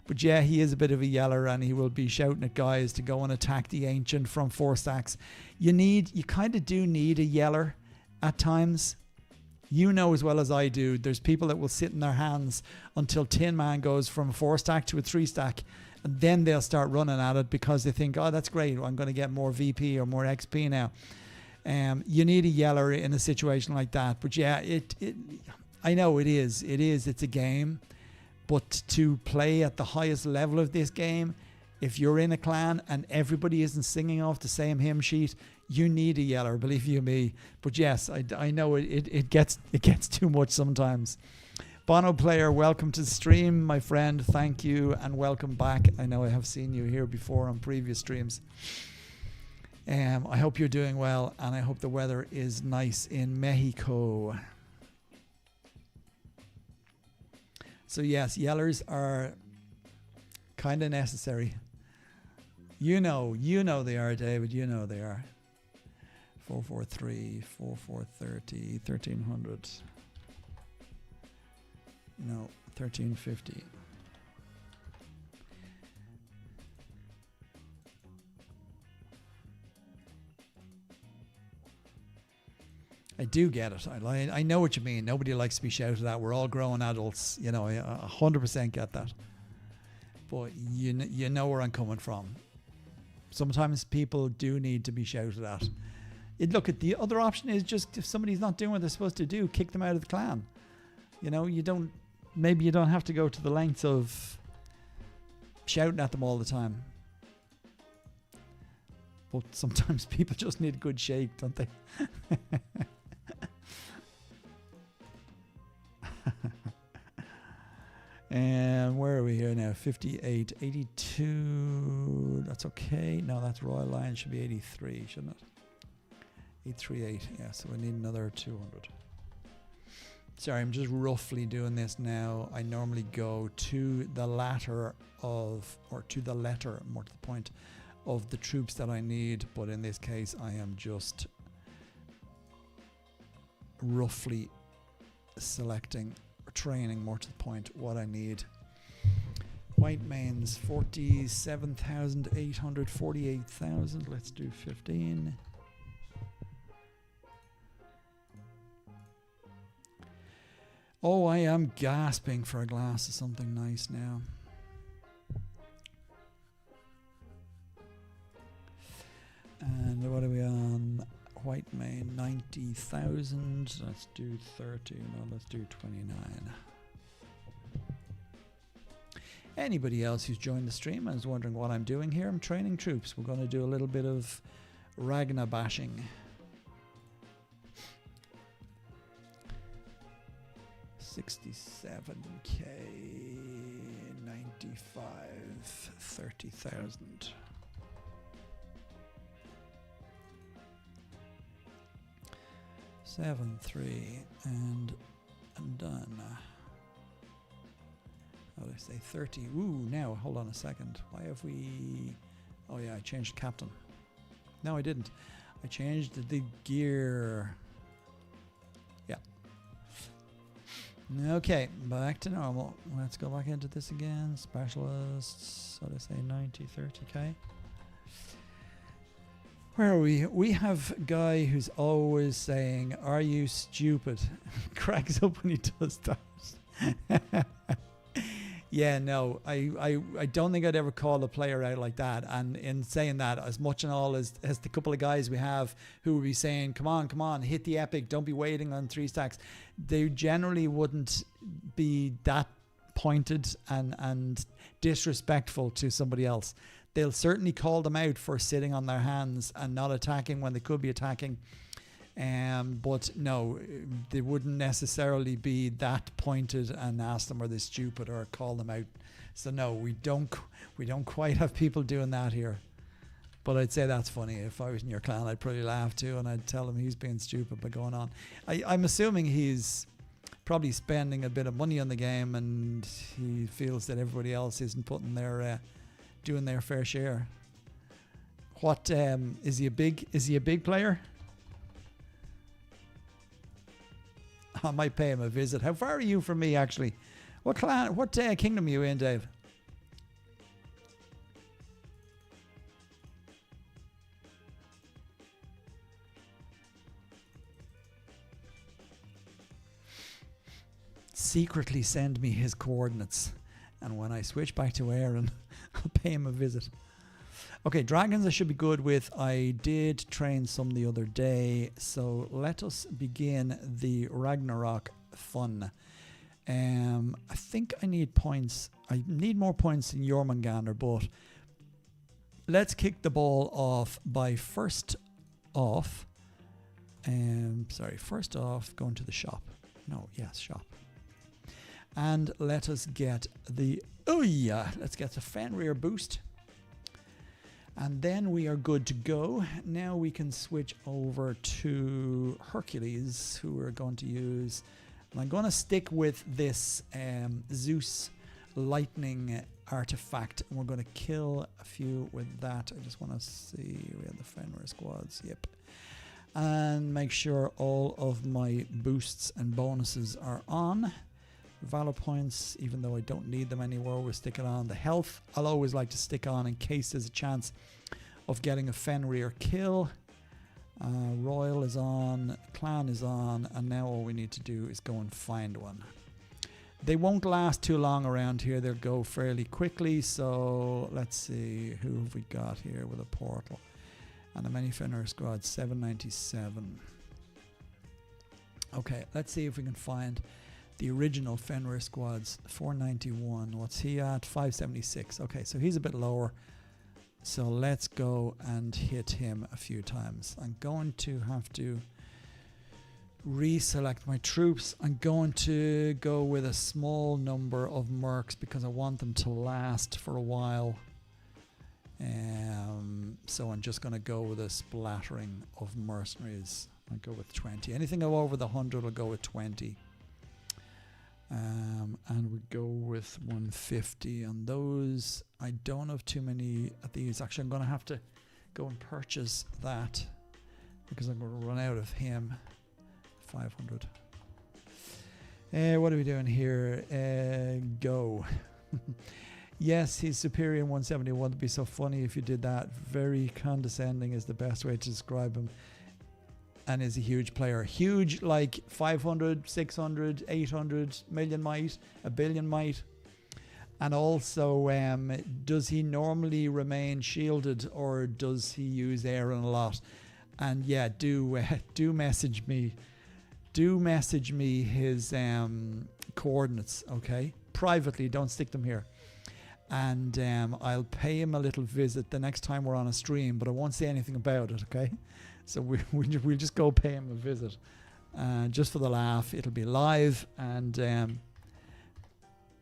But yeah, he is a bit of a yeller, and he will be shouting at guys to go and attack the Ancient from 4 stacks. You kind of do need a yeller at times. You know as well as I do, there's people that will sit in their hands until Tin Man goes from a 4 stack to a 3 stack, and then they'll start running at it because they think, oh, that's great, I'm going to get more VP or more XP now. You need a yeller in a situation like that. But yeah, I know it's a game. But to play at the highest level of this game, if you're in a clan and everybody isn't singing off the same hymn sheet, you need a yeller, believe you me. But yes, I know it gets too much sometimes. Bono Player, welcome to the stream, my friend. Thank you and welcome back. I know I have seen you here before on previous streams. I hope you're doing well, and I hope the weather is nice in Mexico. So yes, yellers are kind of necessary. You know they are, David. You know they are. 443, 4430, 1300. No, 1350. I do get it. I know what you mean. Nobody likes to be shouted at. We're all grown adults. You know, I 100% get that. But you know where I'm coming from. Sometimes people do need to be shouted at. Look, at the other option is just if somebody's not doing what they're supposed to do, kick them out of the clan. You know, maybe you don't have to go to the lengths of shouting at them all the time. But sometimes people just need a good shake, don't they? And where are we here now? 58, 82. That's okay. No, that's Royal Lion. Should be 83, shouldn't it? 838. Yeah, so we need another 200. Sorry, I'm just roughly doing this now. I normally go to the latter of, or to the letter, more to the point, of the troops that I need. But in this case, I am just roughly selecting, or training, more to the point, what I need. White mains, 47,800, 48,000. Let's do 15. Oh, I am gasping for a glass of something nice now. And what are we on? White main, 90,000. Let's do 30. No, let's do 29. Anybody else who's joined the stream and is wondering what I'm doing here? I'm training troops. We're going to do a little bit of Ragna bashing. 67k, 95, 30,000. Seven, 3, and I'm done. Oh, they say 30. Ooh, now, hold on a second. Why have we... Oh, yeah, I changed captain. No, I didn't. I changed the gear. Yeah. Okay, back to normal. Let's go back into this again. Specialists. So they say 90, 30k. Where are we? We have a guy who's always saying, "Are you stupid?" Cracks up when he does that. Yeah, no, I don't think I'd ever call a player out like that. And in saying that, as much and all as the couple of guys we have who would be saying, come on, hit the epic, don't be waiting on 3 stacks. They generally wouldn't be that pointed and disrespectful to somebody else. They'll certainly call them out for sitting on their hands and not attacking when they could be attacking. But no, they wouldn't necessarily be that pointed and ask them are they stupid or call them out. So no, we don't quite have people doing that here. But I'd say that's funny. If I was in your clan, I'd probably laugh too, and I'd tell him he's being stupid by going on. I'm assuming he's probably spending a bit of money on the game, and he feels that everybody else isn't putting their doing their fair share. What is he a big player? I might pay him a visit. How far are you from me, actually? What clan? What kingdom are you in, Dave? Secretly send me his coordinates, and when I switch back to Aaron, I'll pay him a visit. Okay, dragons I should be good with. I did train some the other day, so let us begin the Ragnarok fun. I think I need points. I need more points in Jormungandr, but let's kick the ball off by first off going to the shop. Shop. And let us get let's get the Fenrir boost. And then we are good to go. Now we can switch over to Hercules, who we're going to use. And I'm going to stick with this Zeus lightning artifact. And we're going to kill a few with that. I just want to see. We have the Fenrir squads. Yep. And make sure all of my boosts and bonuses are on. Valor points, even though I don't need them anymore, we'll stick it on. The health, I'll always like to stick on in case there's a chance of getting a Fenrir kill. Royal is on, Clan is on, and now all we need to do is go and find one. They won't last too long around here, they'll go fairly quickly, so let's see, who have we got here with a portal? And a many Fenrir squad, 797. Okay, let's see if we can find the original Fenrir squads, 491. What's he at? 576. Okay, so he's a bit lower. So let's go and hit him a few times. I'm going to have to reselect my troops. I'm going to go with a small number of mercs because I want them to last for a while. So I'm just going to go with a splattering of mercenaries. I'll go with 20. Anything over the 100 will go with 20. And we go with 150 on those. I don't have too many of these. Actually, I'm going to have to go and purchase that because I'm going to run out of him. 500. What are we doing here? Go. Yes, he's superior in 171. It'd be so funny if you did that. Very condescending is the best way to describe him. And is a huge player. Huge, like 500, 600, 800 million might, a billion might. And also, does he normally remain shielded or does he use Aaron a lot? And yeah, do message me. Do message me his coordinates, okay? Privately, don't stick them here. And I'll pay him a little visit the next time we're on a stream, but I won't say anything about it, okay? So we'll just go pay him a visit. Just for the laugh. It'll be live, and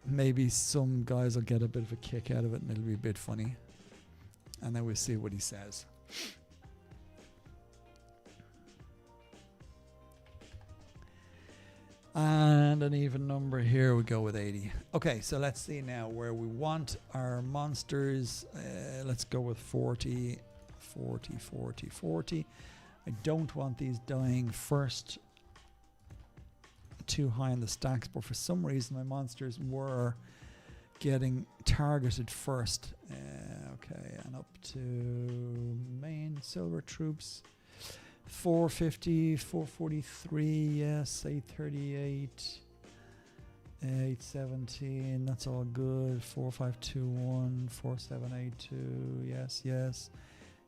maybe some guys will get a bit of a kick out of it, and it'll be a bit funny. And then we'll see what he says. And an even number here, we go with 80. Okay, so let's see now where we want our monsters. Let's go with 40, 40, 40, 40. I don't want these dying first too high in the stacks, but for some reason my monsters were getting targeted first. Okay, and up to main silver troops. 450, 443, yes, 838, 817, that's all good. 4521, 4782, yes, yes.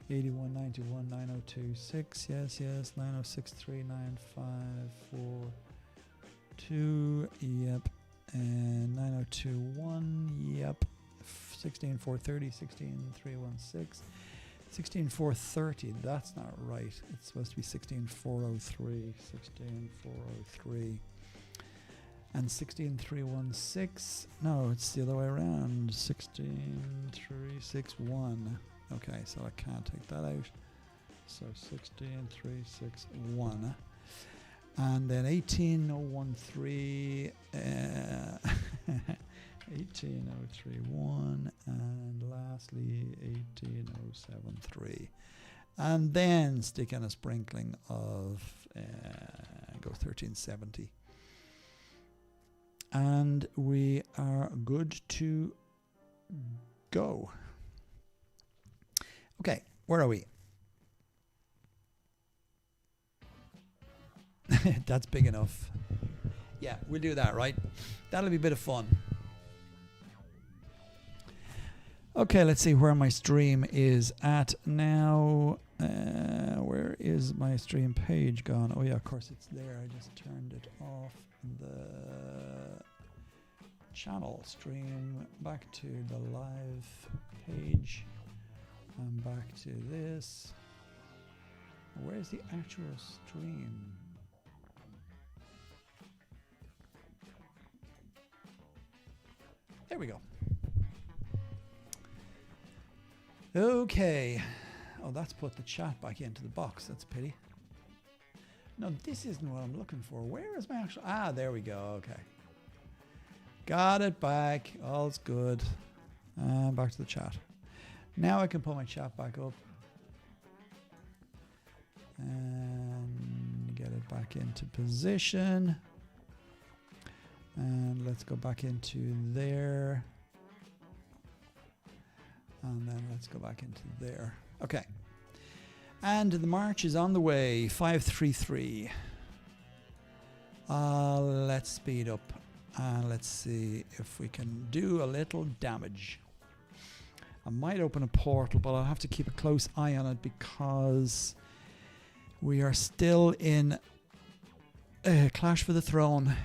8191, 9026, yes, yes. 9063, 9542, yep. And 9021, yep. 16430, 16416. 16430, that's not right. It's supposed to be 16403, 16403. And 16316, no, it's the other way around. 16361. Okay, so I can't take that out. So 16361. And then 18013, 18031, and lastly 18073. And then stick in a sprinkling of go 1370. And we are good to go. Okay, where are we? That's big enough. Yeah, we'll do that, right? That'll be a bit of fun. Okay, let's see where my stream is at now. Where is my stream page gone? Oh yeah, of course it's there. I just turned it off. The channel stream back to the live page. And back to this. Where's the actual stream? There we go. Okay. Oh, that's put the chat back into the box. That's a pity. No, this isn't what I'm looking for. Where is my actual... Ah, there we go. Okay. Got it back. All's good. Back to the chat. Now I can put my chat back up. And get it back into position. And let's go back into there. And then let's go back into there. Okay. And the march is on the way. 533. Let's speed up. Let's see if we can do a little damage. I might open a portal, but I'll have to keep a close eye on it because we are still in Clash for the Throne.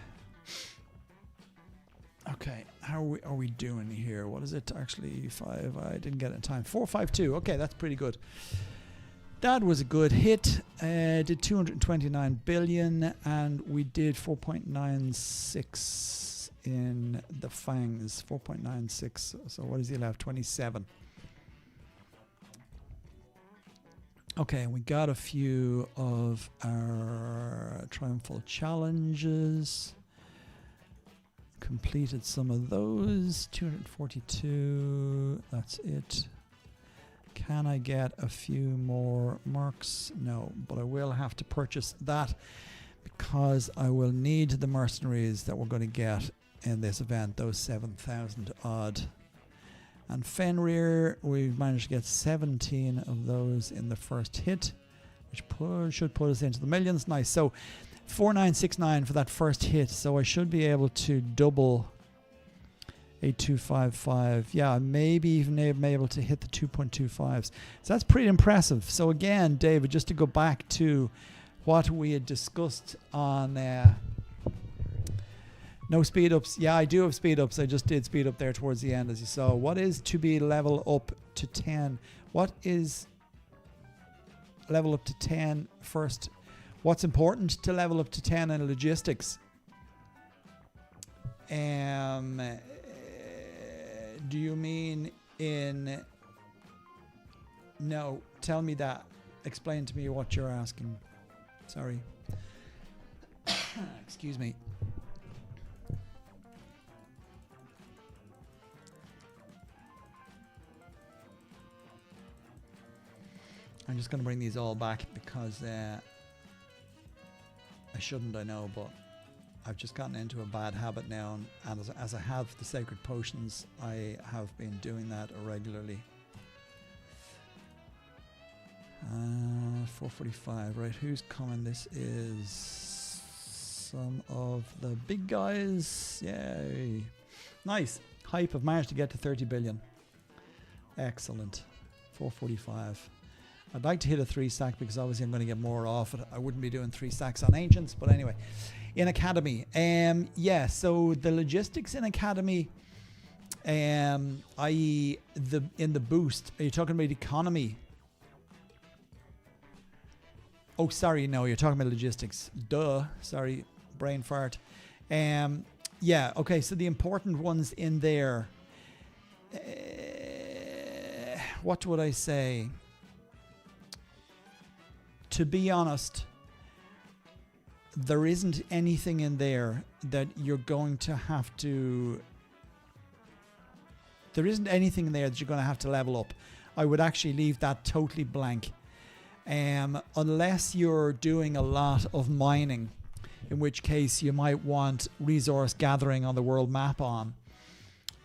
Okay, how are we doing here? What is it actually? 5, I didn't get it in time. 452, okay, that's pretty good. That was a good hit. Did 229 billion and we did 4.96 in the fangs. 4.96, so what is he left? 27. Okay, we got a few of our triumphal challenges. Completed some of those. 242, that's it. Can I get a few more marks? No, but I will have to purchase that because I will need the mercenaries that we're going to get in this event, those 7,000 odd. And Fenrir, we've managed to get 17 of those in the first hit, which should put us into the millions. Nice. So 4969 for that first hit, so I should be able to double 8255. Yeah, maybe even be able to hit the 2.25s. So that's pretty impressive. So again, David, just to go back to what we had discussed on no speed ups. Yeah, I do have speed ups. I just did speed up there towards the end, as you saw. What is to be level up to 10? What is level up to 10 first? What's important to level up to 10 in logistics? Do you mean in... No, tell me that. Explain to me what you're asking. Sorry. Excuse me. I'm just going to bring these all back because I shouldn't, I know, but I've just gotten into a bad habit now, and as I have the sacred potions, I have been doing that irregularly. 4:45, right? Who's coming? This is some of the big guys. Yay! Nice. Hype. Have managed to get to 30 billion. Excellent. 4:45. I'd like to hit a 3 stack because obviously I'm going to get more off it. I wouldn't be doing 3 stacks on Ancients, but anyway. In Academy, yeah, so the logistics in Academy, i.e. in the boost, are you talking about economy? Oh, sorry, no, you're talking about logistics. Duh, sorry, brain fart. Yeah, okay, so the important ones in there, what would I say? To be honest, there isn't anything in there that you're going to have to... There isn't anything in there that you're going to have to level up. I would actually leave that totally blank. Unless you're doing a lot of mining, in which case you might want resource gathering on the world map on.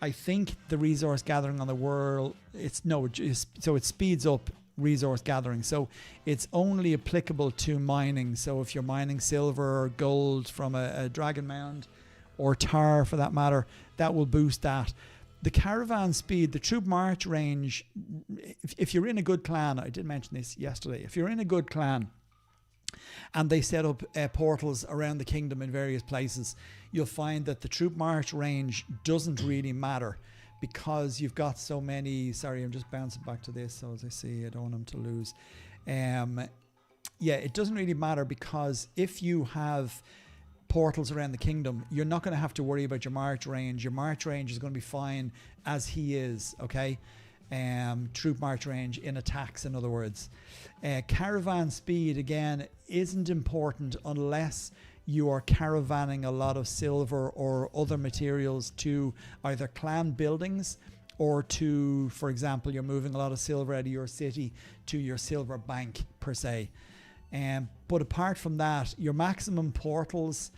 I think the resource gathering on the world, so it speeds up resource gathering, so it's only applicable to mining. So if you're mining silver or gold from a dragon mound, or tar for that matter, that will boost that. The caravan speed, the troop march range, if you're in a good clan, I did mention this yesterday, if you're in a good clan and they set up portals around the kingdom in various places, you'll find that the troop march range doesn't really matter, because you've got so many... Sorry, I'm just bouncing back to this, so as I see, I don't want them to lose. Yeah, it doesn't really matter, because if you have portals around the kingdom, you're not going to have to worry about your march range. Your march range is going to be fine as he is, okay? Troop march range in attacks, in other words. Caravan speed, again, isn't important unless you are caravanning a lot of silver or other materials to either clan buildings, or to, for example, you're moving a lot of silver out of your city to your silver bank per se. But apart from that, your maximum portals,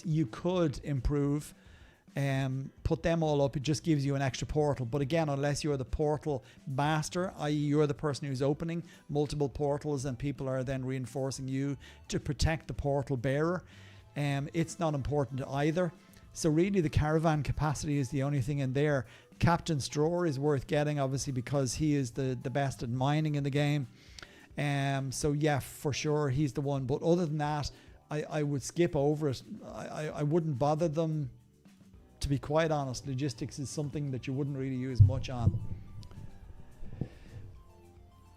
you could improve. Put them all up, it just gives you an extra portal. But again, unless you're the portal master, i.e. you're the person who's opening multiple portals and people are then reinforcing you to protect the portal bearer, it's not important either. So really the caravan capacity is the only thing in there. Captain Stror is worth getting, obviously, because he is the best at mining in the game. So yeah, for sure he's the one. But other than that, I would skip over it. I wouldn't bother them. To be quite honest, logistics is something that you wouldn't really use much on.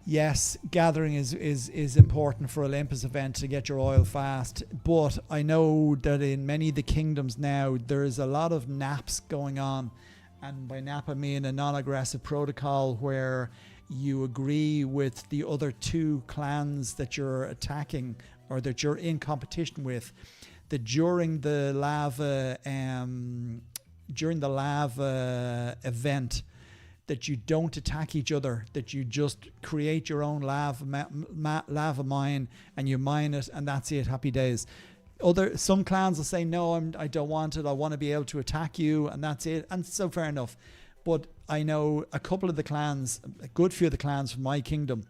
Yes, gathering is important for Olympus event to get your oil fast, but I know that in many of the kingdoms now there's a lot of naps going on, and by nap I mean a non-aggressive protocol where you agree with the other two clans that you're attacking or that you're in competition with, that during the lava event, that you don't attack each other, that you just create your own lava mine and you mine it, and that's it, happy days. Some clans will say, no, I don't want it, I want to be able to attack you, and that's it, and so fair enough. But I know a couple of the clans, a good few of the clans from my kingdom,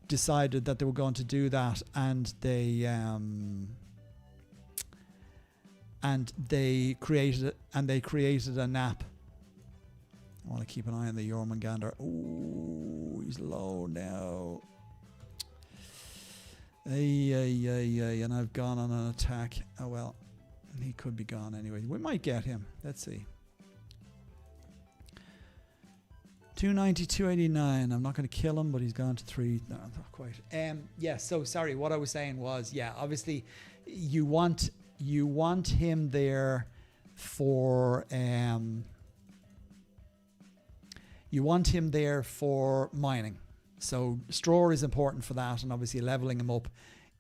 decided that they were going to do that, and they created a nap. I want to keep an eye on the Jormungandr. Ooh, he's low now. And I've gone on an attack. Oh well, he could be gone anyway. We might get him. Let's see. 290, 289. I'm not going to kill him, but he's gone to 3. No, not quite. Yeah. So sorry. What I was saying was, yeah. Obviously, you want him there for mining. So Stror is important for that, and obviously leveling him up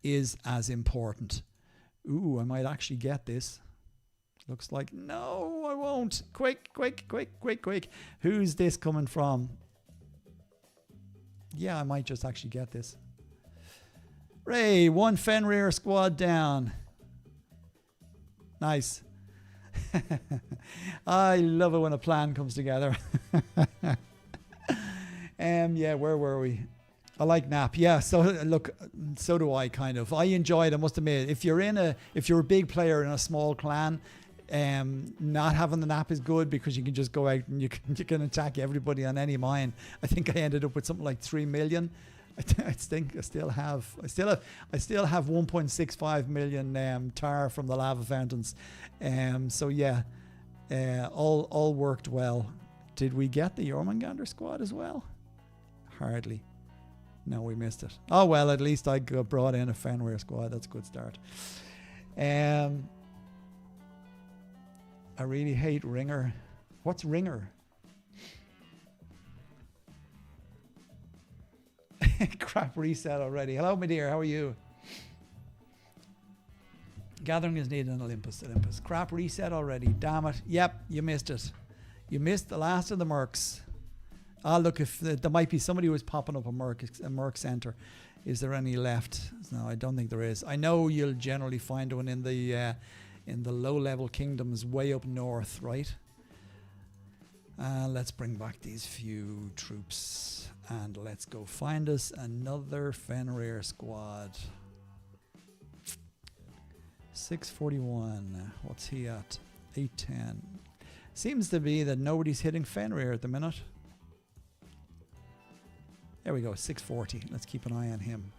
is as important. Ooh, I might actually get this. Looks like, no, I won't. Quick. Who's this coming from? Yeah, I might just actually get this. Ray, one Fenrir squad down. Nice. I love it when a plan comes together. Yeah, where were we? I like Nap. Yeah, so look, so do I kind of. I enjoy it, I must admit. If you're a big player in a small clan, not having the Nap is good because you can just go out and you can attack everybody on any mine. I think I ended up with something like 3 million. I think I still have 1.65 million tar from the lava fountains. So yeah, all worked well. Did we get the Jormungandr squad as well? Hardly. No, we missed it. Oh well, at least I brought in a Fenrir squad. That's a good start. I really hate Ringer. What's Ringer? Crap reset already. Hello, my dear. How are you? Gathering is needed in Olympus. Crap reset already. Damn it. Yep, you missed it. You missed the last of the mercs. Ah, look, if there might be somebody who is popping up a merc center. Is there any left? No, I don't think there is. I know you'll generally find one in the low-level kingdoms way up north, right? Let's bring back these few troops and let's go find us another Fenrir squad. 641. What's he at? 810. Seems to be that nobody's hitting Fenrir at the minute. There we go, 640. Let's keep an eye on him.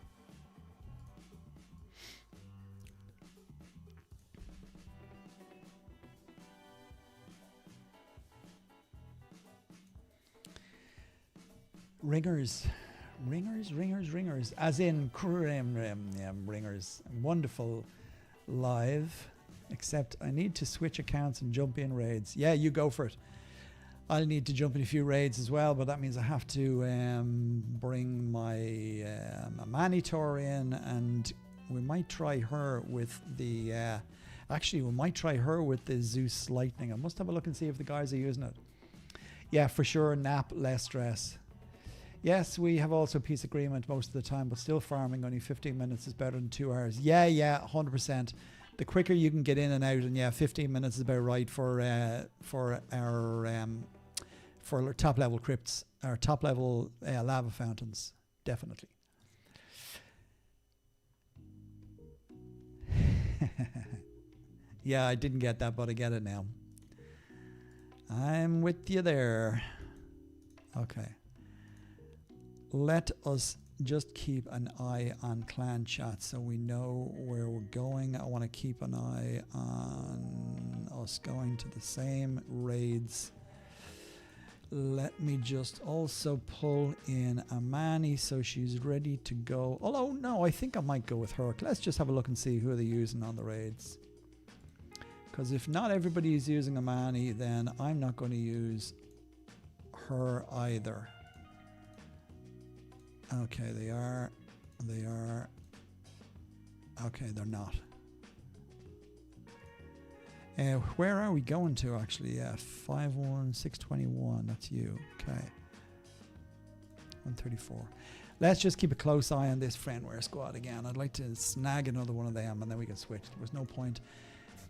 Ringers, as in ringers. Wonderful live, except I need to switch accounts and jump in raids. Yeah, you go for it. I'll need to jump in a few raids as well, but that means I have to bring my Manitor in, and we might try her with the Zeus Lightning. I must have a look and see if the guys are using it. Yeah, for sure, Nap, less stress. Yes, we have also peace agreement most of the time, but still farming only 15 minutes is better than 2 hours. Yeah, 100%. The quicker you can get in and out, and yeah, 15 minutes is about right for our top level crypts, our top level lava fountains, definitely. Yeah, I didn't get that, but I get it now. I'm with you there. Okay. Let us just keep an eye on clan chat so we know where we're going. I want to keep an eye on us going to the same raids. Let me just also pull in Amani so she's ready to go. Although, no, I think I might go with her. Let's just have a look and see who they're using on the raids. Because if not everybody is using Amani, then I'm not going to use her either. Okay, they are. Okay, they're not. Where are we going to actually? Yeah, 51621. That's you. Okay. 134. Let's just keep a close eye on this Fenrir squad again. I'd like to snag another one of them and then we can switch. There was no point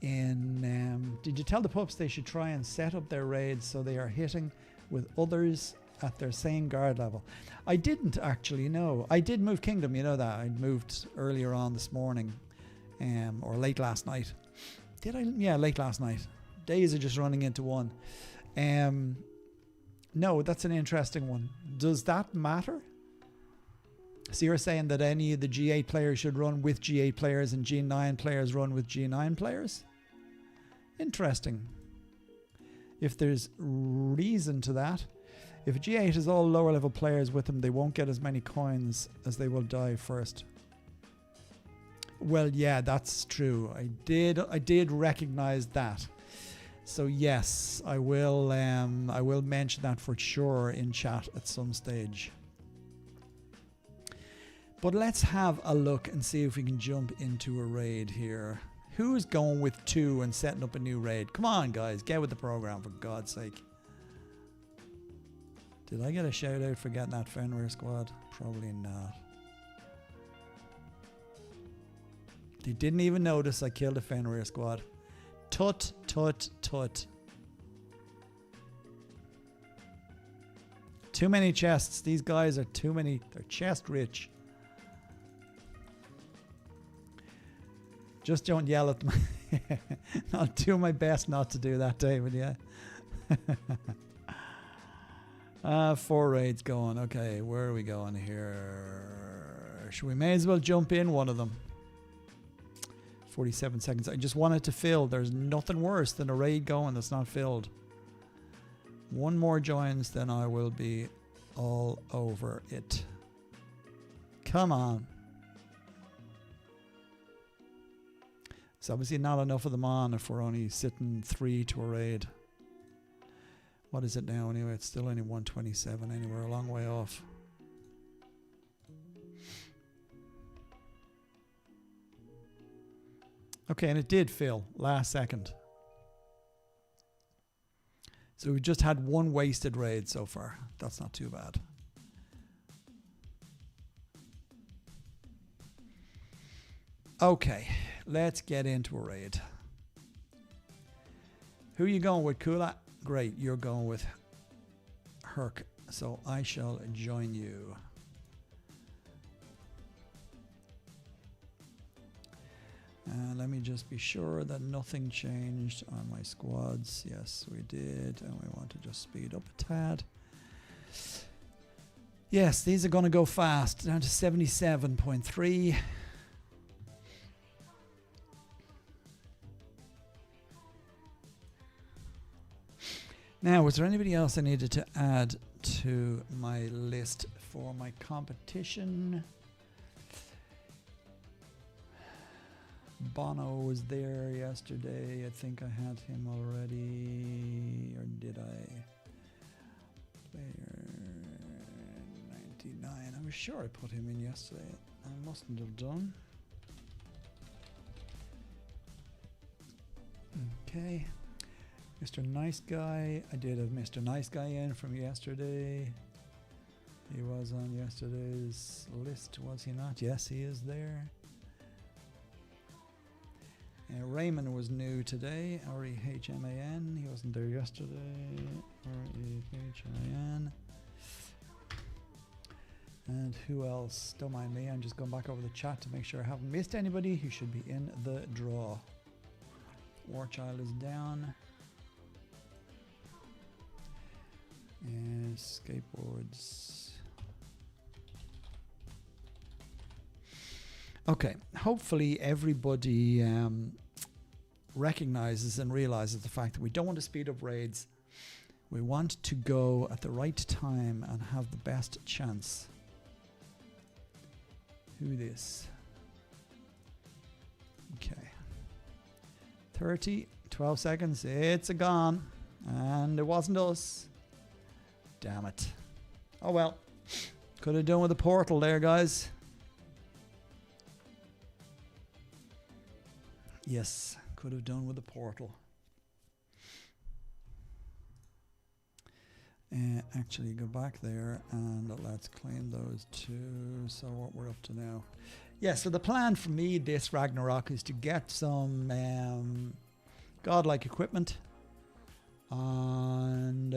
in... did you tell the pups they should try and set up their raids so they are hitting with others at their same guard level? I didn't actually, no. I did move kingdom, you know that. I moved earlier on this morning, or late last night. Did I? Yeah, late last night. Days are just running into one. No, that's an interesting one. Does that matter? So you're saying that any of the G8 players should run with G8 players and G9 players run with G9 players? Interesting. If there's reason to that. If G8 has all lower level players with them, they won't get as many coins as they will die first. Well, yeah, that's true. I did recognize that. So yes, I will mention that for sure in chat at some stage. But let's have a look and see if we can jump into a raid here. Who's going with 2 and setting up a new raid? Come on, guys, get with the program for God's sake. Did I get a shout out for getting that Fenrir squad? Probably not. They didn't even notice I killed a Fenrir squad. Tut, tut, tut. Too many chests. These guys are too many. They're chest rich. Just don't yell at them. I'll do my best not to do that, David, yeah. 4 raids going. Okay, where are we going here? Should we may as well jump in one of them? 47 seconds. I just want it to fill. There's nothing worse than a raid going that's not filled. One more joins, then I will be all over it. Come on. It's obviously not enough of them on if we're only sitting 3 to a raid. What is it now anyway? It's still only 127 anyway, a long way off. Okay, and it did fill last second. So we've just had one wasted raid so far. That's not too bad. Okay, let's get into a raid. Who are you going with, Kula? Great, you're going with Herc. So I shall join you. Let me just be sure that nothing changed on my squads. Yes, we did. And we want to just speed up a tad. Yes, these are going to go fast. Down to 77.3. Now, was there anybody else I needed to add to my list for my competition? Bono was there yesterday. I think I had him already. Or did I? Player 99. I was sure I put him in yesterday. I mustn't have done. Okay. Mr. Nice Guy. I did have Mr. Nice Guy in from yesterday. He was on yesterday's list, was he not? Yes, he is there. Raymond was new today. R-E-H-M-A-N. He wasn't there yesterday. R-E-H-M-A-N. And who else? Don't mind me. I'm just going back over the chat to make sure I haven't missed anybody who should be in the draw. Warchild is down. And skateboards. Okay, hopefully everybody recognizes and realizes the fact that we don't want to speed up raids. We want to go at the right time and have the best chance. Who this? Okay. 30, 12 seconds. It's a gone. And it wasn't us. Damn it. Oh well. Could have done with a portal there, guys. Yes, could have done with a portal. Actually, go back there and let's claim those two. So what we're up to now. Yeah, so the plan for me this Ragnarok is to get some godlike equipment. And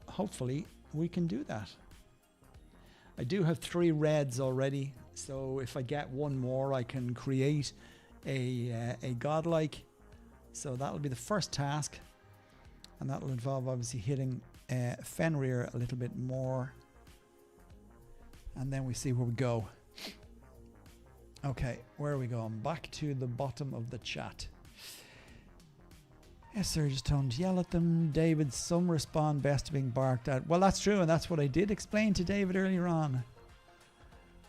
hopefully we can do that. I do have 3 reds already. So if I get one more, I can create a godlike. So that'll be the first task, and that'll involve obviously hitting Fenrir a little bit more, and then we see where we go. Okay, where are we going? Back to the bottom of the chat. Yes, sir, just don't yell at them. David, some respond best to being barked at. Well, that's true, and that's what I did explain to David earlier on.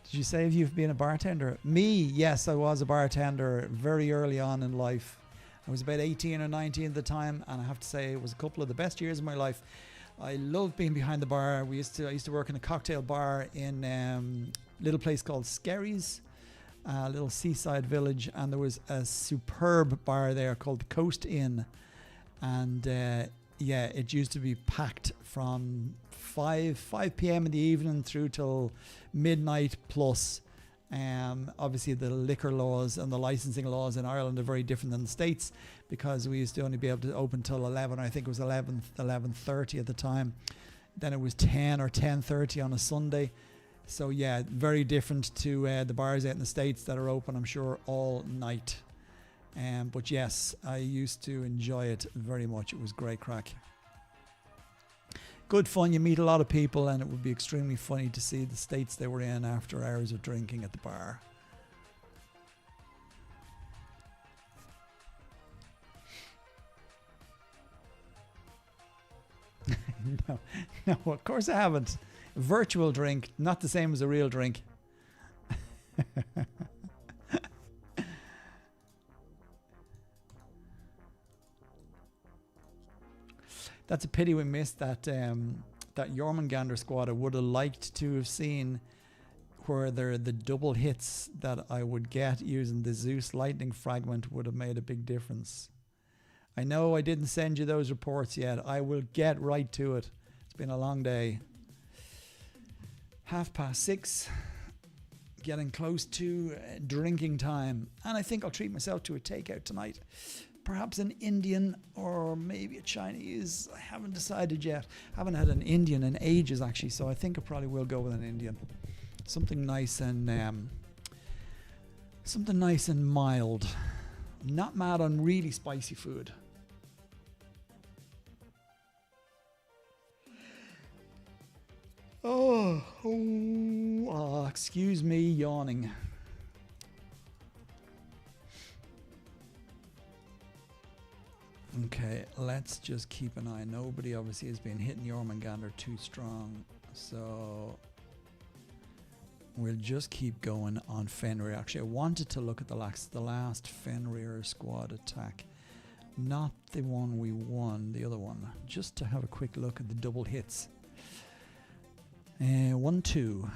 Did you say if you've been a bartender? Me, yes, I was a bartender very early on in life. I was about 18 or 19 at the time, and I have to say it was a couple of the best years of my life. I loved being behind the bar. I used to work in a cocktail bar in a little place called Skerries, a little seaside village, and there was a superb bar there called the Coast Inn. And yeah, it used to be packed from 5 p.m. in the evening through till midnight plus. Obviously, the liquor laws and the licensing laws in Ireland are very different than the States, because we used to only be able to open till 11. I think it was 11:30 at the time. Then it was 10 or 10:30 on a Sunday. So yeah, very different to the bars out in the States that are open, I'm sure, all night. But yes, I used to enjoy it very much. It was great crack. Good fun. You meet a lot of people, and it would be extremely funny to see the states they were in after hours of drinking at the bar. No, of course I haven't. Virtual drink, not the same as a real drink. That's a pity we missed that Jormungandr squad. I would have liked to have seen where the double hits that I would get using the Zeus lightning fragment would have made a big difference. I know I didn't send you those reports yet. I will get right to it. It's been a long day. 6:30. Getting close to drinking time. And I think I'll treat myself to a takeout tonight. Perhaps an Indian or maybe a Chinese. I haven't decided yet. I haven't had an Indian in ages, actually, so I think I probably will go with an Indian. Something nice and mild. I'm not mad on really spicy food. Excuse me, yawning. Okay, let's just keep an eye. Nobody obviously has been hitting Jormungandr too strong, so we'll just keep going on Fenrir. Actually, I wanted to look at the last Fenrir squad attack, not the one we won, the other one, just to have a quick look at the double hits. 1, 2,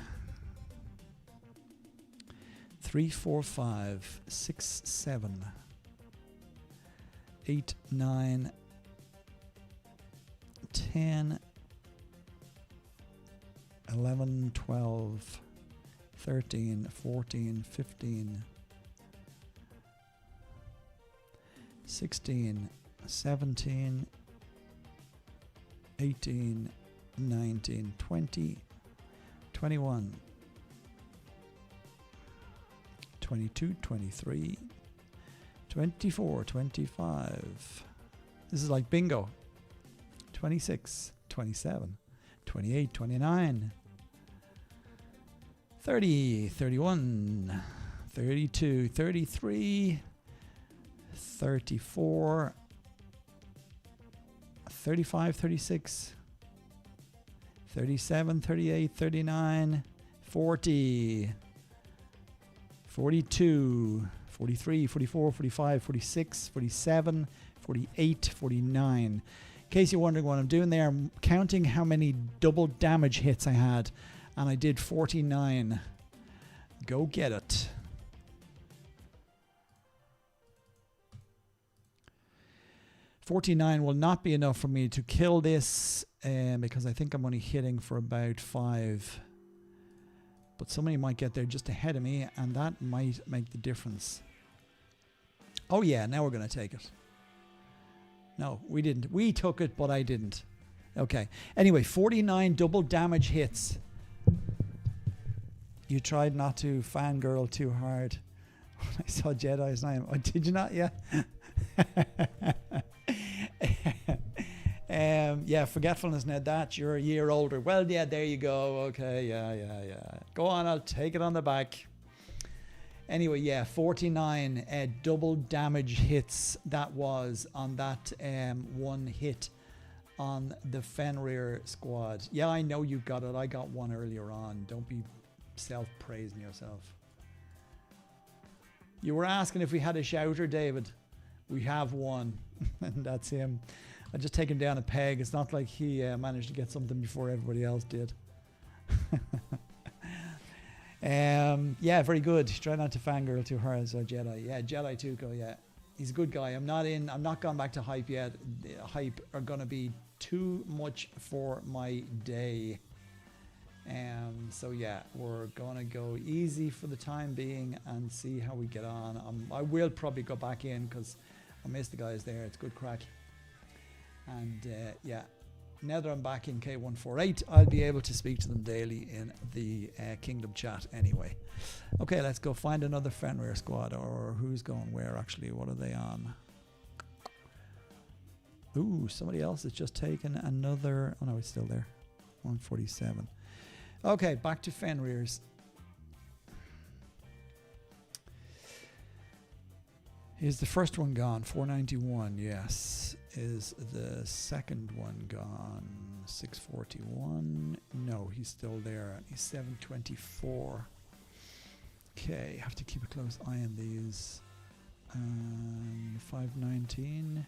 3, 4, 5, 6, 7, 8, 9, 10, 11, 12, 13, 14, 15, 16, 17, 18, 19, 20, 21, 22, 23, 24, 25. This is like bingo. 26, 27, 28, 29, 30, 31, 32, 33, 34, 35, 36, 37, 38, 39, 40, 42, 43, 44, 45, 46, 47, 48, 49. In case you're wondering what I'm doing there, I'm counting how many double damage hits I had, and I did 49. Go get it. $49 will not be enough for me to kill this, because I think I'm only hitting for about 5. But somebody might get there just ahead of me, and that might make the difference. Oh yeah, now we're going to take it. No, we didn't. We took it, but I didn't. Okay. Anyway, 49 double damage hits. You tried not to fangirl too hard when I saw Jedi's name. Oh, did you not? Yeah. Yeah, forgetfulness now that you're a year older. Well, yeah, there you go. Okay, yeah. Go on, I'll take it on the back. Anyway, yeah, 49 double damage hits that was on that one hit on the Fenrir squad. Yeah, I know you got it. I got one earlier on. Don't be self-praising yourself. You were asking if we had a shouter, David. We have one, and that's him. I just take him down a peg. It's not like he managed to get something before everybody else did. Yeah, very good. Try not to fangirl too hard as a Jedi. Yeah, Jedi Tuco, yeah. He's a good guy. I'm not gone back to hype yet. The hype are going to be too much for my day. So yeah, we're gonna go easy for the time being and see how we get on. I will probably go back in because I miss the guys there. It's good crack. And yeah, now that I'm back in K148, I'll be able to speak to them daily in the Kingdom chat anyway. Okay, let's go find another Fenrir squad, or who's going where actually. What are they on? Ooh, somebody else has just taken another. Oh no, it's still there. 147. Okay, back to Fenrir's. Is the first one gone? 491, yes. Is the second one gone? 641. No, he's still there. He's 724. Okay, have to keep a close eye on these. 519.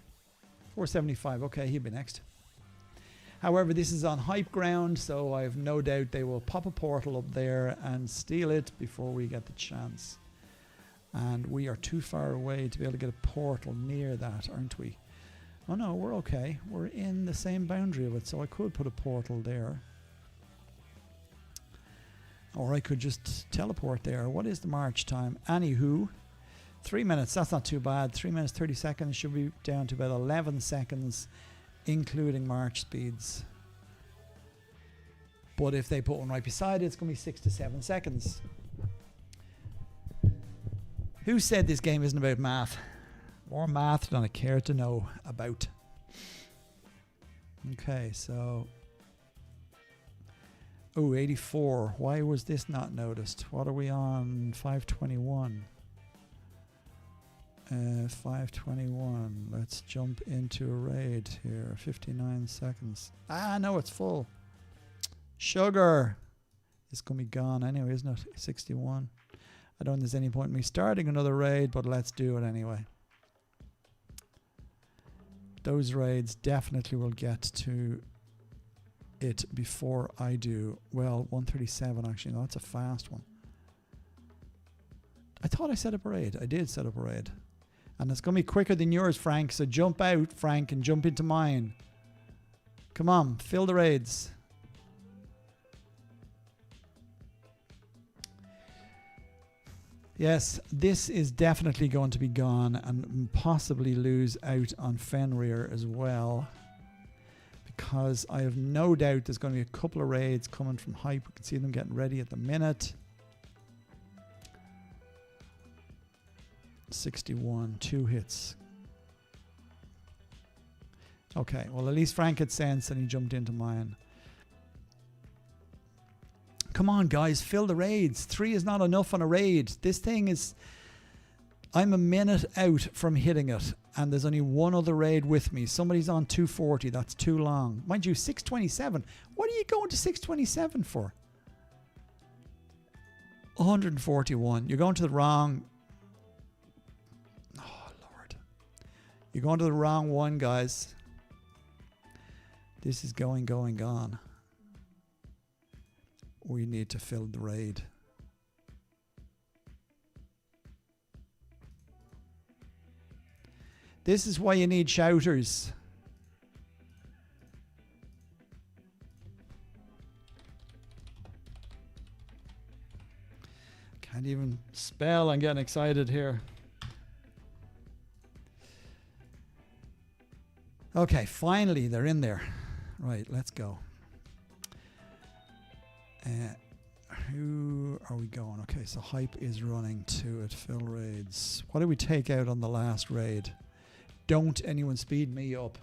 475. Okay, he'll be next. However, this is on hype ground, so I have no doubt they will pop a portal up there and steal it before we get the chance. And we are too far away to be able to get a portal near that, aren't we? Oh no, we're okay. We're in the same boundary of it, so I could put a portal there. Or I could just teleport there. What is the march time? Anywho, 3 minutes. That's not too bad. 3 minutes, 30 seconds. Should be down to about 11 seconds, including march speeds. But if they put one right beside it, it's going to be 6 to 7 seconds. Who said this game isn't about math? More math than I care to know about. Okay, so... Oh, 84. Why was this not noticed? What are we on? 521. 521. Let's jump into a raid here. 59 seconds. Ah, no, it's full. Sugar. It's going to be gone anyway, isn't it? 61. I don't think there's any point in me starting another raid, but let's do it anyway. Those raids definitely will get to it before I do. Well, 137 actually. No, that's a fast one. I thought I set up a raid. I did set up a raid. And it's going to be quicker than yours, Frank. So jump out, Frank, and jump into mine. Come on, fill the raids. Yes, this is definitely going to be gone and possibly lose out on Fenrir as well. Because I have no doubt there's going to be a couple of raids coming from hype. We can see them getting ready at the minute. 61, 2 hits. Okay, well at least Frank had sense and he jumped into mine. Come on guys, fill the raids. 3 is not enough on a raid. This thing is... I'm a minute out from hitting it and there's only one other raid with me. Somebody's on 240. That's too long. Mind you, 627. What are you going to 627 for? 141. You're going to the wrong... Oh, Lord. You're going to the wrong one, guys. This is gone. We need to fill the raid. This is why you need shouters. Can't even spell. I'm getting excited here. Okay, finally they're in there. Right, let's go. Who are we going? Okay, so hype is running to it. Fill raids. What did we take out on the last raid? Don't anyone speed me up.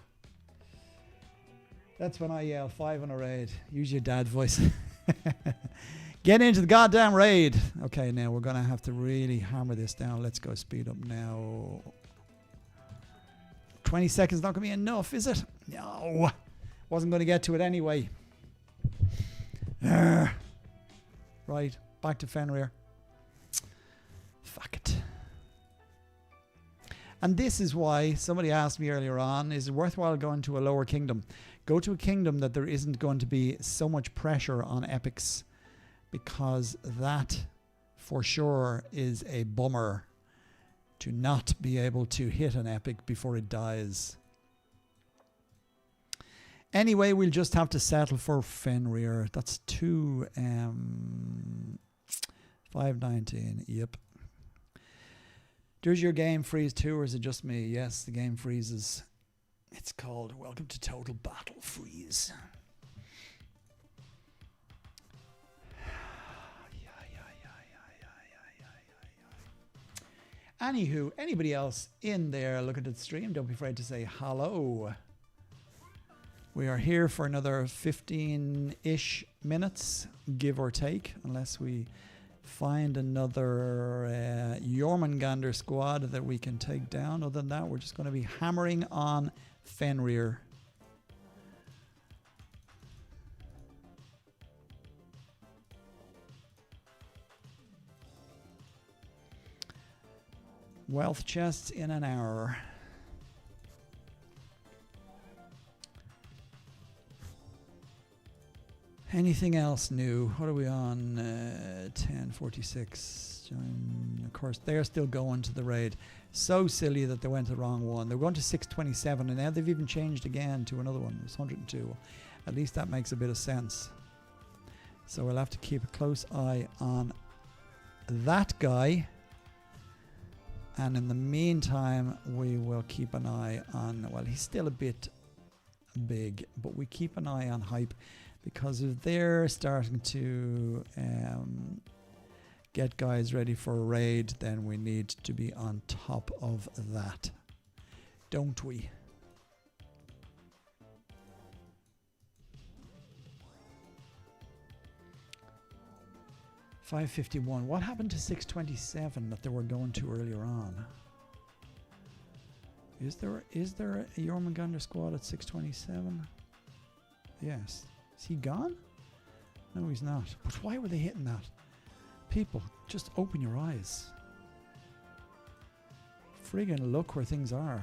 That's when I yell 5 on a raid. Use your dad voice. Get into the goddamn raid. Okay, now we're going to have to really hammer this down. Let's go speed up now. 20 seconds not going to be enough, is it? No. Wasn't going to get to it anyway. Right, back to Fenrir. Fuck it. And this is why somebody asked me earlier on, is it worthwhile going to a lower kingdom? Go to a kingdom that there isn't going to be so much pressure on epics, because that for sure is a bummer to not be able to hit an epic before it dies. Anyway, we'll just have to settle for Fenrir. That's 519. Yep. Does your game freeze too, or is it just me? Yes, the game freezes. It's called Welcome to Total Battle Freeze. Anywho, anybody else in there looking at the stream, don't be afraid to say hello. We are here for another 15-ish minutes, give or take, unless we find another Jormungandr squad that we can take down. Other than that, we're just going to be hammering on Fenrir. Wealth chests in an hour. Anything else new? What are we on? 1046. Of course, they're still going to the raid. So silly that they went to the wrong one. They were going to 627, and now they've even changed again to another one. It's 102. At least that makes a bit of sense. So we'll have to keep a close eye on that guy. And in the meantime, we will keep an eye on, well, he's still a bit big, but we keep an eye on Hype, because if they're starting to get guys ready for a raid, then we need to be on top of that, don't we? $551. What happened to 627 that they were going to earlier on? Is there a Jormungandr squad at 627? Yes. Is he gone? No, he's not. But why were they hitting that? People, just open your eyes. Friggin' look where things are.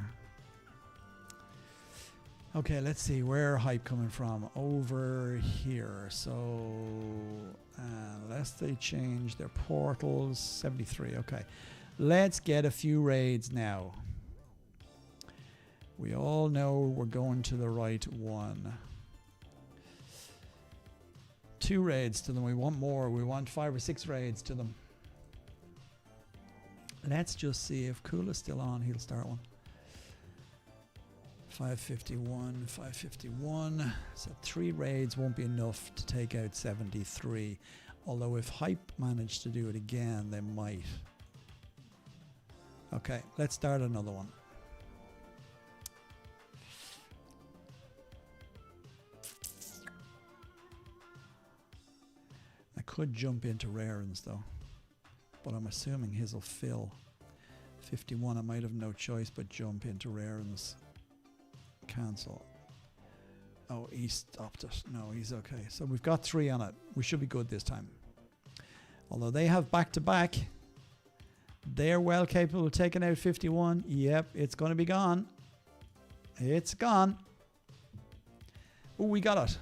Okay, let's see. Where Hype coming from? Over here. So, unless they change their portals, 73. Okay, let's get a few raids now. We all know we're going to the right one. 2 raids to them. We want more. We want 5 or 6 raids to them. Let's just see if Kula's still on. He'll start one. 551, 551. So 3 raids won't be enough to take out 73. Although if Hype managed to do it again, they might. Okay, let's start another one. I could jump into Rarens though, but I'm assuming his will fill. 51, I might have no choice but jump into Rarens. Cancel. Oh, he stopped it. No, he's okay. So we've got 3 on it. We should be good this time. Although they have back-to-back. They're well capable of taking out 51. Yep, it's going to be gone. It's gone. Oh, we got it.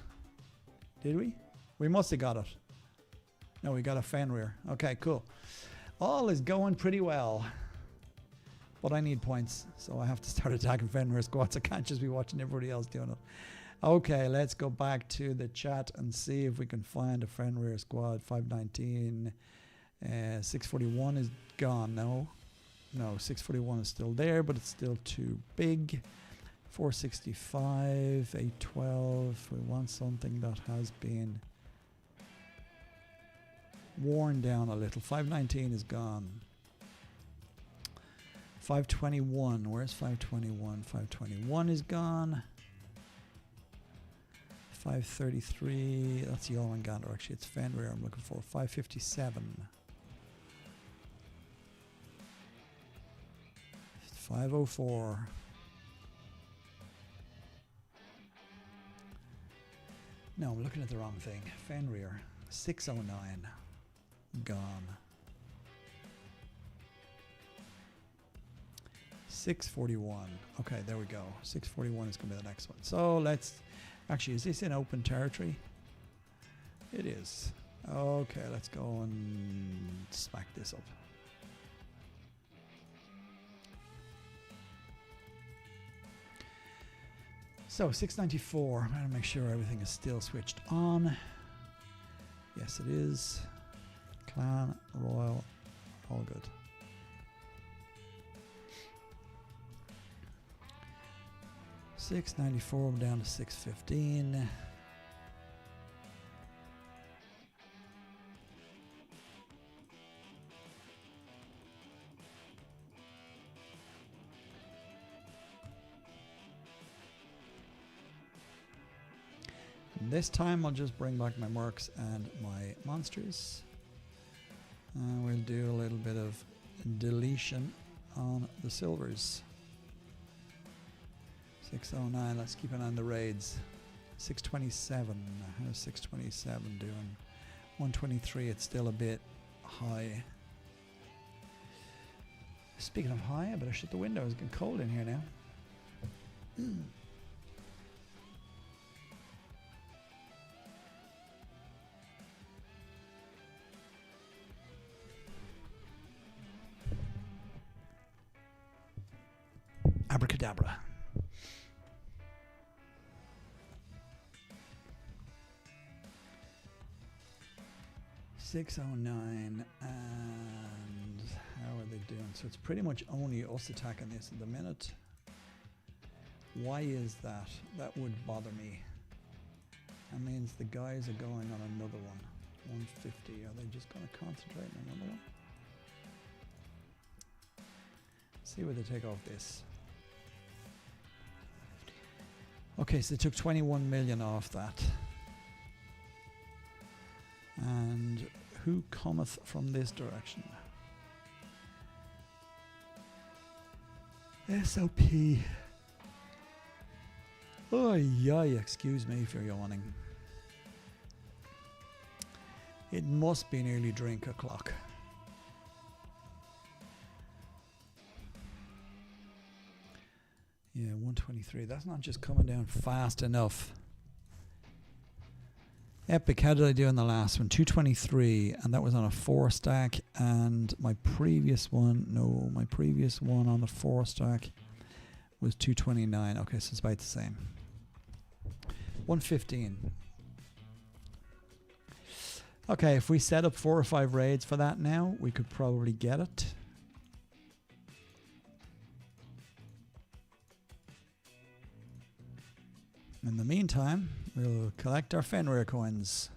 Did we? We must have got it. No, we got a Fenrir. Okay, cool. All is going pretty well. But I need points, so I have to start attacking Fenrir squads. I can't just be watching everybody else doing it. Okay, let's go back to the chat and see if we can find a Fenrir squad. 519. 641 is gone. No, 641 is still there, but it's still too big. 465, 812. We want something that has been worn down a little. 519 is gone. 521. Where's 521? 521 is gone. 533. That's Jormungandr. Actually, it's Fenrir I'm looking for. 557. 504. No, I'm looking at the wrong thing. Fenrir. 609. Gone. 641. Okay, there we go. 641 is going to be the next one. So let's... Actually, is this in open territory? It is. Okay, let's go and smack this up. So 694. I'm going to make sure everything is still switched on. Yes, it is. Clan, Royal, all good. $6.94, I'm down to $6.15. This time I'll just bring back my mercs and my monsters. We'll do a little bit of deletion on the silvers. 609, let's keep an eye on the raids. 627, how's 627 doing? 123, it's still a bit high. Speaking of high, I better shut the windows, it's getting cold in here now. Abracadabra. $609, and how are they doing? So it's pretty much only us attacking this at the minute. Why is that? That would bother me. That means the guys are going on another one. 150. Are they just going to concentrate on another one? See where they take off this. Okay, so they took 21 million off that. And who cometh from this direction? SOP. Oh, yeah, excuse me for yawning. It must be nearly drink o'clock. Yeah, 123. That's not just coming down fast enough. Epic, how did I do in the last one? 223, and that was on a 4 stack. And my previous one, no, my previous one on the 4 stack was 229. Okay, so it's about the same. 115. Okay, if we set up 4 or 5 raids for that now, we could probably get it. In the meantime, we'll collect our Fenrir coins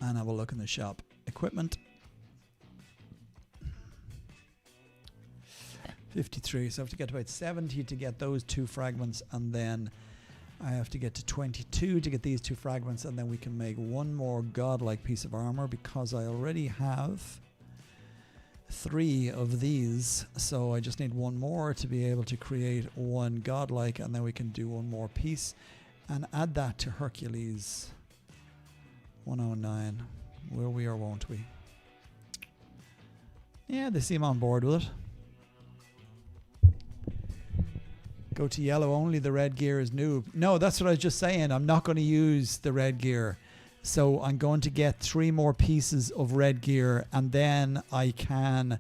and have a look in the shop. Equipment. 53, so I have to get to about 70 to get those 2 fragments, and then I have to get to 22 to get these 2 fragments, and then we can make one more godlike piece of armor because I already have 3 of these, so I just need one more to be able to create one godlike, and then we can do one more piece and add that to Hercules. 109. Will we or won't we? Yeah, they seem on board with it. Go to yellow only, the red gear is noob. No, that's what I was just saying. I'm not going to use the red gear. So I'm going to get 3 more pieces of red gear, and then I can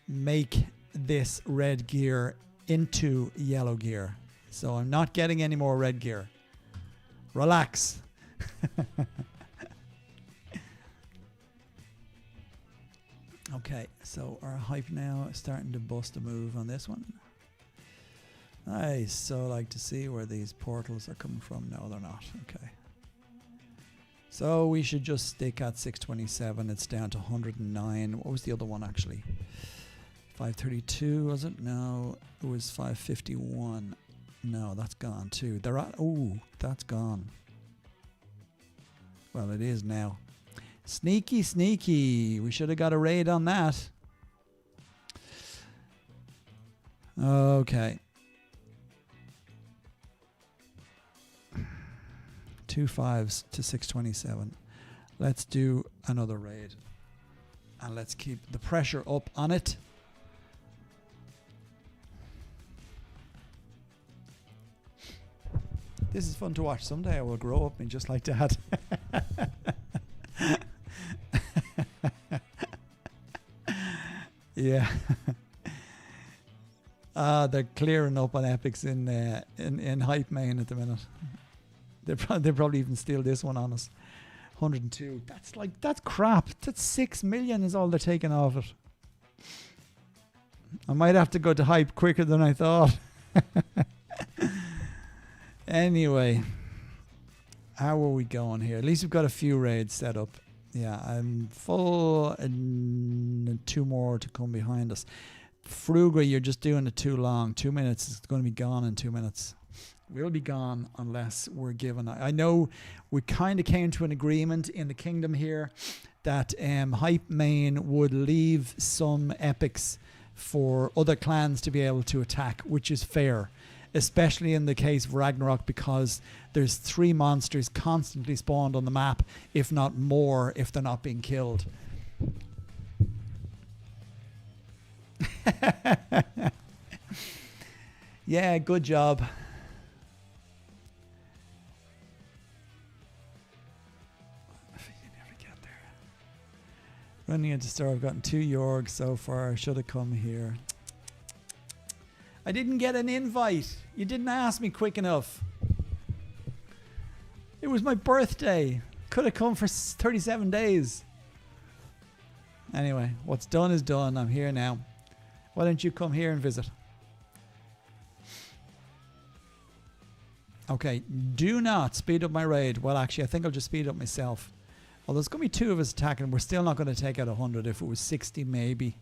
make this red gear into yellow gear. So I'm not getting any more red gear. Relax. Okay, so our hype now is starting to bust a move on this one. I so like to see where these portals are coming from. No, they're not. Okay. So we should just stick at 627. It's down to 109. What was the other one actually? 532 was it? No, it was 551. No, that's gone too. They're at, oh, that's gone. Well, it is now. Sneaky, sneaky. We should have got a raid on that. Okay. 2 5s to 627. Let's do another raid. And let's keep the pressure up on it. This is fun to watch. Someday I will grow up and just like Dad. Yeah. They're clearing up on epics in Hype Main at the minute. They probably even steal this one on us. 102. That's crap. That's 6 million is all they're taking off it. I might have to go to Hype quicker than I thought. Anyway, how are we going here? At least we've got a few raids set up. Yeah, I'm full and 2 more to come behind us. Fruga, you're just doing it too long. 2 minutes is going to be gone in 2 minutes. We'll be gone unless we're given. I know we kind of came to an agreement in the kingdom here that Hype Main would leave some epics for other clans to be able to attack, which is fair, especially in the case of Ragnarok, because there's 3 monsters constantly spawned on the map, if not more, if they're not being killed. Yeah, good job. You never get there. Running into store, I've gotten 2 Yorgs so far. I should have come here. I didn't get an invite. You didn't ask me quick enough. It was my birthday. Could have come for 37 days. Anyway, what's done is done. I'm here now. Why don't you come here and visit? Okay, do not speed up my raid. Well, actually, I think I'll just speed up myself. Well, there's going to be 2 of us attacking. We're still not going to take out 100. If it was 60, maybe.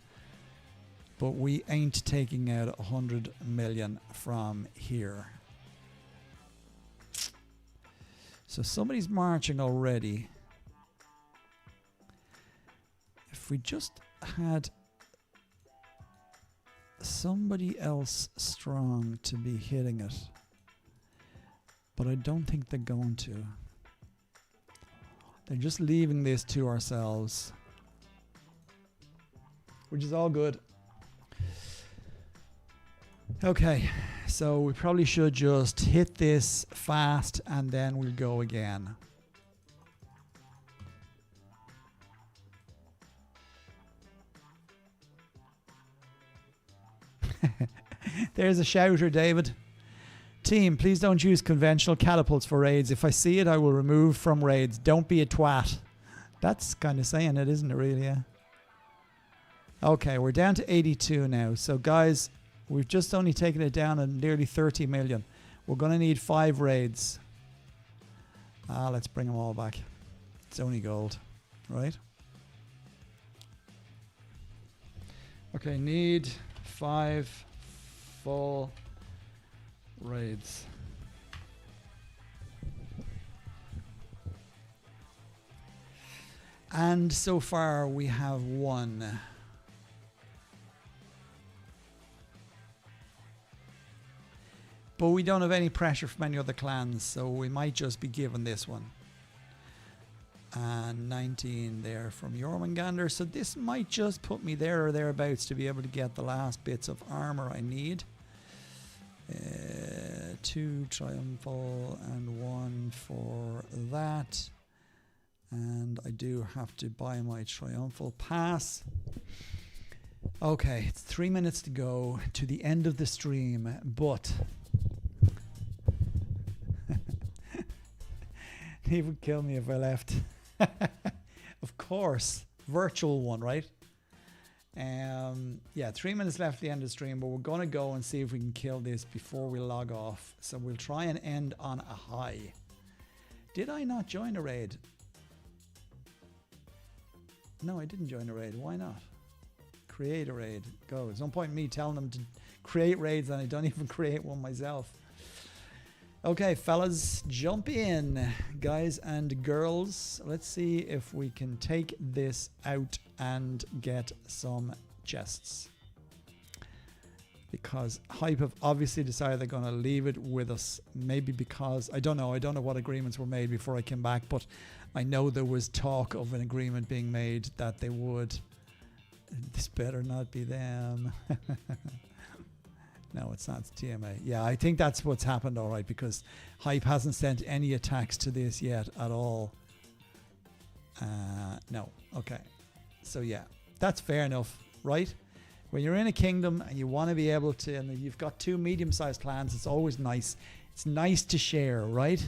But we ain't taking out 100 million from here. So somebody's marching already. If we just had somebody else strong to be hitting it. But I don't think they're going to. They're just leaving this to ourselves. Which is all good. Okay, so we probably should just hit this fast and then we'll go again. There's a shouter, David. Team, please don't use conventional catapults for raids. If I see it, I will remove from raids. Don't be a twat. That's kind of saying it, isn't it, really? Yeah. Okay, we're down to 82 now. So, guys, we've just only taken it down at nearly 30 million. We're going to need 5 raids. Let's bring them all back. It's only gold, right? Okay, need 5 full raids. And so far we have 1. But we don't have any pressure from any other clans, so we might just be given this one. And 19 there from Jormungandr, so this might just put me there or thereabouts to be able to get the last bits of armor I need. 2 triumphal and 1 for that. And I do have to buy my triumphal pass. Okay, it's 3 minutes to go to the end of the stream, but he would kill me if I left. Of course, virtual one, right? Yeah, 3 minutes left at the end of the stream, but we're going to go and see if we can kill this before we log off. So we'll try and end on a high. Did I not join a raid? No, I didn't join a raid. Why not? Create a raid. Go. There's no point in me telling them to create raids and I don't even create one myself. Okay, fellas, jump in, guys and girls. Let's see if we can take this out and get some chests. Because Hype have obviously decided they're going to leave it with us. Maybe because, I don't know what agreements were made before I came back, but I know there was talk of an agreement being made that they would. This better not be them. No, it's not. It's TMA. Yeah, I think that's what's happened, all right, because Hype hasn't sent any attacks to this yet at all. No. Okay. So, yeah, that's fair enough, right? When you're in a kingdom and you want to be able to, and you've got two medium-sized clans, it's always nice. It's nice to share, right?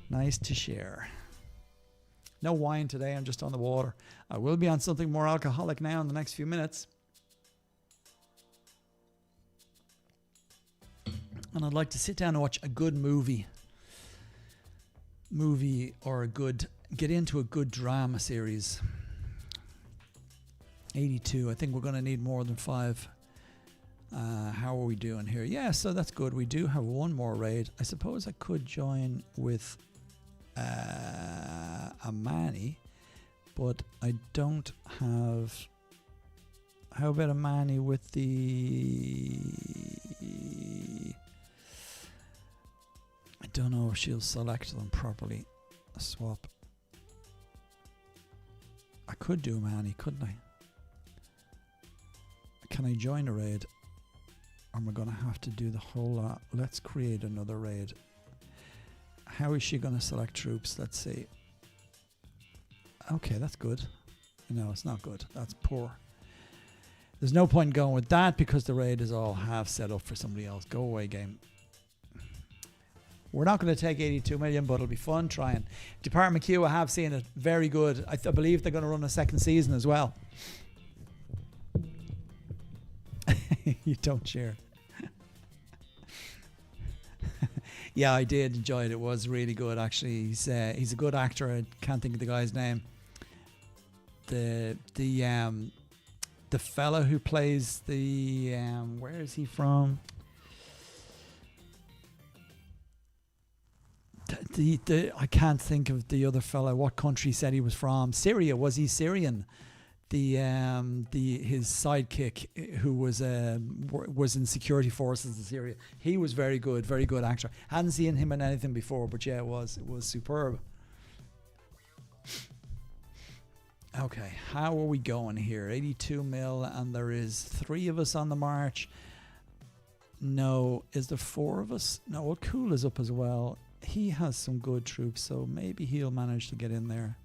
Nice to share. No wine today, I'm just on the water. I will be on something more alcoholic now in the next few minutes. And I'd like to sit down and watch a good movie. Or get into a good drama series. 82. I think we're going to need more than 5. How are we doing here? Yeah, so that's good. We do have one more raid. I suppose I could join with Amani, but I don't have... How about Amani with the... I don't know if she'll select them properly. A swap. I could do Amani, couldn't I? Can I join a raid? Or am I going to have to do the whole lot? Let's create another raid. How is she going to select troops? Let's see. Okay, that's good. No, it's not good. That's poor. There's no point going with that because the raid is all half set up for somebody else. Go away, game. We're not going to take 82 million, but it'll be fun trying. Department Q, I have seen it. Very good. I believe they're going to run a second season as well. You don't share. Yeah, I did enjoy it. It was really good, actually. He's a good actor. I can't think of the guy's name. The fella who plays the where is he from? I can't think of the other fella. What country he said he was from? Syria. Was he Syrian? His sidekick who was in security forces in Syria. He was very good actor. Hadn't seen him in anything before, but yeah, it was superb. Okay, how are we going here? 82 mil, and there is 3 of us on the march. No, is there 4 of us? No, well, Cool is up as well. He has some good troops, so maybe he'll manage to get in there.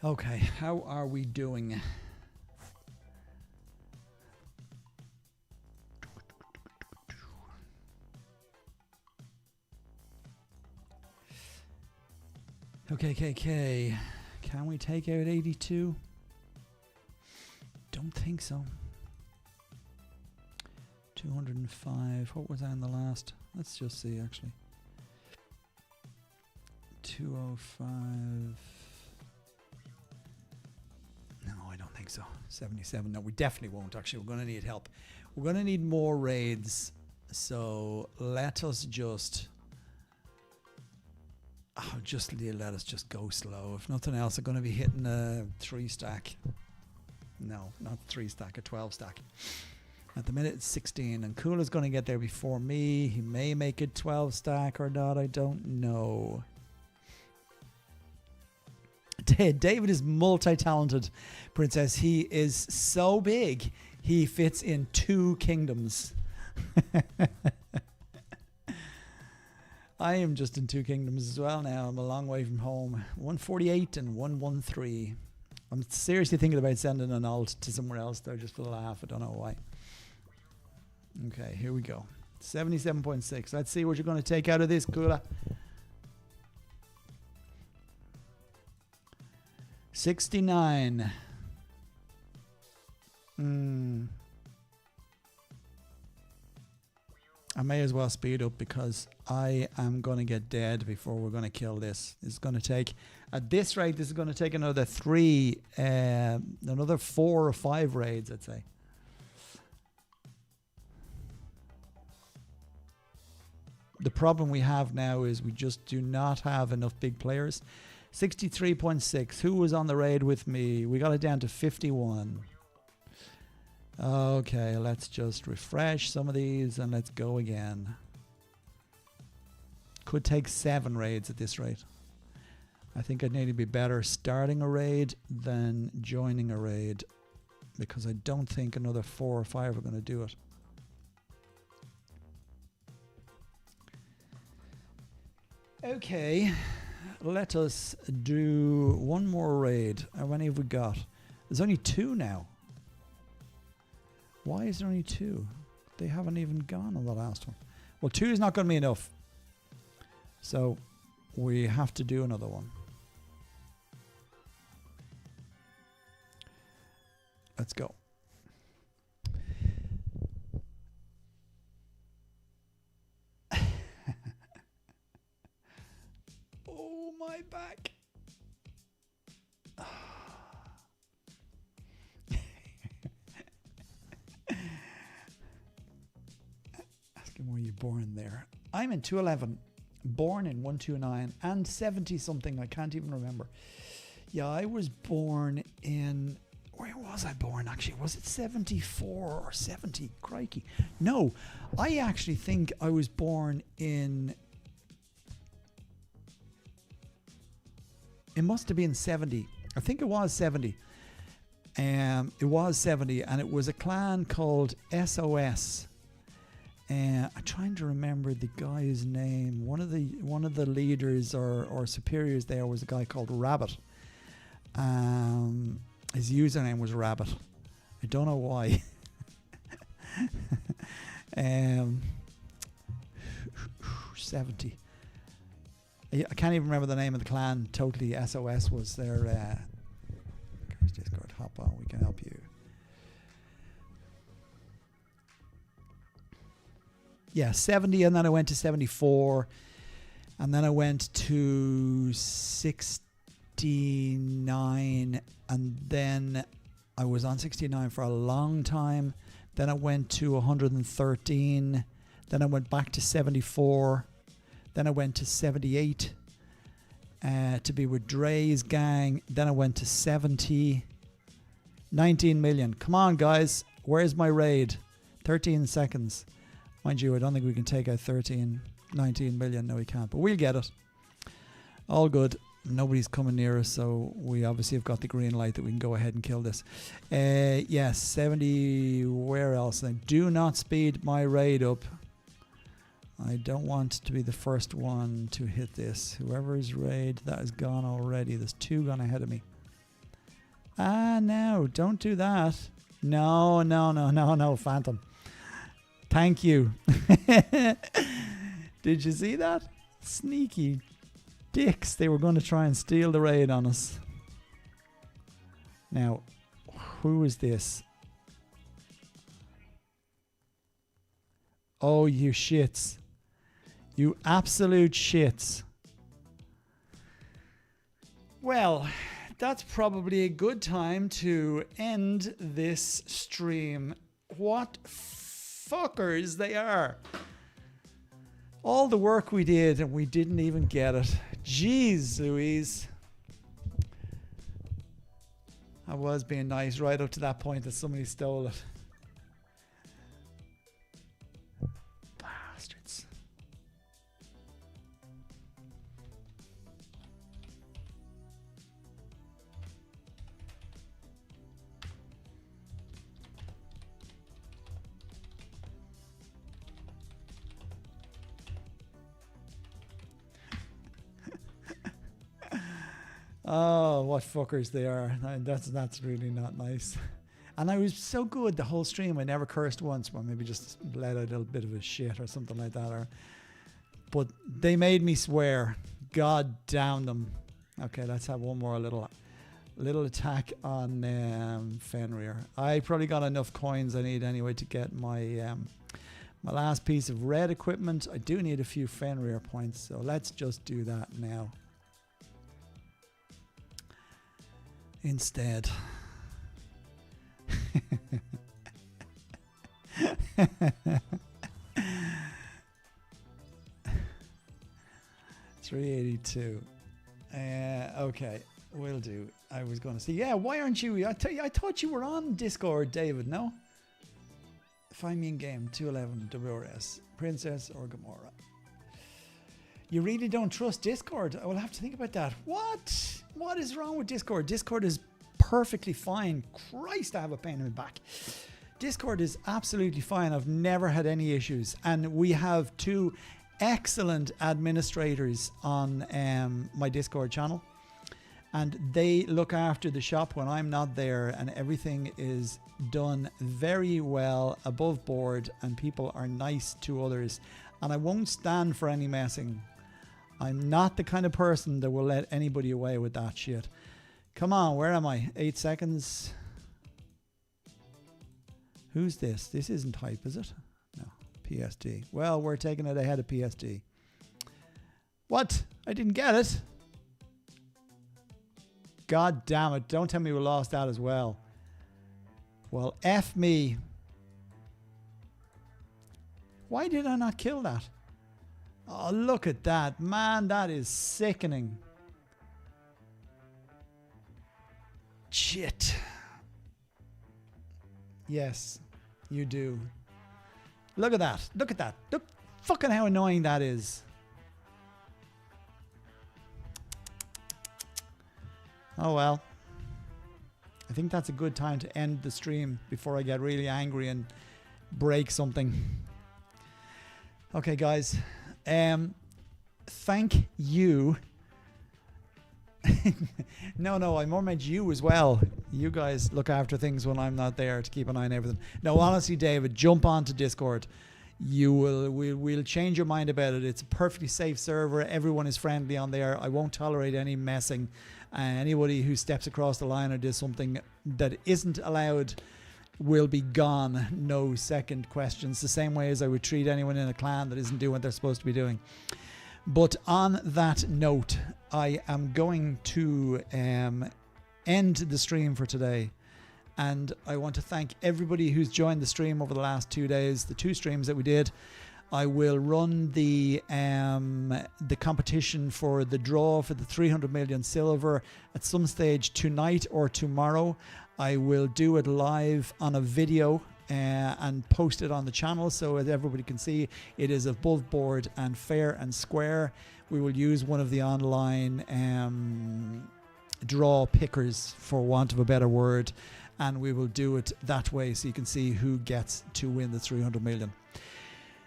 Okay, how are we doing? Okay. Can we take out 82? Don't think so. 205. What was that in the last? Let's just see, actually. 205. No, I don't think so. 77. No, we definitely won't, actually. We're going to need help. We're going to need more raids. So let us just... let us just go slow. If nothing else, I'm going to be hitting a 3 stack. No, not 3 stack, a 12 stack. At the minute it's 16, and Cool is going to get there before me. He may make it 12 stack or not, I don't know. David is multi-talented, Princess. He is so big, he fits in 2 kingdoms. I am just in 2 kingdoms as well now. I'm a long way from home. 148 and 113. I'm seriously thinking about sending an alt to somewhere else though, just for the laugh. I don't know why. Okay, here we go. 77.6. Let's see what you're going to take out of this, Kula. 69. I may as well speed up because I am going to get dead before we're going to kill this. It's going to take, at this rate, this is going to take another 4 or 5 raids, I'd say. The problem we have now is we just do not have enough big players. 63.6. Who was on the raid with me? We got it down to 51. Okay, let's just refresh some of these and let's go again. Could take 7 raids at this rate. I think I'd need to be better starting a raid than joining a raid, because I don't think another 4 or 5 are going to do it. Okay, let us do one more raid. How many have we got? There's only 2 now. Why is there only 2? They haven't even gone on the last one. Well, 2 is not going to be enough. So we have to do another one. Let's go. Oh, my back. Asking where you're born there. I'm in 211, born in 129, and 70 something. I can't even remember. Yeah, I was born in... Where was I born, actually? Was it 74 or 70? Crikey. No, I actually think I was born in... It must have been 70. I think it was 70. It was 70, and it was a clan called SOS. I'm trying to remember the guy's name. One of the leaders or superiors there was a guy called Rabbit. His username was Rabbit. I don't know why. 70. I can't even remember the name of the clan. Totally, SOS was their... Curse Discord, hop on, we can help you. Yeah, 70, and then I went to 74, and then I went to 69, and then I was on 69 for a long time. Then I went to 113, then I went back to 74, then I went to 78 to be with Dre's gang. Then I went to 70, 19 million. Come on, guys, where's my raid? 13 seconds. Mind you, I don't think we can take out 19 million. No, we can't, but we'll get it. All good. Nobody's coming near us, so we obviously have got the green light that we can go ahead and kill this. Yes, 70. Where else? Then do not speed my raid up. I don't want to be the first one to hit this. Whoever's raid, that is gone already. There's 2 gone ahead of me. No, don't do that. No, Phantom. Thank you. Did you see that? Sneaky dicks. They were going to try and steal the raid on us. Now, who is this? Oh, you shits. You absolute shits. Well, that's probably a good time to end this stream. What fuckers they are. All the work we did and we didn't even get it. Jeez Louise. I was being nice right up to that point that somebody stole it. Bastards. Oh, what fuckers they are. That's really not nice. And I was so good the whole stream. I never cursed once. Well, maybe just let out a little bit of a shit or something like that. But they made me swear. God damn them. Okay, let's have one more little attack on Fenrir. I probably got enough coins I need anyway to get my my last piece of red equipment. I do need a few Fenrir points, so let's just do that now. Instead. 382. Okay, will do. I was going to say, yeah, why aren't you? I thought you were on Discord, David, no? Find me in game 211 WRS, Princess or Gamora. You really don't trust Discord? I will have to think about that. What? What is wrong with Discord? Discord is perfectly fine. Christ, I have a pain in my back. Discord is absolutely fine. I've never had any issues. And we have 2 excellent administrators on my Discord channel, and they look after the shop when I'm not there, and everything is done very well, above board, and people are nice to others, and I won't stand for any messing. I'm not the kind of person that will let anybody away with that shit. Come on, where am I? 8 seconds. Who's this? This isn't hype, is it? No. PSD. Well, we're taking it ahead of PSD. What? I didn't get it. God damn it. Don't tell me we lost that as well. Well, F me. Why did I not kill that? Oh, look at that. Man, that is sickening. Shit. Yes, you do. Look at that. Look at that. Look fucking how annoying that is. Oh well. I think that's a good time to end the stream before I get really angry and break something. Okay, guys. Thank you. No, I more meant you as well. You guys look after things when I'm not there to keep an eye on everything. No, honestly, David, jump onto Discord. We'll change your mind about it. It's a perfectly safe server. Everyone is friendly on there. I won't tolerate any messing. Anybody who steps across the line or does something that isn't allowed will be gone. No second questions. The same way as I would treat anyone in a clan that isn't doing what they're supposed to be doing. But on that note, I am going to end the stream for today. And I want to thank everybody who's joined the stream over the last 2 days, the 2 streams that we did. I will run the competition for the draw for the 300 million silver at some stage tonight or tomorrow. I will do it live on a video and post it on the channel so that everybody can see it is above board and fair and square. We will use one of the online draw pickers, for want of a better word, and we will do it that way so you can see who gets to win the 300 million.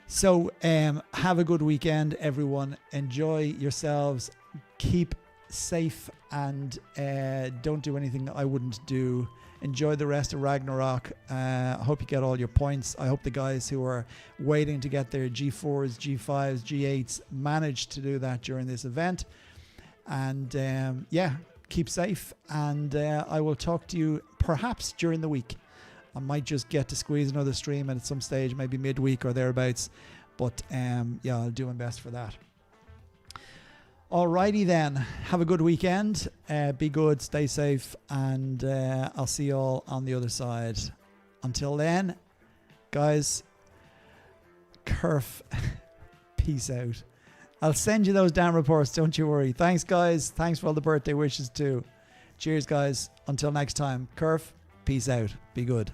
So have a good weekend, everyone. Enjoy yourselves. Keep safe and don't do anything I wouldn't do. Enjoy the rest of Ragnarok. I hope you get all your points. I hope the guys who are waiting to get their G4s, G5s, G8s manage to do that during this event. And yeah, keep safe. And I will talk to you perhaps during the week. I might just get to squeeze another stream at some stage, maybe midweek or thereabouts. But yeah, I'll do my best for that. Alrighty then. Have a good weekend. Be good, stay safe, and I'll see you all on the other side. Until then, guys, Kerf, peace out. I'll send you those damn reports, don't you worry. Thanks, guys. Thanks for all the birthday wishes too. Cheers, guys. Until next time. Kerf, peace out. Be good.